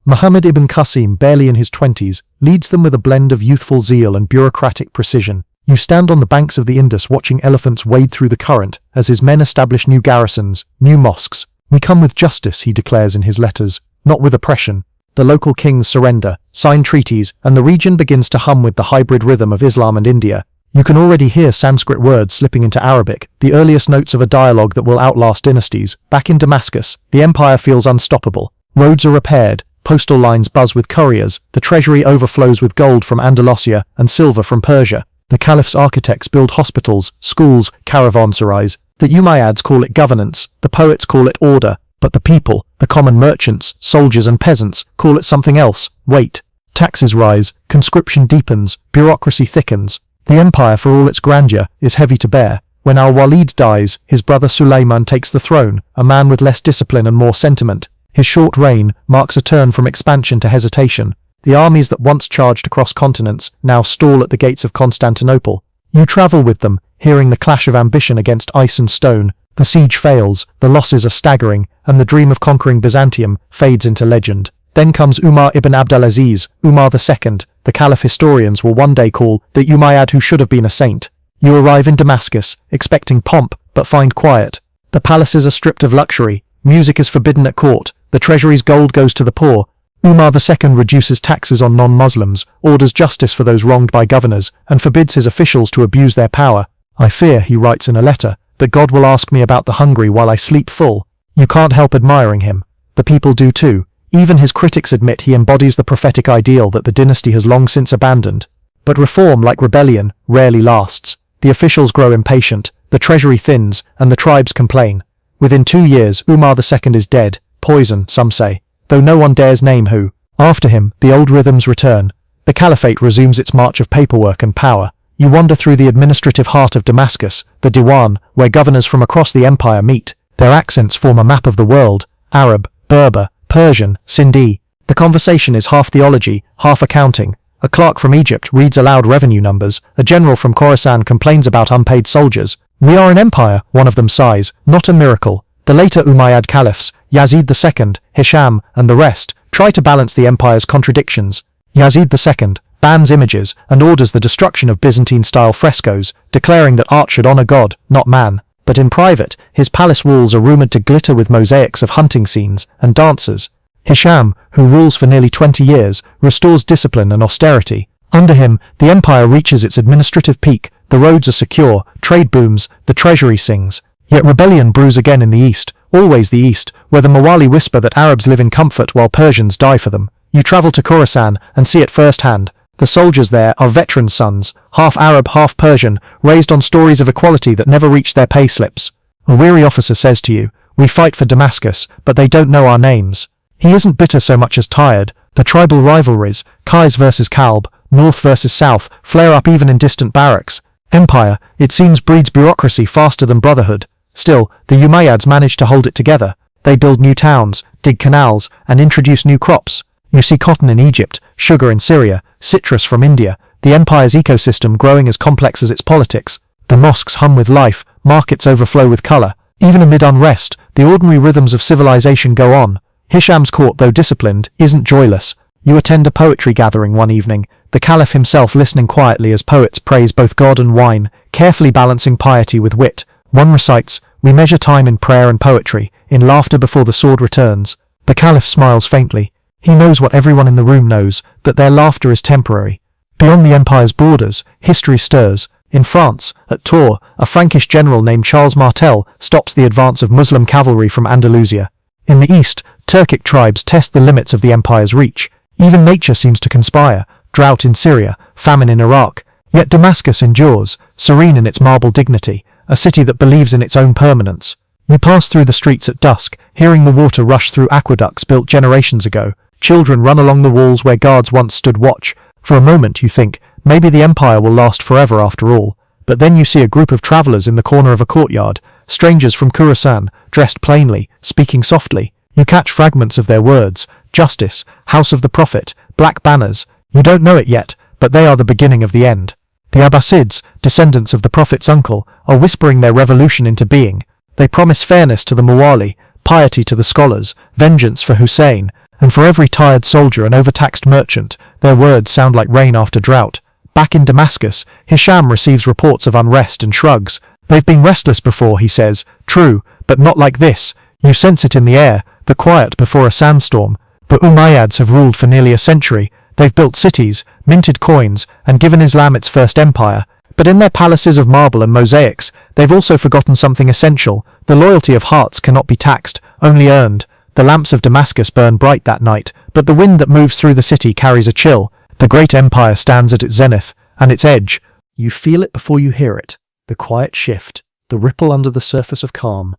Muhammad ibn Qasim, barely in his 20s, leads them with a blend of youthful zeal and bureaucratic precision. You stand on the banks of the Indus watching elephants wade through the current as his men establish new garrisons, new mosques. "We come with justice," he declares in his letters, "not with oppression." The local kings surrender, sign treaties, and the region begins to hum with the hybrid rhythm of Islam and India. You can already hear Sanskrit words slipping into Arabic, the earliest notes of a dialogue that will outlast dynasties. Back in Damascus, the empire feels unstoppable. Roads are repaired, postal lines buzz with couriers, the treasury overflows with gold from Andalusia and silver from Persia. The caliph's architects build hospitals, schools, caravanserais. The Umayyads call it governance, the poets call it order, but the people, the common merchants, soldiers and peasants, call it something else: weight. Taxes rise, conscription deepens, bureaucracy thickens. The empire, for all its grandeur, is heavy to bear. When Al-Walid dies, his brother Sulayman takes the throne, a man with less discipline and more sentiment. His short reign marks a turn from expansion to hesitation. The armies that once charged across continents now stall at the gates of Constantinople. You travel with them, hearing the clash of ambition against ice and stone. The siege fails, the losses are staggering, and the dream of conquering Byzantium fades into legend. Then comes Umar ibn Abdulaziz, Umar II, the caliph historians will one day call the Umayyad who should have been a saint. You arrive in Damascus, expecting pomp, but find quiet. The palaces are stripped of luxury, music is forbidden at court, the treasury's gold goes to the poor. Umar II reduces taxes on non-Muslims, orders justice for those wronged by governors, and forbids his officials to abuse their power. "I fear," he writes in a letter, "that God will ask me about the hungry while I sleep full." You can't help admiring him. The people do too. Even his critics admit he embodies the prophetic ideal that the dynasty has long since abandoned. But reform, like rebellion, rarely lasts. The officials grow impatient, the treasury thins, and the tribes complain. Within 2 years, Umar II is dead, poison, some say, though no one dares name who. After him, the old rhythms return. The caliphate resumes its march of paperwork and power. You wander through the administrative heart of Damascus, the Diwan, where governors from across the empire meet. Their accents form a map of the world: Arab, Berber, Persian, Sindhi. The conversation is half theology, half accounting. A clerk from Egypt reads aloud revenue numbers. A general from Khorasan complains about unpaid soldiers. "We are an empire," one of them sighs, "not a miracle." The later Umayyad caliphs, Yazid II, Hisham, and the rest, try to balance the empire's contradictions. Yazid II bans images and orders the destruction of Byzantine-style frescoes, declaring that art should honor God, not man. but in private, his palace walls are rumoured to glitter with mosaics of hunting scenes and dancers. Hisham, who rules for nearly 20 years, restores discipline and austerity. Under him, the empire reaches its administrative peak, the roads are secure, trade booms, the treasury sings. Yet rebellion brews again in the east, always the east, where the Mawali whisper that Arabs live in comfort while Persians die for them. You travel to Khorasan and see it firsthand. The soldiers there are veteran sons, half Arab, half Persian, raised on stories of equality that never reached their pay slips. A weary officer says to you, "We fight for Damascus, but they don't know our names." He isn't bitter so much as tired. The tribal rivalries, Qais versus Kalb, North versus South, flare up even in distant barracks. Empire, it seems, breeds bureaucracy faster than brotherhood. Still, the Umayyads manage to hold it together. They build new towns, dig canals, and introduce new crops. You see cotton in Egypt, sugar in Syria, citrus from India, the empire's ecosystem growing as complex as its politics. The mosques hum with life, markets overflow with colour. Even amid unrest, the ordinary rhythms of civilization go on. Hisham's court, though disciplined, isn't joyless. You attend a poetry gathering one evening, the Caliph himself listening quietly as poets praise both God and wine, carefully balancing piety with wit. One recites, "We measure time in prayer and poetry, in laughter before the sword returns." The Caliph smiles faintly. He knows what everyone in the room knows, that their laughter is temporary. Beyond the empire's borders, history stirs. In France, at Tours, a Frankish general named Charles Martel stops the advance of Muslim cavalry from Andalusia. In the east, Turkic tribes test the limits of the empire's reach. Even nature seems to conspire, drought in Syria, famine in Iraq. Yet Damascus endures, serene in its marble dignity, a city that believes in its own permanence. You pass through the streets at dusk, hearing the water rush through aqueducts built generations ago. Children run along the walls where guards once stood watch. For a moment you think, maybe the empire will last forever after all. But then you see a group of travellers in the corner of a courtyard, strangers from Khorasan, dressed plainly, speaking softly. You catch fragments of their words: justice, house of the prophet, black banners. You don't know it yet, but they are the beginning of the end. The Abbasids, descendants of the prophet's uncle, are whispering their revolution into being. They promise fairness to the Mawali, piety to the scholars, vengeance for Hussein, and for every tired soldier and overtaxed merchant, their words sound like rain after drought. Back in Damascus, Hisham receives reports of unrest and shrugs. "They've been restless before," he says. "True, but not like this. You sense it in the air, the quiet before a sandstorm. The Umayyads have ruled for nearly a century. They've built cities, minted coins, and given Islam its first empire. But in their palaces of marble and mosaics, they've also forgotten something essential. The loyalty of hearts cannot be taxed, only earned. The lamps of Damascus burn bright that night, but the wind that moves through the city carries a chill. The great empire stands at its zenith, and its edge." You feel it before you hear it. The quiet shift, the ripple under the surface of calm.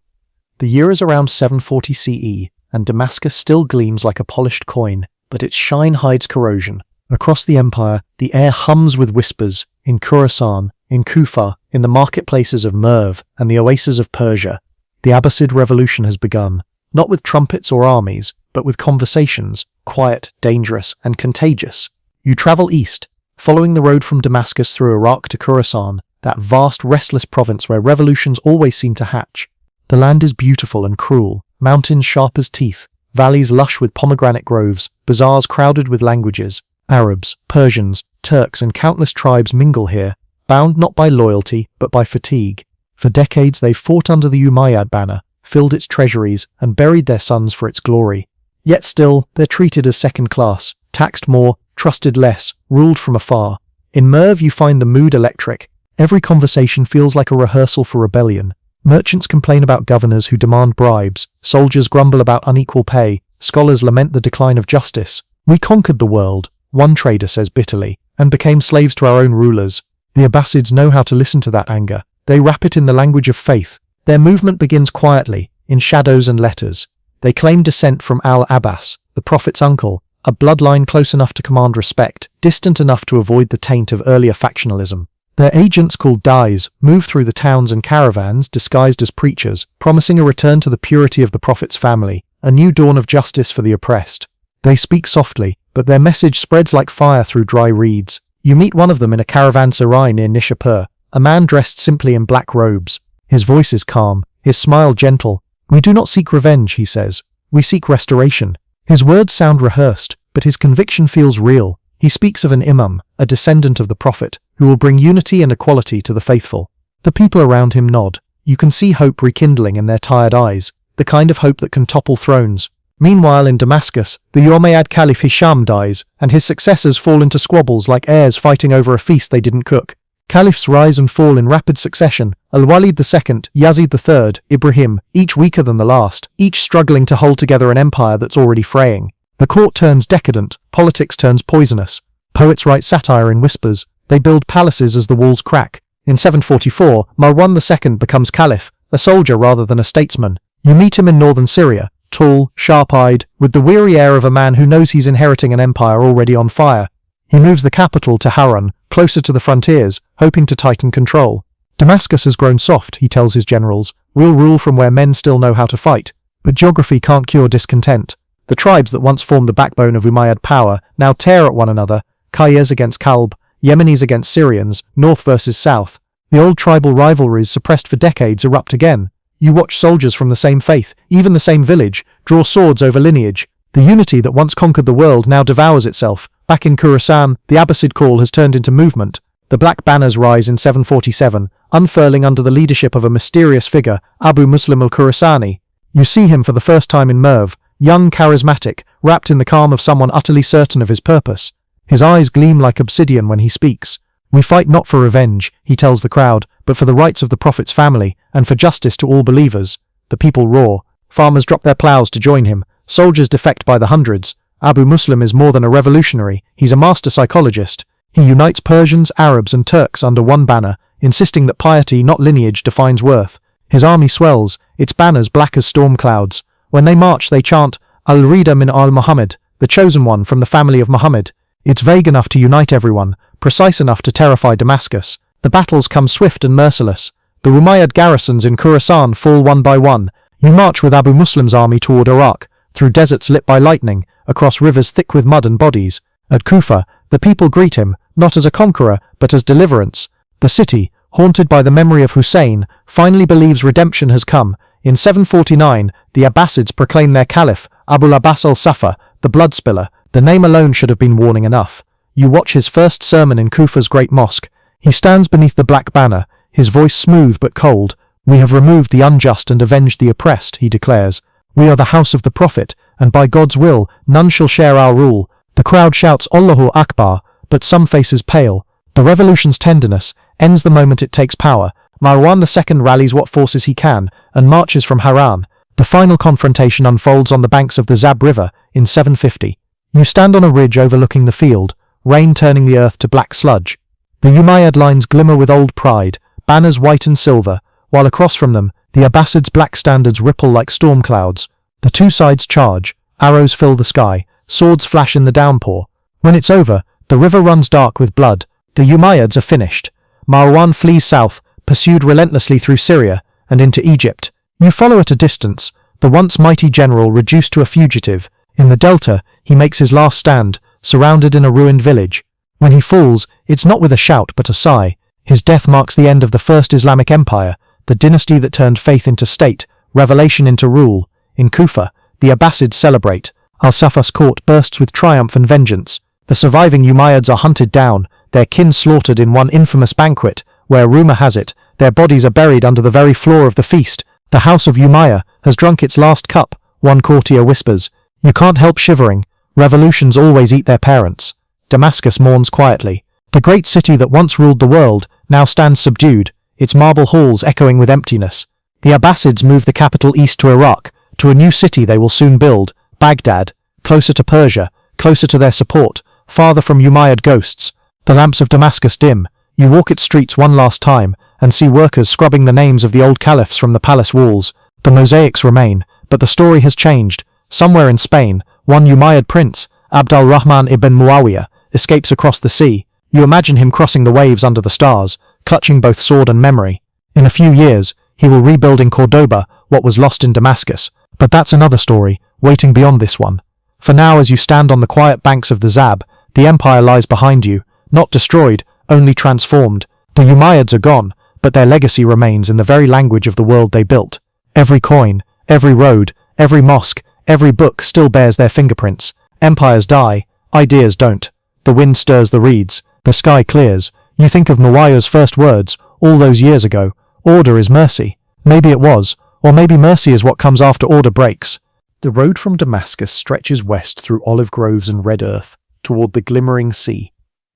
The year is around 740 CE, and Damascus still gleams like a polished coin, but its shine hides corrosion. Across the empire, the air hums with whispers, in Khorasan, in Kufa, in the marketplaces of Merv and the oases of Persia. The Abbasid revolution has begun, not with trumpets or armies, but with conversations, quiet, dangerous, and contagious. You travel east, following the road from Damascus through Iraq to Khorasan, that vast, restless province where revolutions always seem to hatch. The land is beautiful and cruel, mountains sharp as teeth, valleys lush with pomegranate groves, bazaars crowded with languages. Arabs, Persians, Turks, and countless tribes mingle here, bound not by loyalty, but by fatigue. For decades they've fought under the Umayyad banner, filled its treasuries, and buried their sons for its glory. Yet still, they're treated as second class, taxed more, trusted less, ruled from afar. In Merv you find the mood electric. Every conversation feels like a rehearsal for rebellion. Merchants complain about governors who demand bribes, soldiers grumble about unequal pay, scholars lament the decline of justice. "We conquered the world," one trader says bitterly, "and became slaves to our own rulers." The Abbasids know how to listen to that anger. They wrap it in the language of faith. Their movement begins quietly, in shadows and letters. They claim descent from Al-Abbas, the prophet's uncle, a bloodline close enough to command respect, distant enough to avoid the taint of earlier factionalism. Their agents, called Dais, move through the towns and caravans disguised as preachers, promising a return to the purity of the prophet's family, a new dawn of justice for the oppressed. They speak softly, but their message spreads like fire through dry reeds. You meet one of them in a caravanserai near Nishapur, a man dressed simply in black robes. His voice is calm, his smile gentle. "We do not seek revenge," he says. "We seek restoration." His words sound rehearsed, but his conviction feels real. He speaks of an imam, a descendant of the prophet, who will bring unity and equality to the faithful. The people around him nod. you can see hope rekindling in their tired eyes, the kind of hope that can topple thrones. Meanwhile in Damascus, the Umayyad Caliph Hisham dies, and his successors fall into squabbles like heirs fighting over a feast they didn't cook. Caliphs rise and fall in rapid succession, Al-Walid II, Yazid III, Ibrahim, each weaker than the last, each struggling to hold together an empire that's already fraying. The court turns decadent, politics turns poisonous. Poets write satire in whispers, they build palaces as the walls crack. In 744, Marwan II becomes caliph, a soldier rather than a statesman. You meet him in northern Syria, tall, sharp-eyed, with the weary air of a man who knows he's inheriting an empire already on fire. He moves the capital to Harran, closer to the frontiers, hoping to tighten control. Damascus has grown soft, he tells his generals. We'll rule from where men still know how to fight. But geography can't cure discontent. The tribes that once formed the backbone of Umayyad power now tear at one another, Qayyas against Kalb, Yemenis against Syrians, north versus south. The old tribal rivalries suppressed for decades erupt again. You watch soldiers from the same faith, even the same village, draw swords over lineage. The unity that once conquered the world now devours itself. Back in Khorasan, the Abbasid call has turned into movement. The black banners rise in 747, unfurling under the leadership of a mysterious figure, Abu Muslim al-Khurasani. You see him for the first time in Merv, young, charismatic, wrapped in the calm of someone utterly certain of his purpose. His eyes gleam like obsidian when he speaks. We fight not for revenge, he tells the crowd, but for the rights of the Prophet's family, and for justice to all believers. The people roar. Farmers drop their plows to join him. Soldiers defect by the hundreds. Abu Muslim is more than a revolutionary, he's a master psychologist. He unites Persians, Arabs and Turks under one banner, insisting that piety, not lineage, defines worth. His army swells, its banners black as storm clouds. When they march they chant, Al-Rida min al-Muhammad, the chosen one from the family of Muhammad. It's vague enough to unite everyone, precise enough to terrify Damascus. The battles come swift and merciless. The Umayyad garrisons in Khorasan fall one by one. You march with Abu Muslim's army toward Iraq, through deserts lit by lightning, across rivers thick with mud and bodies. At Kufa, the people greet him, not as a conqueror, but as deliverance. The city, haunted by the memory of Hussein, finally believes redemption has come. In 749, the Abbasids proclaim their caliph, Abul Abbas al-Safa, the bloodspiller. The name alone should have been warning enough. You watch his first sermon in Kufa's great mosque. He stands beneath the black banner, his voice smooth but cold. We have removed the unjust and avenged the oppressed, he declares. We are the house of the Prophet, and by God's will, none shall share our rule. The crowd shouts Allahu Akbar, but some faces pale. The revolution's tenderness ends the moment it takes power. Marwan II rallies what forces he can, and marches from Harran. The final confrontation unfolds on the banks of the Zab River in 750. You stand on a ridge overlooking the field, rain turning the earth to black sludge. The Umayyad lines glimmer with old pride, banners white and silver, while across from them, the Abbasids' black standards ripple like storm clouds. The two sides charge, arrows fill the sky, swords flash in the downpour. When it's over, the river runs dark with blood. The Umayyads are finished. Marwan flees south, pursued relentlessly through Syria, and into Egypt. You follow at a distance, the once mighty general reduced to a fugitive. In the delta, he makes his last stand, surrounded in a ruined village. When he falls, it's not with a shout but a sigh. His death marks the end of the first Islamic Empire, the dynasty that turned faith into state, revelation into rule. In Kufa, the Abbasids celebrate. Al-Safa's court bursts with triumph and vengeance. The surviving Umayyads are hunted down, their kin slaughtered in one infamous banquet, where rumour has it, their bodies are buried under the very floor of the feast. The house of Umayya has drunk its last cup, one courtier whispers. You can't help shivering. Revolutions always eat their parents. Damascus mourns quietly. The great city that once ruled the world now stands subdued, its marble halls echoing with emptiness. The Abbasids move the capital east to Iraq, to a new city they will soon build, Baghdad, closer to Persia, closer to their support, farther from Umayyad ghosts. The lamps of Damascus dim. You walk its streets one last time, and see workers scrubbing the names of the old caliphs from the palace walls. The mosaics remain, but the story has changed. Somewhere in Spain, one Umayyad prince, Abd al-Rahman ibn Muawiya, escapes across the sea. You imagine him crossing the waves under the stars, clutching both sword and memory. In a few years, he will rebuild in Cordoba what was lost in Damascus. But that's another story, waiting beyond this one. For now, as you stand on the quiet banks of the Zab, the empire lies behind you, not destroyed, only transformed. The Umayyads are gone, but their legacy remains in the very language of the world they built. Every coin, every road, every mosque, every book still bears their fingerprints. Empires die, ideas don't. The wind stirs the reeds, the sky clears. You think of Muawiyah's first words, all those years ago, order is mercy. Maybe it was, or maybe mercy is what comes after order breaks. The road from Damascus stretches west through olive groves and red earth, toward the glimmering sea.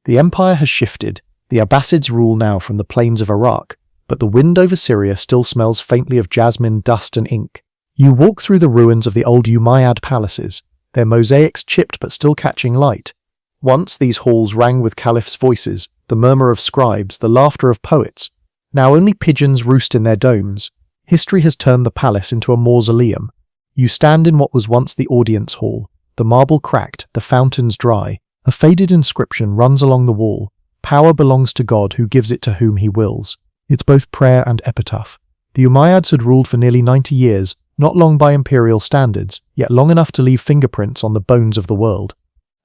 The empire has shifted. The Abbasids rule now from the plains of Iraq, but the wind over Syria still smells faintly of jasmine, dust and ink. You walk through the ruins of the old Umayyad palaces, their mosaics chipped but still catching light. Once these halls rang with caliphs' voices, the murmur of scribes, the laughter of poets. Now only pigeons roost in their domes. History has turned the palace into a mausoleum. You stand in what was once the audience hall, the marble cracked, the fountains dry. A faded inscription runs along the wall. Power belongs to God who gives it to whom he wills. It's both prayer and epitaph. The Umayyads had ruled for nearly 90 years, not long by imperial standards, yet long enough to leave fingerprints on the bones of the world.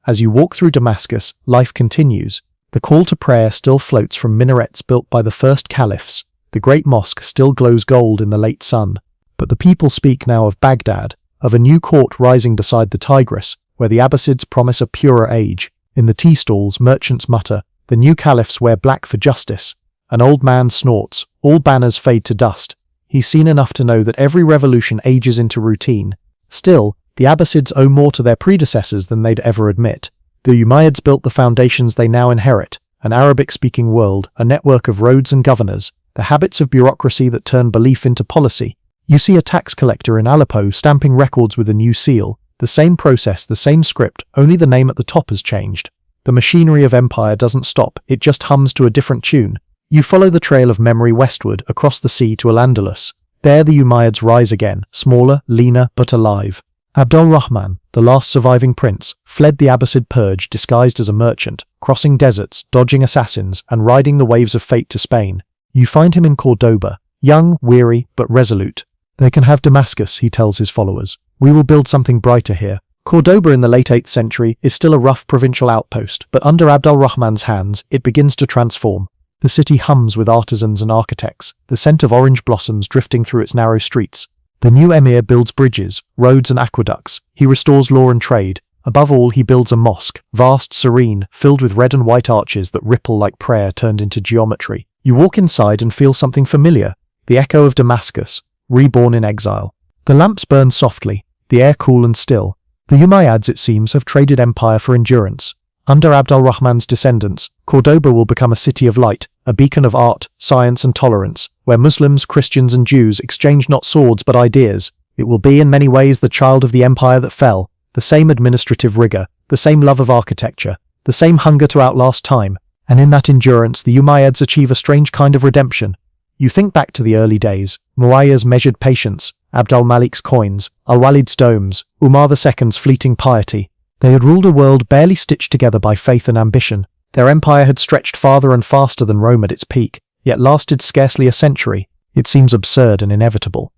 As you walk through Damascus, life continues. The call to prayer still floats from minarets built by the first caliphs. The great mosque still glows gold in the late sun. But the people speak now of Baghdad, of a new court rising beside the Tigris, where the Abbasids promise a purer age. In the tea stalls, merchants mutter, the new caliphs wear black for justice. An old man snorts, all banners fade to dust. He's seen enough to know that every revolution ages into routine. Still, the Abbasids owe more to their predecessors than they'd ever admit. The Umayyads built the foundations they now inherit, an Arabic-speaking world, a network of roads and governors, the habits of bureaucracy that turn belief into policy. You see a tax collector in Aleppo stamping records with a new seal. The same process, the same script, only the name at the top has changed. The machinery of empire doesn't stop, it just hums to a different tune. You follow the trail of memory westward, across the sea to Al-Andalus. There the Umayyads rise again, smaller, leaner, but alive. Abdul-Rahman, the last surviving prince, fled the Abbasid purge disguised as a merchant, crossing deserts, dodging assassins, and riding the waves of fate to Spain. You find him in Cordoba, young, weary, but resolute. They can have Damascus, he tells his followers. We will build something brighter here. Cordoba in the late 8th century is still a rough provincial outpost, but under Abdul-Rahman's hands, it begins to transform. The city hums with artisans and architects, the scent of orange blossoms drifting through its narrow streets. The new emir builds bridges, roads and aqueducts. He restores law and trade. Above all, he builds a mosque, vast, serene, filled with red and white arches that ripple like prayer turned into geometry. You walk inside and feel something familiar, the echo of Damascus, reborn in exile. The lamps burn softly, the air cool and still. The Umayyads, it seems, have traded empire for endurance. Under Abdul-Rahman's descendants, Cordoba will become a city of light, a beacon of art, science and tolerance, where Muslims, Christians and Jews exchange not swords but ideas. It will be in many ways the child of the empire that fell, the same administrative rigor, the same love of architecture, the same hunger to outlast time, and in that endurance the Umayyads achieve a strange kind of redemption. You think back to the early days, Muawiyah's measured patience, Abd al-Malik's coins, Al-Walid's domes, Umar II's fleeting piety. They had ruled a world barely stitched together by faith and ambition. Their empire had stretched farther and faster than Rome at its peak, yet lasted scarcely a century. It seems absurd and inevitable.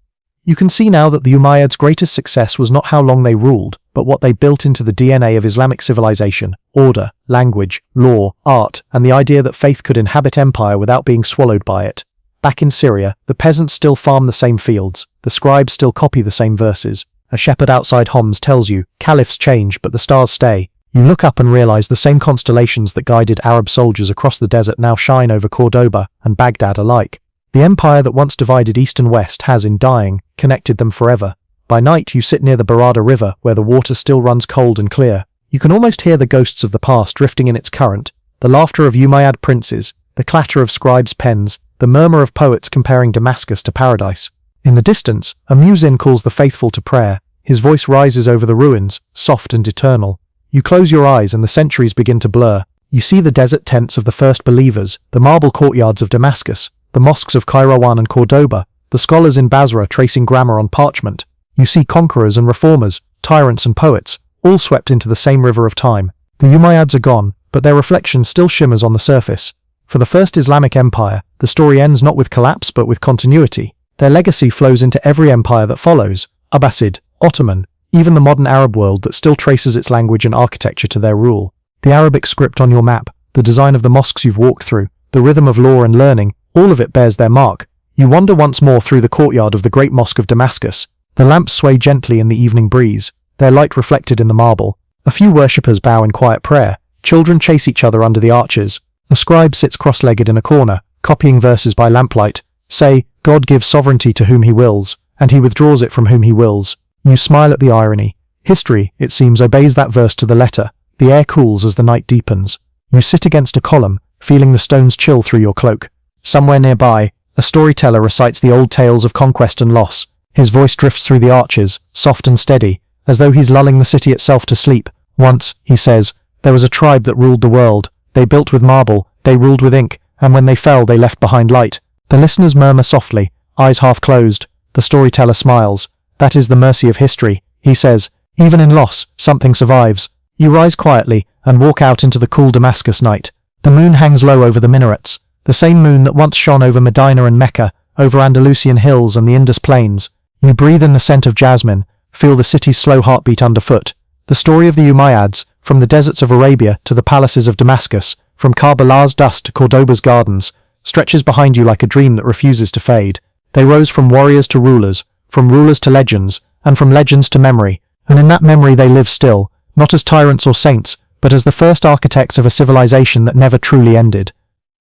You can see now that the Umayyads' greatest success was not how long they ruled, but what they built into the DNA of Islamic civilization: order, language, law, art, and the idea that faith could inhabit empire without being swallowed by it. Back in Syria, the peasants still farm the same fields, the scribes still copy the same verses. A shepherd outside Homs tells you, caliphs change but the stars stay. You look up and realize the same constellations that guided Arab soldiers across the desert now shine over Cordoba and Baghdad alike. The empire that once divided east and west has, in dying, connected them forever. By night you sit near the Barada River where the water still runs cold and clear. You can almost hear the ghosts of the past drifting in its current, the laughter of Umayyad princes, the clatter of scribes' pens, the murmur of poets comparing Damascus to paradise. In the distance, a muezzin calls the faithful to prayer. His voice rises over the ruins, soft and eternal. You close your eyes and the centuries begin to blur. You see the desert tents of the first believers, the marble courtyards of Damascus, the mosques of Kairouan and Cordoba, the scholars in Basra tracing grammar on parchment. You see conquerors and reformers, tyrants and poets, all swept into the same river of time. The Umayyads are gone, but their reflection still shimmers on the surface. For the first Islamic empire, the story ends not with collapse but with continuity. Their legacy flows into every empire that follows: Abbasid, Ottoman, even the modern Arab world that still traces its language and architecture to their rule. The Arabic script on your map, the design of the mosques you've walked through, the rhythm of law and learning, all of it bears their mark. You wander once more through the courtyard of the great mosque of Damascus. The lamps sway gently in the evening breeze, their light reflected in the marble. A few worshippers bow in quiet prayer. Children chase each other under the arches. A scribe sits cross-legged in a corner, copying verses by lamplight. Say, God gives sovereignty to whom he wills, and he withdraws it from whom he wills. You smile at the irony. History, it seems, obeys that verse to the letter. The air cools as the night deepens. You sit against a column, feeling the stones chill through your cloak. Somewhere nearby, a storyteller recites the old tales of conquest and loss. His voice drifts through the arches, soft and steady, as though he's lulling the city itself to sleep. Once, he says, there was a tribe that ruled the world. They built with marble, they ruled with ink, and when they fell they left behind light. The listeners murmur softly, eyes half closed. The storyteller smiles. That is the mercy of history, he says. Even in loss, something survives. You rise quietly and walk out into the cool Damascus night. The moon hangs low over the minarets, the same moon that once shone over Medina and Mecca, over Andalusian hills and the Indus plains. You breathe in the scent of jasmine, feel the city's slow heartbeat underfoot. The story of the Umayyads, from the deserts of Arabia to the palaces of Damascus, from Karbala's dust to Cordoba's gardens, stretches behind you like a dream that refuses to fade. They rose from warriors to rulers, from rulers to legends, and from legends to memory, and in that memory they live still, not as tyrants or saints, but as the first architects of a civilization that never truly ended.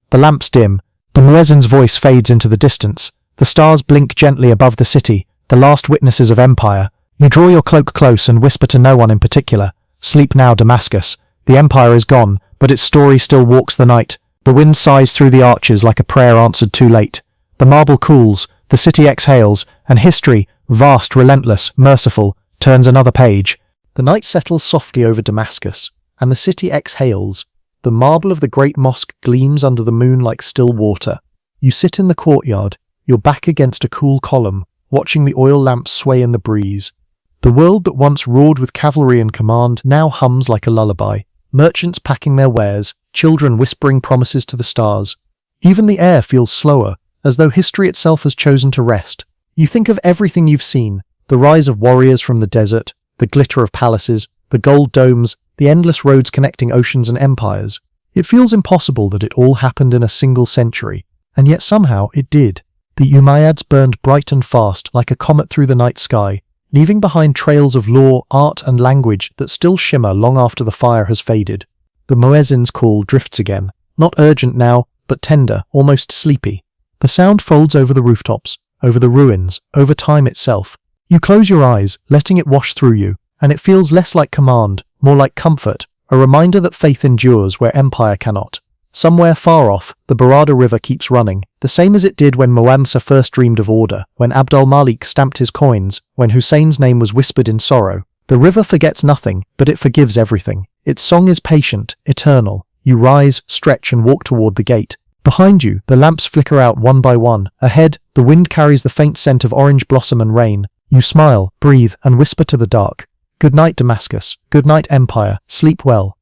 The lamps dim, the muezzin's voice fades into the distance, the stars blink gently above the city, the last witnesses of empire. You draw your cloak close and whisper to no one in particular. Sleep now, Damascus. The empire is gone, but its story still walks the night. The wind sighs through the arches like a prayer answered too late. The marble cools, the city exhales, and history, vast, relentless, merciful, turns another page. The night settles softly over Damascus, and the city exhales. The marble of the great mosque gleams under the moon like still water. You sit in the courtyard, your back against a cool column, watching the oil lamps sway in the breeze. The world that once roared with cavalry and command now hums like a lullaby. Merchants packing their wares, children whispering promises to the stars. Even the air feels slower, as though history itself has chosen to rest. You think of everything you've seen, the rise of warriors from the desert, the glitter of palaces, the gold domes, the endless roads connecting oceans and empires. It feels impossible that it all happened in a single century, and yet somehow it did. The Umayyads burned bright and fast like a comet through the night sky, leaving behind trails of law, art and language that still shimmer long after the fire has faded. The muezzin's call drifts again, not urgent now, but tender, almost sleepy. The sound folds over the rooftops, over the ruins, over time itself. You close your eyes, letting it wash through you, and it feels less like command, more like comfort, a reminder that faith endures where empire cannot. Somewhere far off, the Barada River keeps running, the same as it did when Muawiya first dreamed of order, when Abd al-Malik stamped his coins, when Hussein's name was whispered in sorrow. The river forgets nothing, but it forgives everything. Its song is patient, eternal. You rise, stretch and walk toward the gate. Behind you, the lamps flicker out one by one. Ahead, the wind carries the faint scent of orange blossom and rain. You smile, breathe, and whisper to the dark. Good night, Damascus. Good night, Empire. Sleep well.